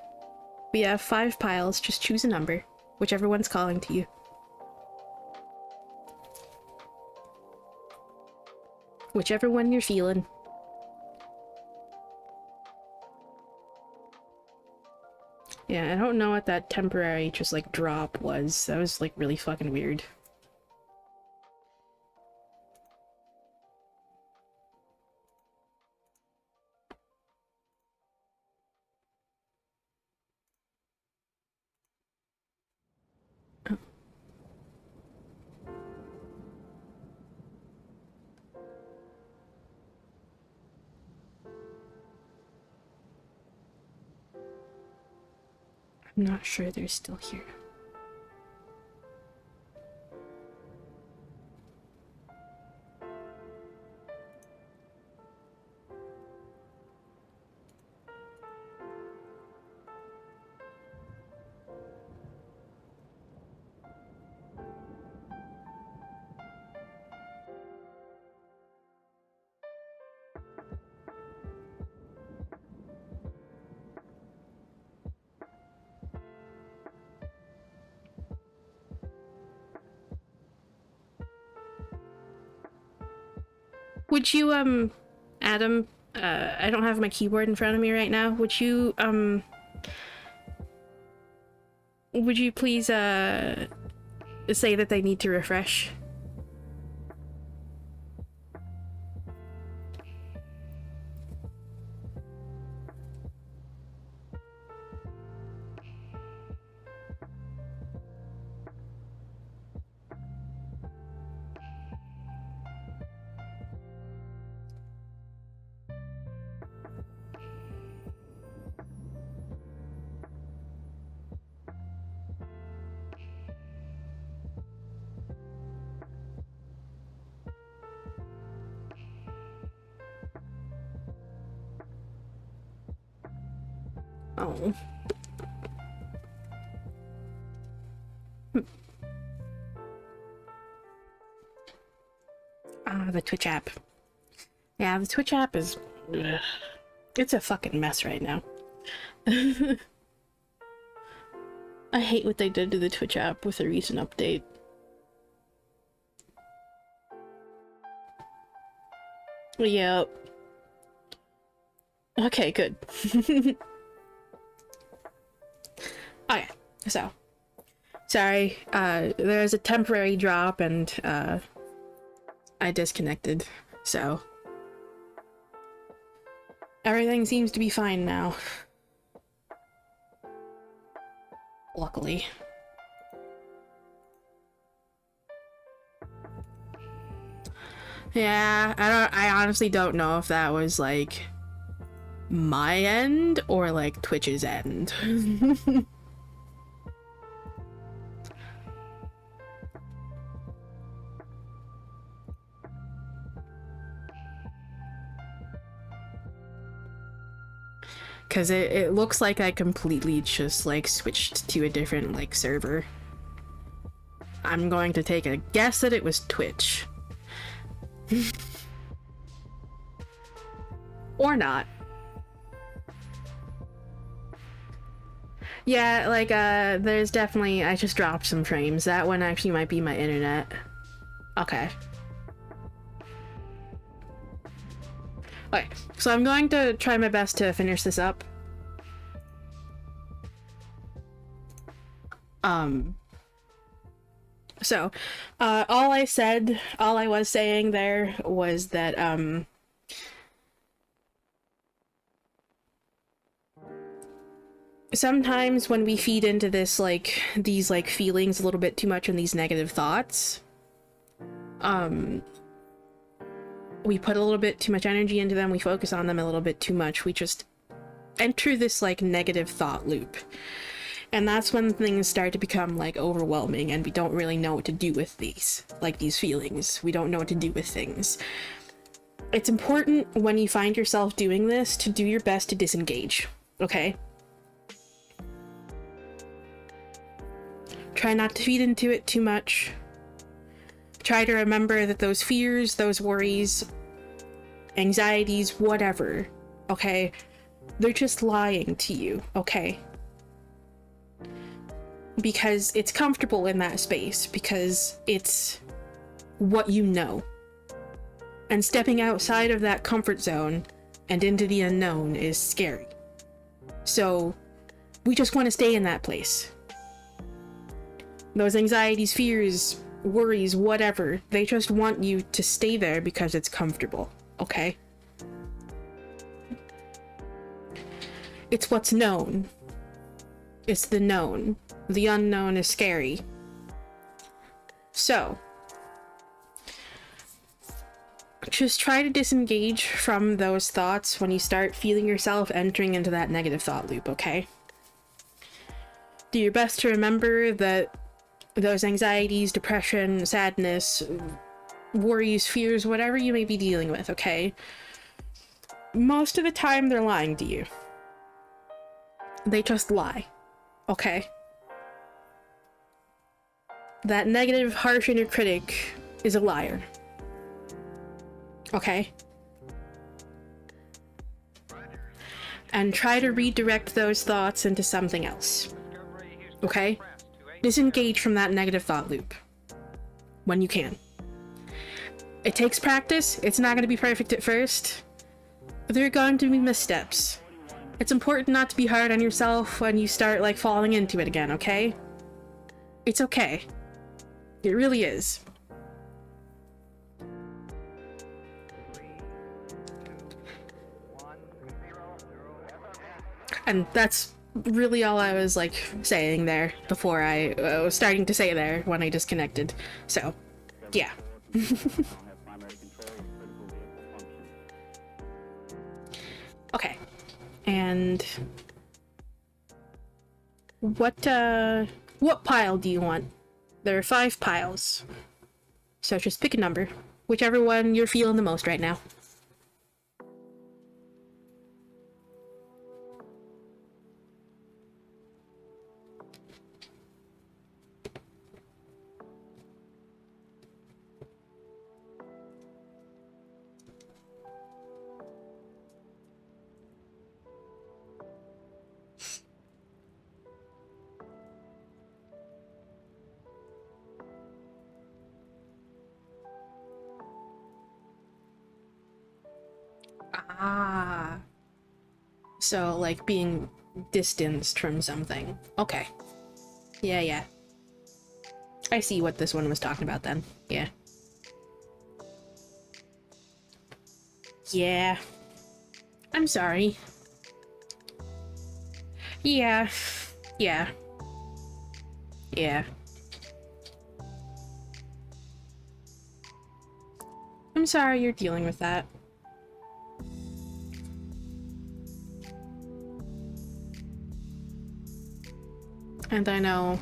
We have 5 piles, just choose a number, whichever one's calling to you. Whichever one you're feeling. Yeah, I don't know what that temporary just, like, drop was. That was, like, really fucking weird. Oh. I'm not sure they're still here. Would you, Adam, I don't have my keyboard in front of me right now. Would you please, say that they need to refresh? Oh. Ah, the Twitch app. Yeah, the Twitch app is... Ugh. It's a fucking mess right now. I hate what they did to the Twitch app with the recent update. Yep. Okay, good. Okay, so... Sorry, there's a temporary drop and, I disconnected, so... Everything seems to be fine now. Luckily. Yeah, I honestly don't know if that was like my end or like Twitch's end. Because it looks like I completely just like switched to a different like server. I'm going to take a guess that it was Twitch. Or not. Yeah, like, there's definitely... I just dropped some frames. That one actually might be my internet. Okay. Okay, so I'm going to try my best to finish this up. So, all I was saying there was that, sometimes when we feed into this, like, these, like, feelings a little bit too much and these negative thoughts, we put a little bit too much energy into them, we focus on them a little bit too much, we just enter this, like, negative thought loop. And that's when things start to become, like, overwhelming and we don't really know what to do with these, like, these feelings. We don't know what to do with things. It's important when you find yourself doing this to do your best to disengage, okay? Try not to feed into it too much. Try to remember that those fears, those worries, anxieties, whatever, okay? They're just lying to you, okay? Because it's comfortable in that space, because it's what you know. And stepping outside of that comfort zone and into the unknown is scary. So, we just want to stay in that place. Those anxieties, fears, worries, whatever, they just want you to stay there because it's comfortable, okay? It's what's known. It's the known. The unknown is scary. So, just try to disengage from those thoughts when you start feeling yourself entering into that negative thought loop, okay? Do your best to remember that those anxieties, depression, sadness, worries, fears, whatever you may be dealing with, okay? Most of the time, they're lying to you. They just lie, okay? That negative, harsh inner critic is a liar. Okay? And try to redirect those thoughts into something else. Okay? Disengage from that negative thought loop. When you can. It takes practice. It's not going to be perfect at first. There are going to be missteps. It's important not to be hard on yourself when you start, like, falling into it again, okay? It's okay. It really is. And that's really all I was, like, saying there before I was starting to say there when I disconnected. So, yeah. Okay. And what pile do you want? There are 5 piles. So just pick a number. Whichever one you're feeling the most right now. Ah. So, like, being distanced from something. Okay. Yeah, yeah. I see what this one was talking about then. Yeah. Yeah. I'm sorry. Yeah. Yeah. Yeah. I'm sorry you're dealing with that. And I know,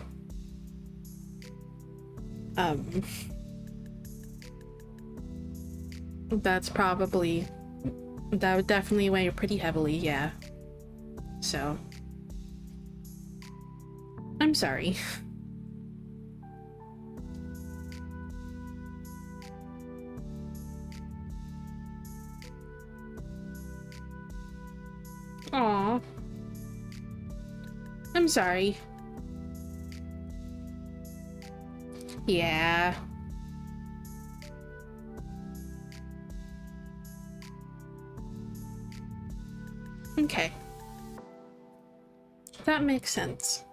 that's probably, that would definitely weigh pretty heavily, yeah. So, I'm sorry. Aw. I'm sorry. Yeah. Okay. That makes sense.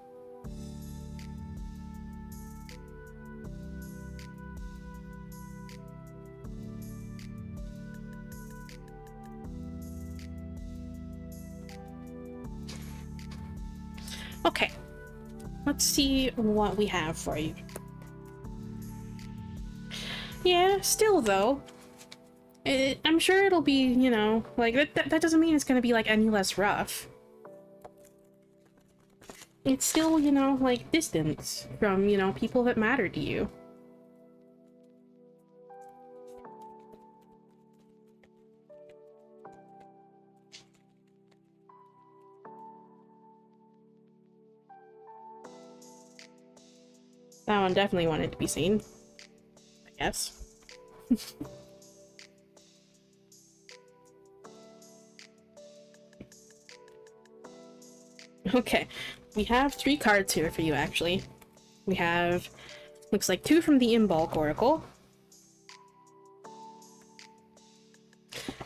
Okay. Let's see what we have for you. Yeah, still though. I'm sure it'll be, you know, like, that doesn't mean it's gonna be, like, any less rough. It's still, you know, like, distance from, you know, people that matter to you. That one definitely wanted to be seen, I guess. Okay, we have 3 cards here for you, actually. We have, looks like 2 from the Imbolc Oracle,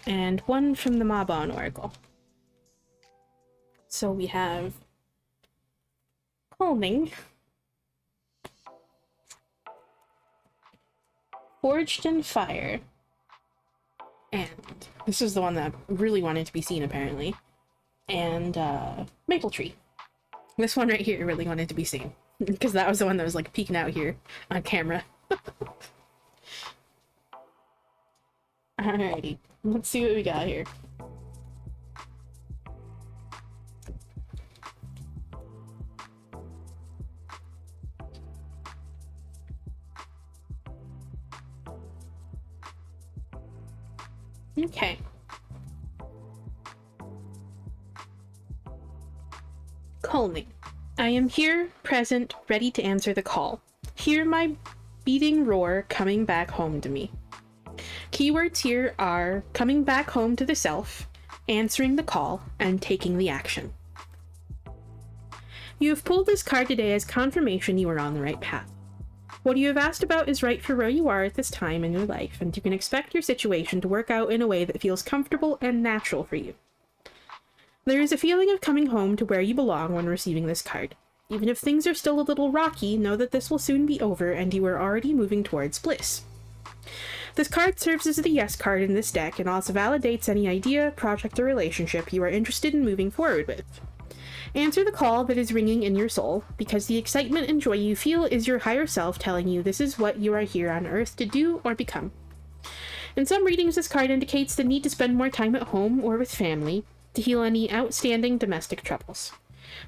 and 1 from the Mabon Oracle. So we have Calming, Forged in Fire, and this is the one that really wanted to be seen, apparently, and Maple Tree. This one right here really wanted to be seen, because that was the one that was, like, peeking out here on camera. Alrighty, let's see what we got here. Okay. Calming. I am here, present, ready to answer the call. Hear my beating roar coming back home to me. Keywords here are coming back home to the self, answering the call, and taking the action. You have pulled this card today as confirmation you are on the right path. What you have asked about is right for where you are at this time in your life, and you can expect your situation to work out in a way that feels comfortable and natural for you. There is a feeling of coming home to where you belong when receiving this card. Even if things are still a little rocky, know that this will soon be over and you are already moving towards bliss. This card serves as the yes card in this deck and also validates any idea, project, or relationship you are interested in moving forward with. Answer the call that is ringing in your soul, because the excitement and joy you feel is your higher self telling you this is what you are here on Earth to do or become. In some readings, this card indicates the need to spend more time at home or with family to heal any outstanding domestic troubles.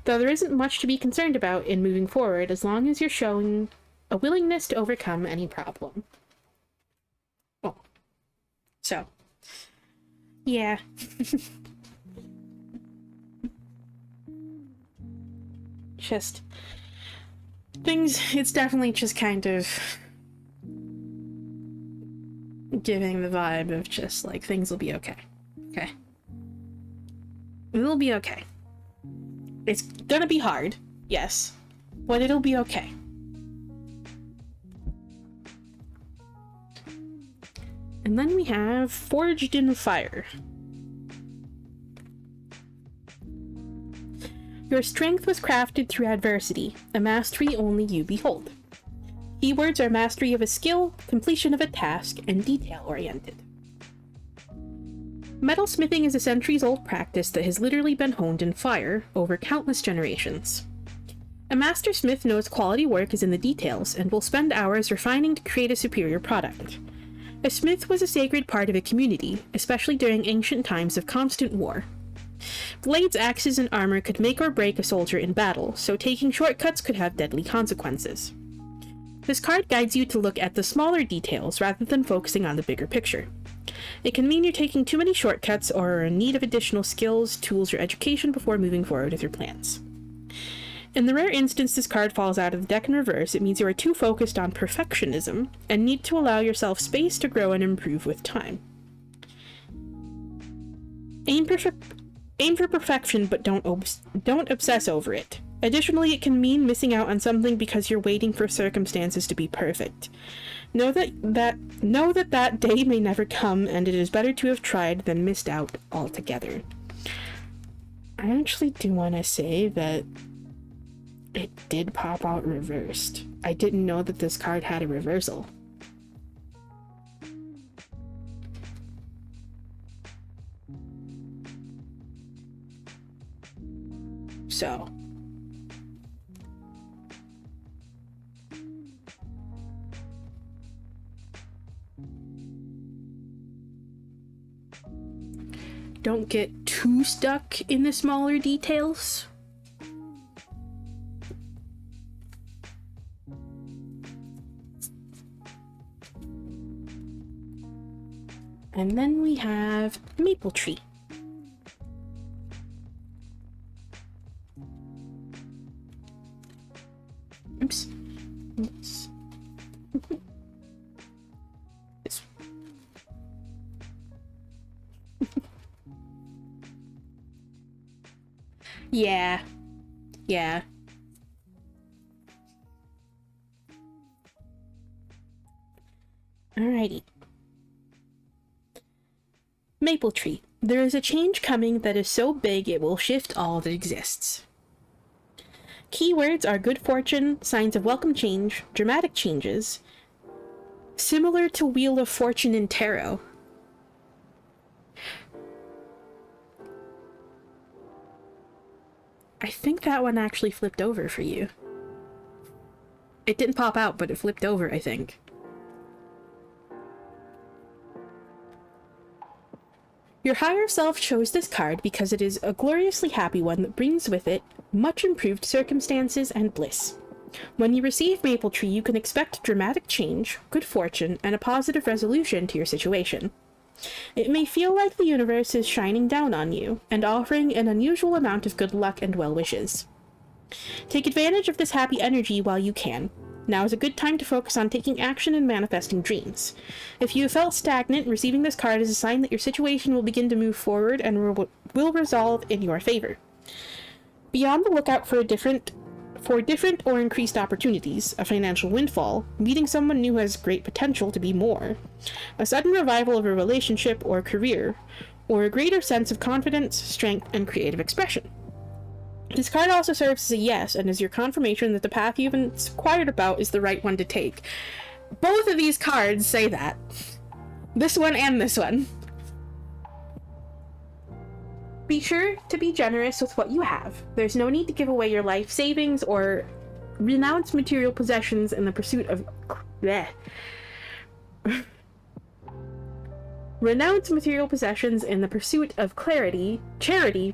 Though there isn't much to be concerned about in moving forward as long as you're showing a willingness to overcome any problem. Oh. So. Yeah. Just things, it's definitely just kind of giving the vibe of just like things will be okay. Okay. It'll be okay. It's gonna be hard, yes, but it'll be okay. And then we have Forged in Fire. Your strength was crafted through adversity, a mastery only you behold. Keywords are mastery of a skill, completion of a task, and detail-oriented. Metalsmithing is a centuries-old practice that has literally been honed in fire over countless generations. A master smith knows quality work is in the details and will spend hours refining to create a superior product. A smith was a sacred part of a community, especially during ancient times of constant war. Blades, axes, and armor could make or break a soldier in battle, so taking shortcuts could have deadly consequences. This card guides you to look at the smaller details rather than focusing on the bigger picture. It can mean you're taking too many shortcuts or are in need of additional skills, tools, or education before moving forward with your plans. In the rare instance this card falls out of the deck in reverse, it means you are too focused on perfectionism and need to allow yourself space to grow and improve with time. Aim for perfection, but don't obsess over it. Additionally, it can mean missing out on something because you're waiting for circumstances to be perfect. Know that day may never come, and it is better to have tried than missed out altogether. I actually do want to say that it did pop out reversed. I didn't know that this card had a reversal. So. Don't get too stuck in the smaller details. And then we have Maple Tree. Oops. Oops. This. Yeah. Yeah. Alrighty. Maple Tree. There is a change coming that is so big it will shift all that exists. Keywords are good fortune, signs of welcome change, dramatic changes, similar to Wheel of Fortune in tarot. I think that one actually flipped over for you. It didn't pop out, but it flipped over, I think. Your higher self chose this card because it is a gloriously happy one that brings with it much improved circumstances and bliss. When you receive Maple Tree, you can expect dramatic change, good fortune, and a positive resolution to your situation. It may feel like the universe is shining down on you and offering an unusual amount of good luck and well wishes. Take advantage of this happy energy while you can. Now is a good time to focus on taking action and manifesting dreams. If you felt stagnant, receiving this card is a sign that your situation will begin to move forward and will resolve in your favor. Be on the lookout for different or increased opportunities, a financial windfall, meeting someone new has great potential to be more, a sudden revival of a relationship or career, or a greater sense of confidence, strength, and creative expression. This card also serves as a yes and is your confirmation that the path you've inquired about is the right one to take. Both of these cards say that. This one and this one. Be sure to be generous with what you have. There's no need to give away your life savings or renounce material possessions in the pursuit of... Renounce material possessions in the pursuit of charity,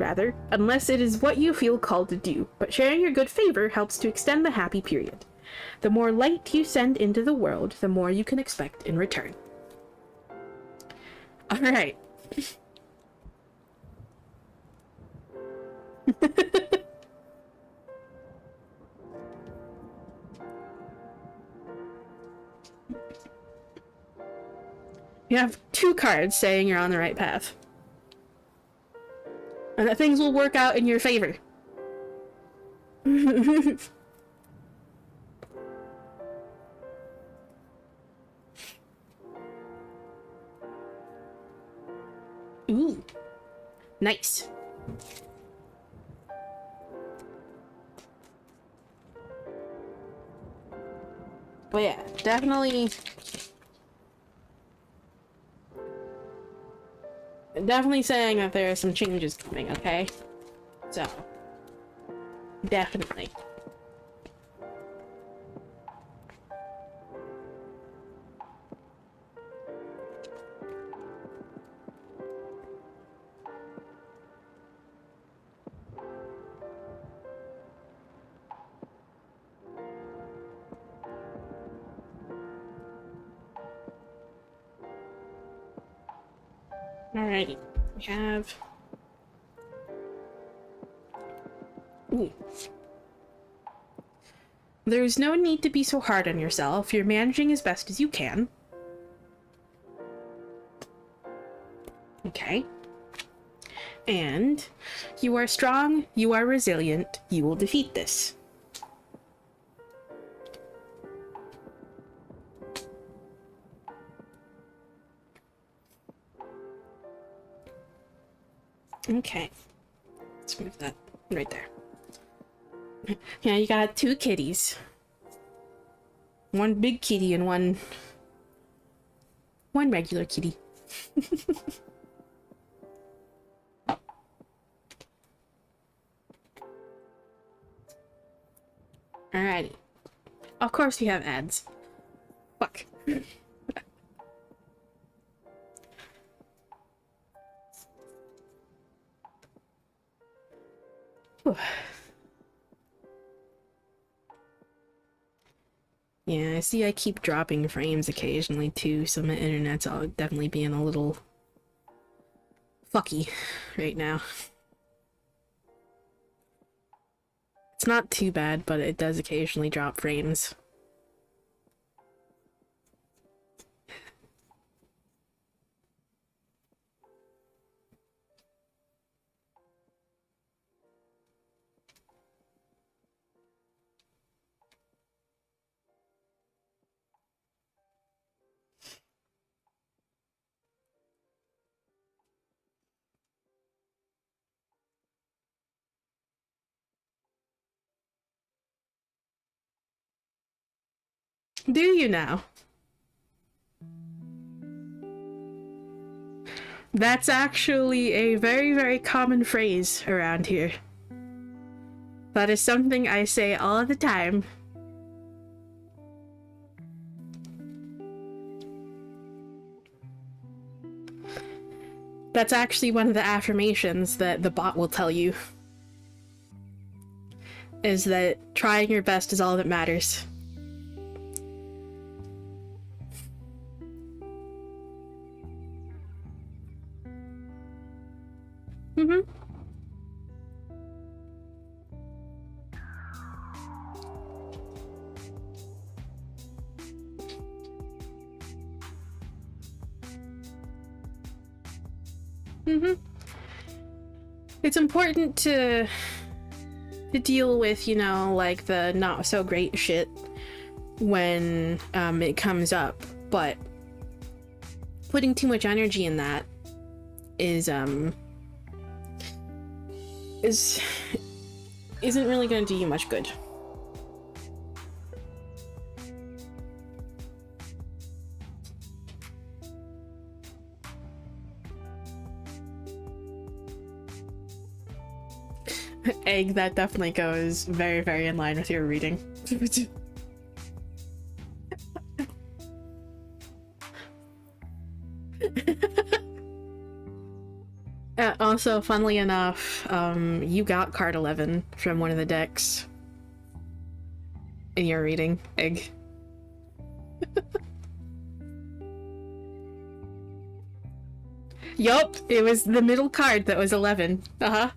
unless it is what you feel called to do, but sharing your good favor helps to extend the happy period. The more light you send into the world, the more you can expect in return. Alright. You have two cards saying you're on the right path. And that things will work out in your favor. Ooh. Nice. But yeah, definitely saying that there are some changes coming, okay? So, definitely. Alrighty. We have... Ooh. There's no need to be so hard on yourself. You're managing as best as you can. Okay. And you are strong, you are resilient, you will defeat this. Okay. Let's move that right there. Yeah, you got 2 kitties. One big kitty and one regular kitty. Alrighty. Of course you have ads. Fuck. Yeah, I see I keep dropping frames occasionally too, so my internet's definitely being a little fucky right now. It's not too bad, but it does occasionally drop frames. Do you now? That's actually a very, very common phrase around here. That is something I say all the time. That's actually one of the affirmations that the bot will tell you. Is that trying your best is all that matters. Mm-hmm. Mm-hmm. It's important to deal with, you know, like the not so great shit when it comes up, but putting too much energy in that isn't really going to do you much good. Egg, that definitely goes very, very in line with your reading. Also, funnily enough, you got card 11 from one of the decks in your reading, Egg. Yup, it was the middle card that was 11. Uh-huh.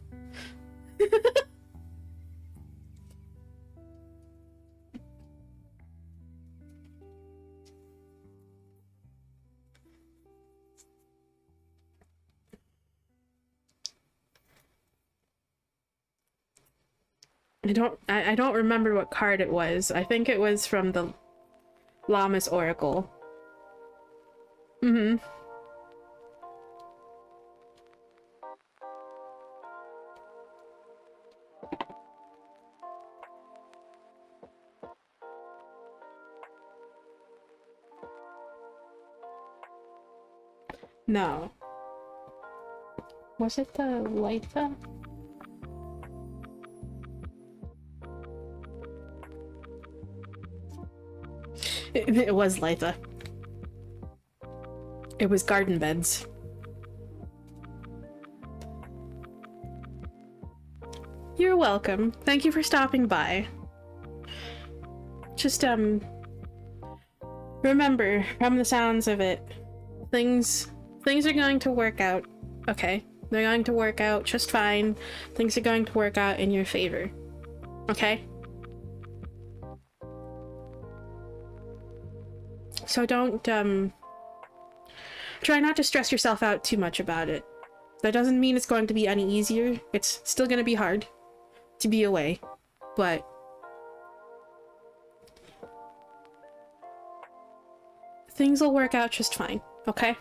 I don't remember what card it was. I think it was from the Lammas Oracle. Mm-hmm. No. Was it the Litha? It was Litha. It was garden beds. You're welcome. Thank you for stopping by. Just, remember, from the sounds of it, things things are going to work out, okay? They're going to work out just fine. Things are going to work out in your favor, okay? So don't, try not to stress yourself out too much about it. That doesn't mean it's going to be any easier. It's still going to be hard to be away, but things will work out just fine, okay?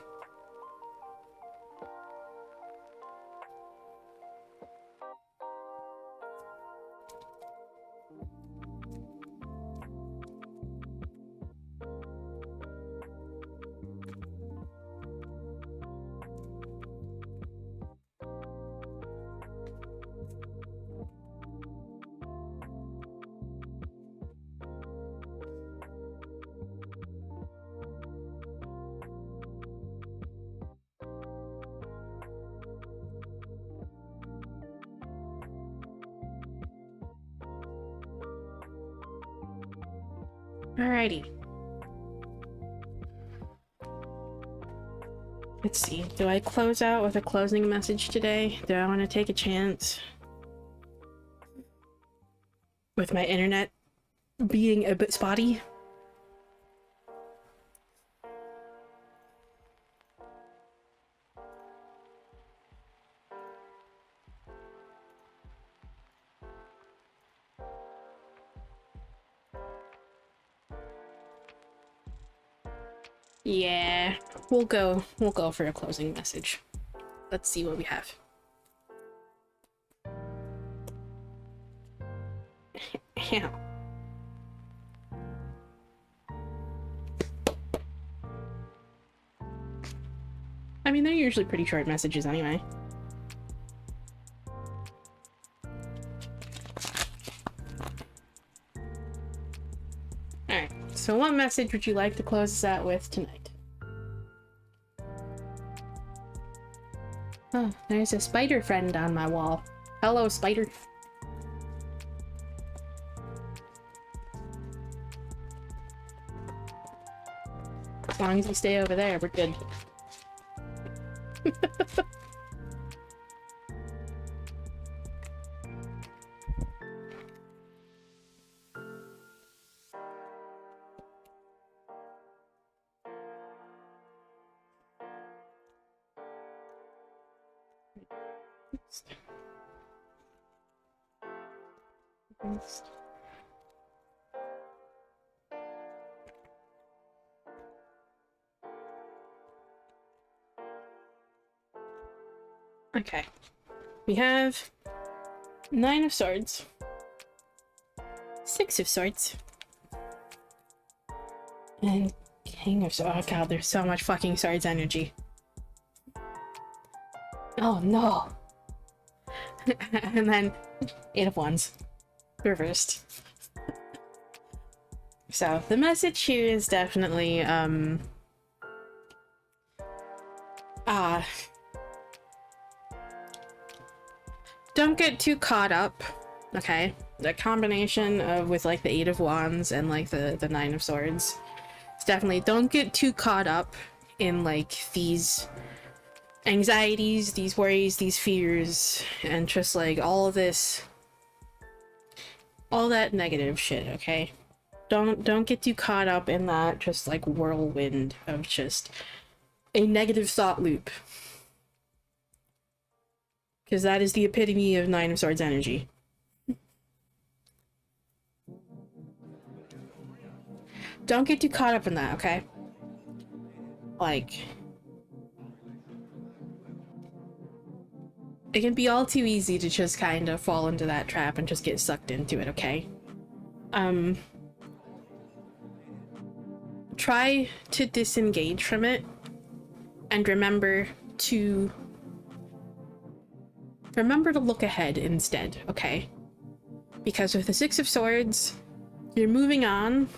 Alrighty. Let's see. Do I close out with a closing message today? Do I want to take a chance with my internet being a bit spotty? Yeah, we'll go for a closing message. Let's see what we have. I mean, they're usually pretty short messages anyway. Alright, so what message would you like to close us out with tonight? Oh, there's a spider friend on my wall. Hello, spider. As long as you stay over there, we're good. Okay. We have 9 of Swords, 6 of Swords, and King of Swords. Oh god, there's so much fucking Swords energy. Oh no! And then 8 of Wands. Reversed. So, the message here is definitely, don't get too caught up, okay? The combination of with like the 8 of Wands and like the 9 of Swords. It's definitely don't get too caught up in like these anxieties, these worries, these fears, and just like all this, all that negative shit, okay? Don't get too caught up in that just like whirlwind of just a negative thought loop. Because that is the epitome of 9 of Swords energy. Don't get too caught up in that, okay? Like, it can be all too easy to just kind of fall into that trap and just get sucked into it, okay? Try to disengage from it and remember to look ahead instead, okay? Because with the 6 of Swords, you're moving on.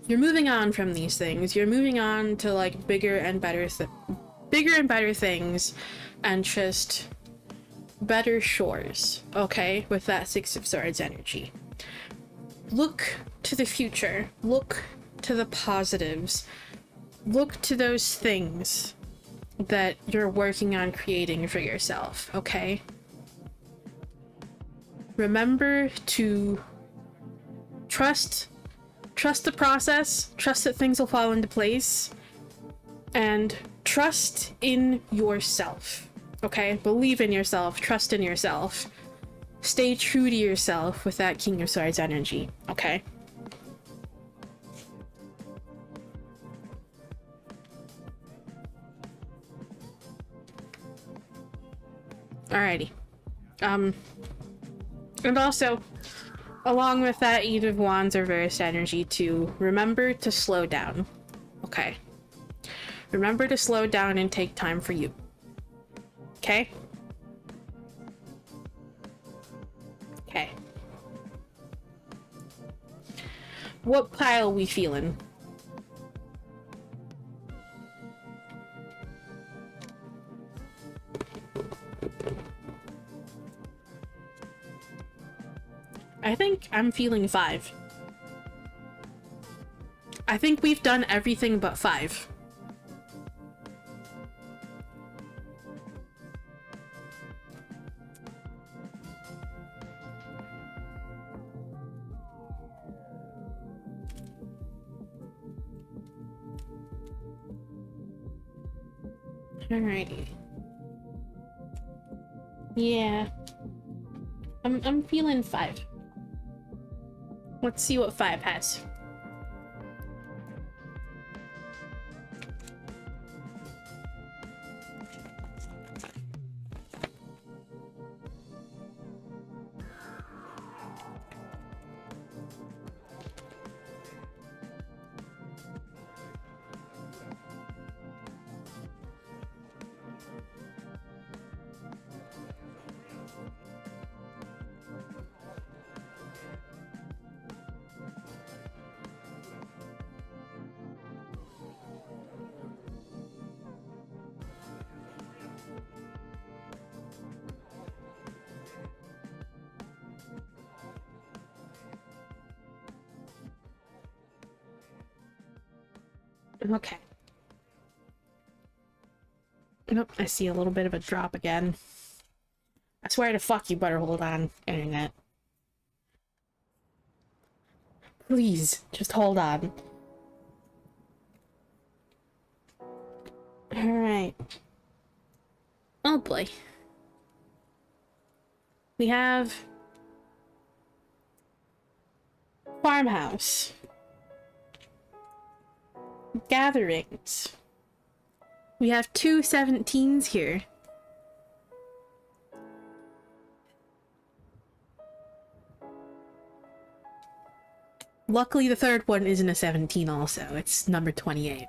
You're moving on from these things. You're moving on to like bigger and better things and just better shores, okay? With that 6 of Swords energy. Look to the future. Look to the positives. Look to those things that you're working on creating for yourself, okay? Remember to trust the process, trust that things will fall into place, and trust in yourself, okay? Believe in yourself, trust in yourself. Stay true to yourself with that King of Swords energy, okay? Alrighty. And also, along with that Eight of Wands or Reverse energy, to remember to slow down, okay? Remember to slow down and take time for you, okay? Okay. What pile we feeling? I think I'm feeling 5. I think we've done everything but 5. Alrighty. Yeah. I'm feeling 5. Let's see what 5 has. Okay. Nope, I see a little bit of a drop again. I swear to fuck, you better hold on, internet. Please, just hold on. Alright. Oh boy. We have... Farmhouse. Gatherings. We have 2 17s here. Luckily, the third one isn't a 17 also. It's number 28.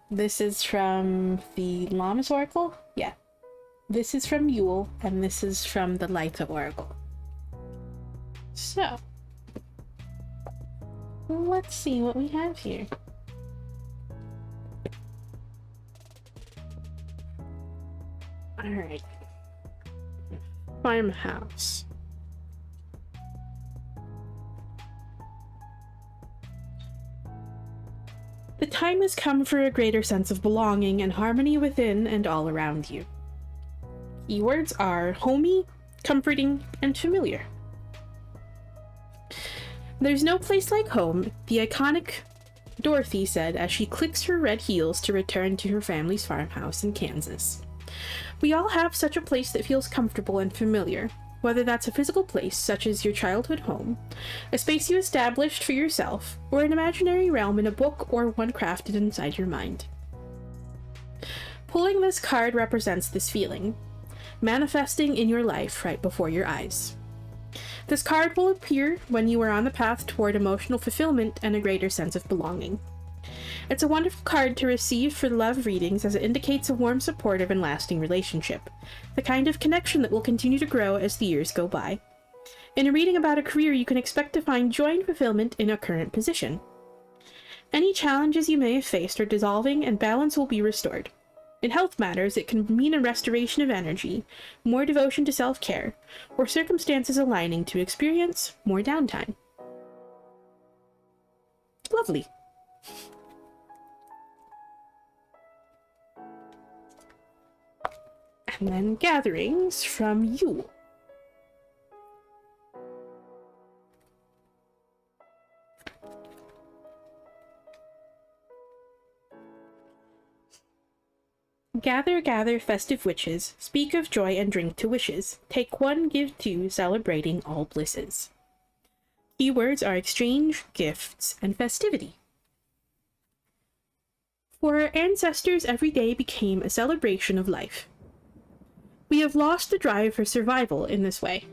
This is from the Lammas Oracle? Yeah. This is from Yule, and this is from the Litha Oracle. So, let's see what we have here. Alright. Farmhouse. The time has come for a greater sense of belonging and harmony within and all around you. Keywords are homey, comforting, and familiar. There's no place like home, the iconic Dorothy said as she clicks her red heels to return to her family's farmhouse in Kansas. We all have such a place that feels comfortable and familiar, whether that's a physical place such as your childhood home, a space you established for yourself, or an imaginary realm in a book or one crafted inside your mind. Pulling this card represents this feeling, manifesting in your life right before your eyes. This card will appear when you are on the path toward emotional fulfillment and a greater sense of belonging. It's a wonderful card to receive for love readings as it indicates a warm, supportive, and lasting relationship, the kind of connection that will continue to grow as the years go by. In a reading about a career, you can expect to find joy and fulfillment in a current position. Any challenges you may have faced are dissolving and balance will be restored. In health matters, it can mean a restoration of energy, more devotion to self-care, or circumstances aligning to experience more downtime. Lovely. And then gatherings from Yule. Gather, gather, festive witches, speak of joy and drink to wishes. Take one, give two, celebrating all blisses. Keywords are exchange, gifts, and festivity. For our ancestors, every day became a celebration of life. We have lost the drive for survival in this way.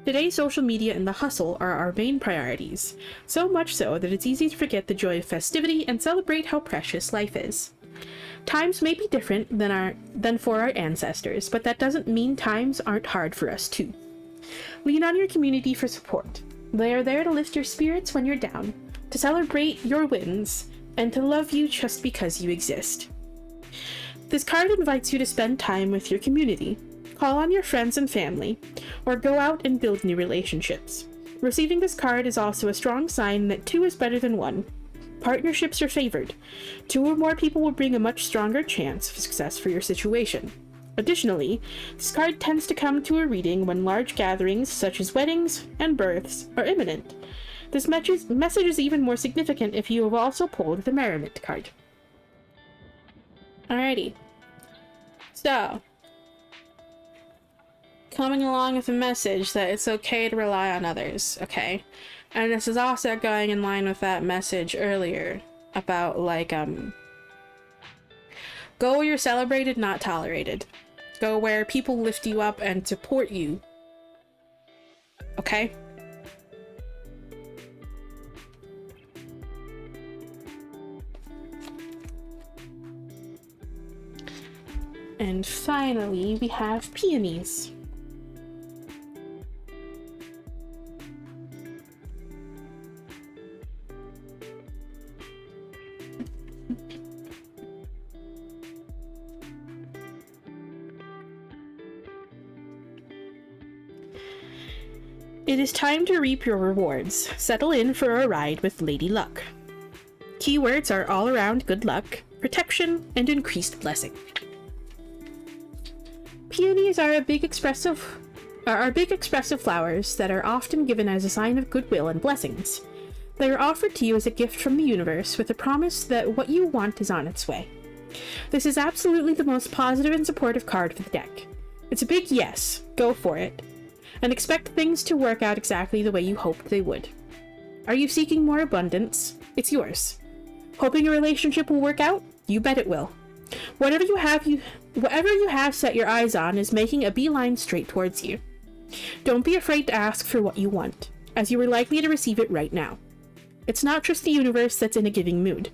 Today, social media and the hustle are our main priorities, so much so that it's easy to forget the joy of festivity and celebrate how precious life is. Times may be different than for our ancestors, but that doesn't mean times aren't hard for us too. Lean on your community for support. They are there to lift your spirits when you're down, to celebrate your wins, and to love you just because you exist. This card invites you to spend time with your community, call on your friends and family, or go out and build new relationships. Receiving this card is also a strong sign that 2 is better than 1. Partnerships are favored. 2 or more people will bring a much stronger chance of success for your situation. Additionally, this card tends to come to a reading when large gatherings, such as weddings and births, are imminent. This message is even more significant if you have also pulled the Merriment card. Alrighty. So, coming along with a message that it's okay to rely on others, okay? And this is also going in line with that message earlier about, like, go where you're celebrated, not tolerated. Go where people lift you up and support you. Okay? And finally, we have peonies. It is time to reap your rewards. Settle in for a ride with Lady Luck. Keywords are all around good luck, protection, and increased blessing. Peonies are big expressive flowers that are often given as a sign of goodwill and blessings. They are offered to you as a gift from the universe with a promise that what you want is on its way. This is absolutely the most positive and supportive card for the deck. It's a big yes, go for it, and expect things to work out exactly the way you hoped they would. Are you seeking more abundance? It's yours. Hoping a relationship will work out? You bet it will. Whatever you have set your eyes on is making a beeline straight towards you. Don't be afraid to ask for what you want, as you are likely to receive it right now. It's not just the universe that's in a giving mood.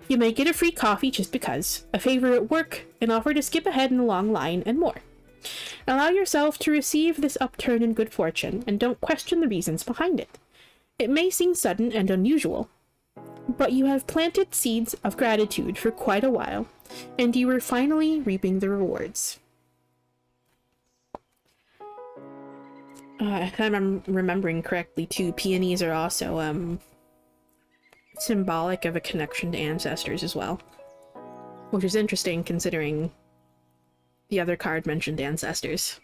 You may get a free coffee just because, a favor at work, an offer to skip ahead in a long line, and more. Allow yourself to receive this upturn in good fortune, and don't question the reasons behind it. It may seem sudden and unusual, but you have planted seeds of gratitude for quite a while, and you are finally reaping the rewards. If I'm remembering correctly too, peonies are also symbolic of a connection to ancestors as well, which is interesting considering the other card mentioned ancestors.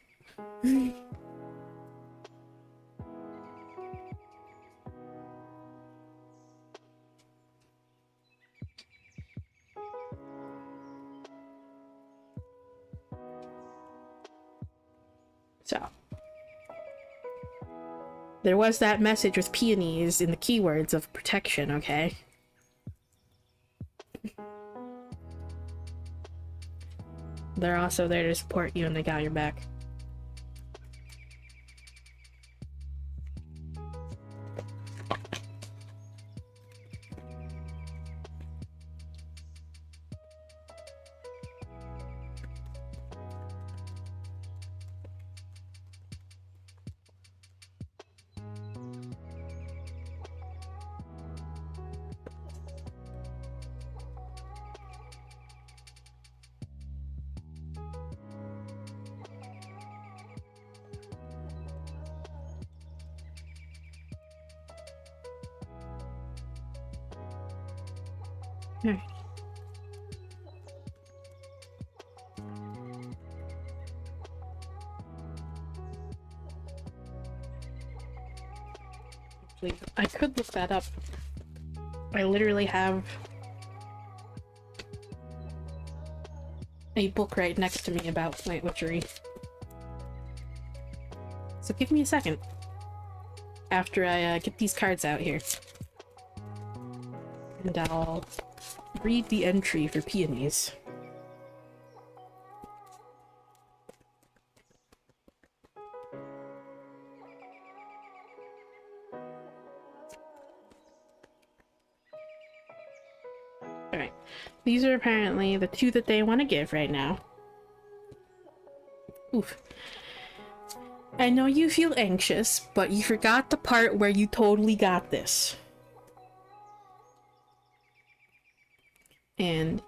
So, there was that message with peonies in the keywords of protection, okay? They're also there to support you and they got your back. Alright. Actually, I could look that up. I literally have a book right next to me about plant witchery. So give me a second after I get these cards out here. And I'll read the entry for peonies. Alright, these are apparently the two that they want to give right now. Oof. I know you feel anxious, but you forgot the part where you totally got this. And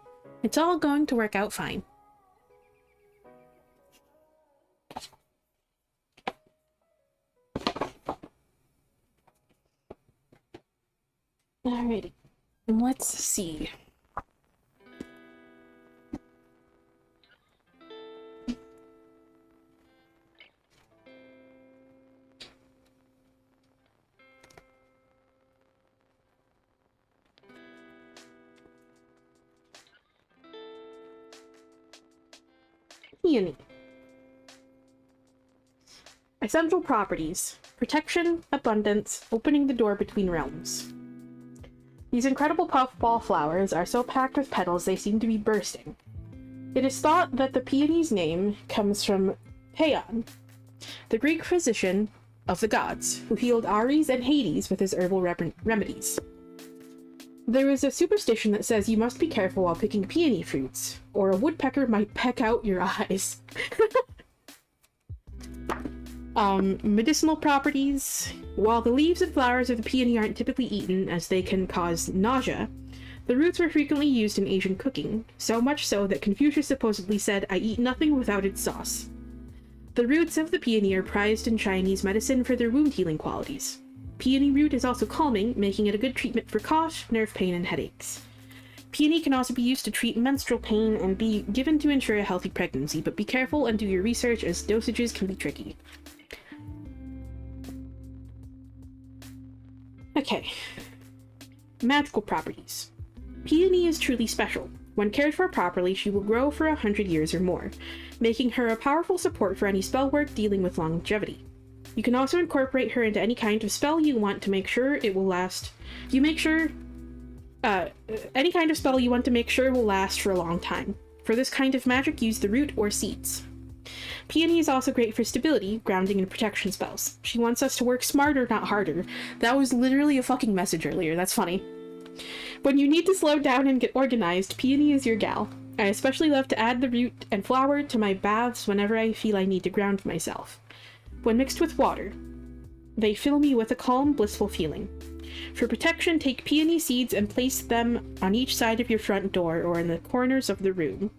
it's all going to work out fine. Alrighty, and let's see. Peony. Essential properties: protection, abundance, opening the door between realms. These incredible puffball flowers are so packed with petals they seem to be bursting. It is thought that the peony's name comes from Paeon, the Greek physician of the gods, who healed Ares and Hades with his herbal remedies. There is a superstition that says you must be careful while picking peony fruits, or a woodpecker might peck out your eyes. Medicinal properties. While the leaves and flowers of the peony aren't typically eaten as they can cause nausea, the roots were frequently used in Asian cooking, so much so that Confucius supposedly said, "I eat nothing without its sauce." The roots of the peony are prized in Chinese medicine for their wound healing qualities. Peony root is also calming, making it a good treatment for cough, nerve pain, and headaches. Peony can also be used to treat menstrual pain and be given to ensure a healthy pregnancy, but be careful and do your research as dosages can be tricky. Okay. Magical properties. Peony is truly special. When cared for properly, she will grow for 100 years or more, making her a powerful support for any spell work dealing with longevity. You can also incorporate her into any kind of spell you want to make sure it will last. Any kind of spell you want to make sure will last for a long time. For this kind of magic, use the root or seeds. Peony is also great for stability, grounding, and protection spells. She wants us to work smarter, not harder. That was literally a fucking message earlier, that's funny. When you need to slow down and get organized, Peony is your gal. I especially love to add the root and flower to my baths whenever I feel I need to ground myself. When mixed with water, they fill me with a calm, blissful feeling. For protection, take peony seeds and place them on each side of your front door or in the corners of the room.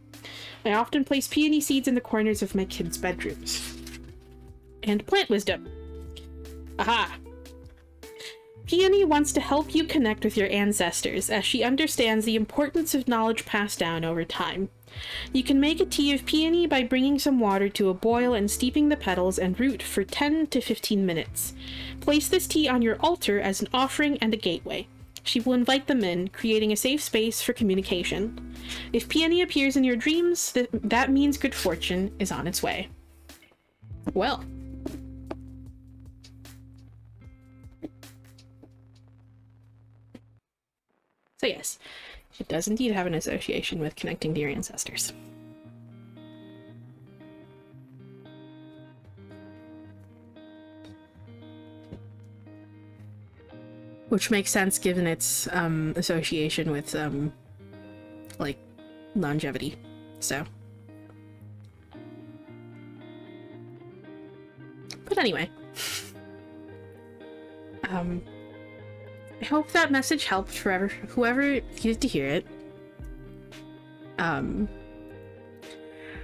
I often place peony seeds in the corners of my kids' bedrooms. And plant wisdom. Aha! Peony wants to help you connect with your ancestors, as she understands the importance of knowledge passed down over time. You can make a tea of peony by bringing some water to a boil and steeping the petals and root for 10 to 15 minutes. Place this tea on your altar as an offering and a gateway. She will invite them in, creating a safe space for communication. If peony appears in your dreams, that means good fortune is on its way. Well. So yes, it does indeed have an association with connecting to your ancestors. Which makes sense given its association with, like, longevity, so. But anyway. I hope that message helped for whoever needed to hear it.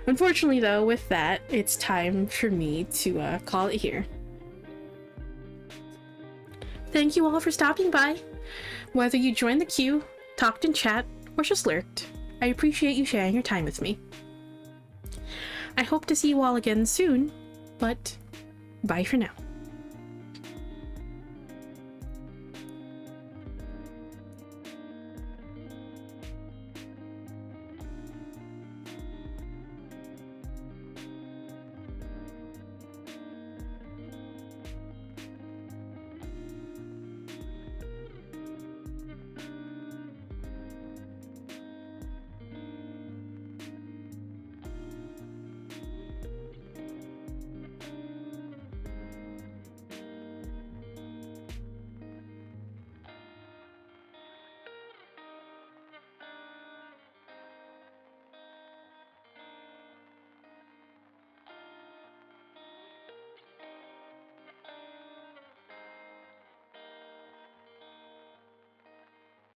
Unfortunately, though, with that, it's time for me to call it here. Thank you all for stopping by. Whether you joined the queue, talked in chat, or just lurked, I appreciate you sharing your time with me. I hope to see you all again soon, but bye for now.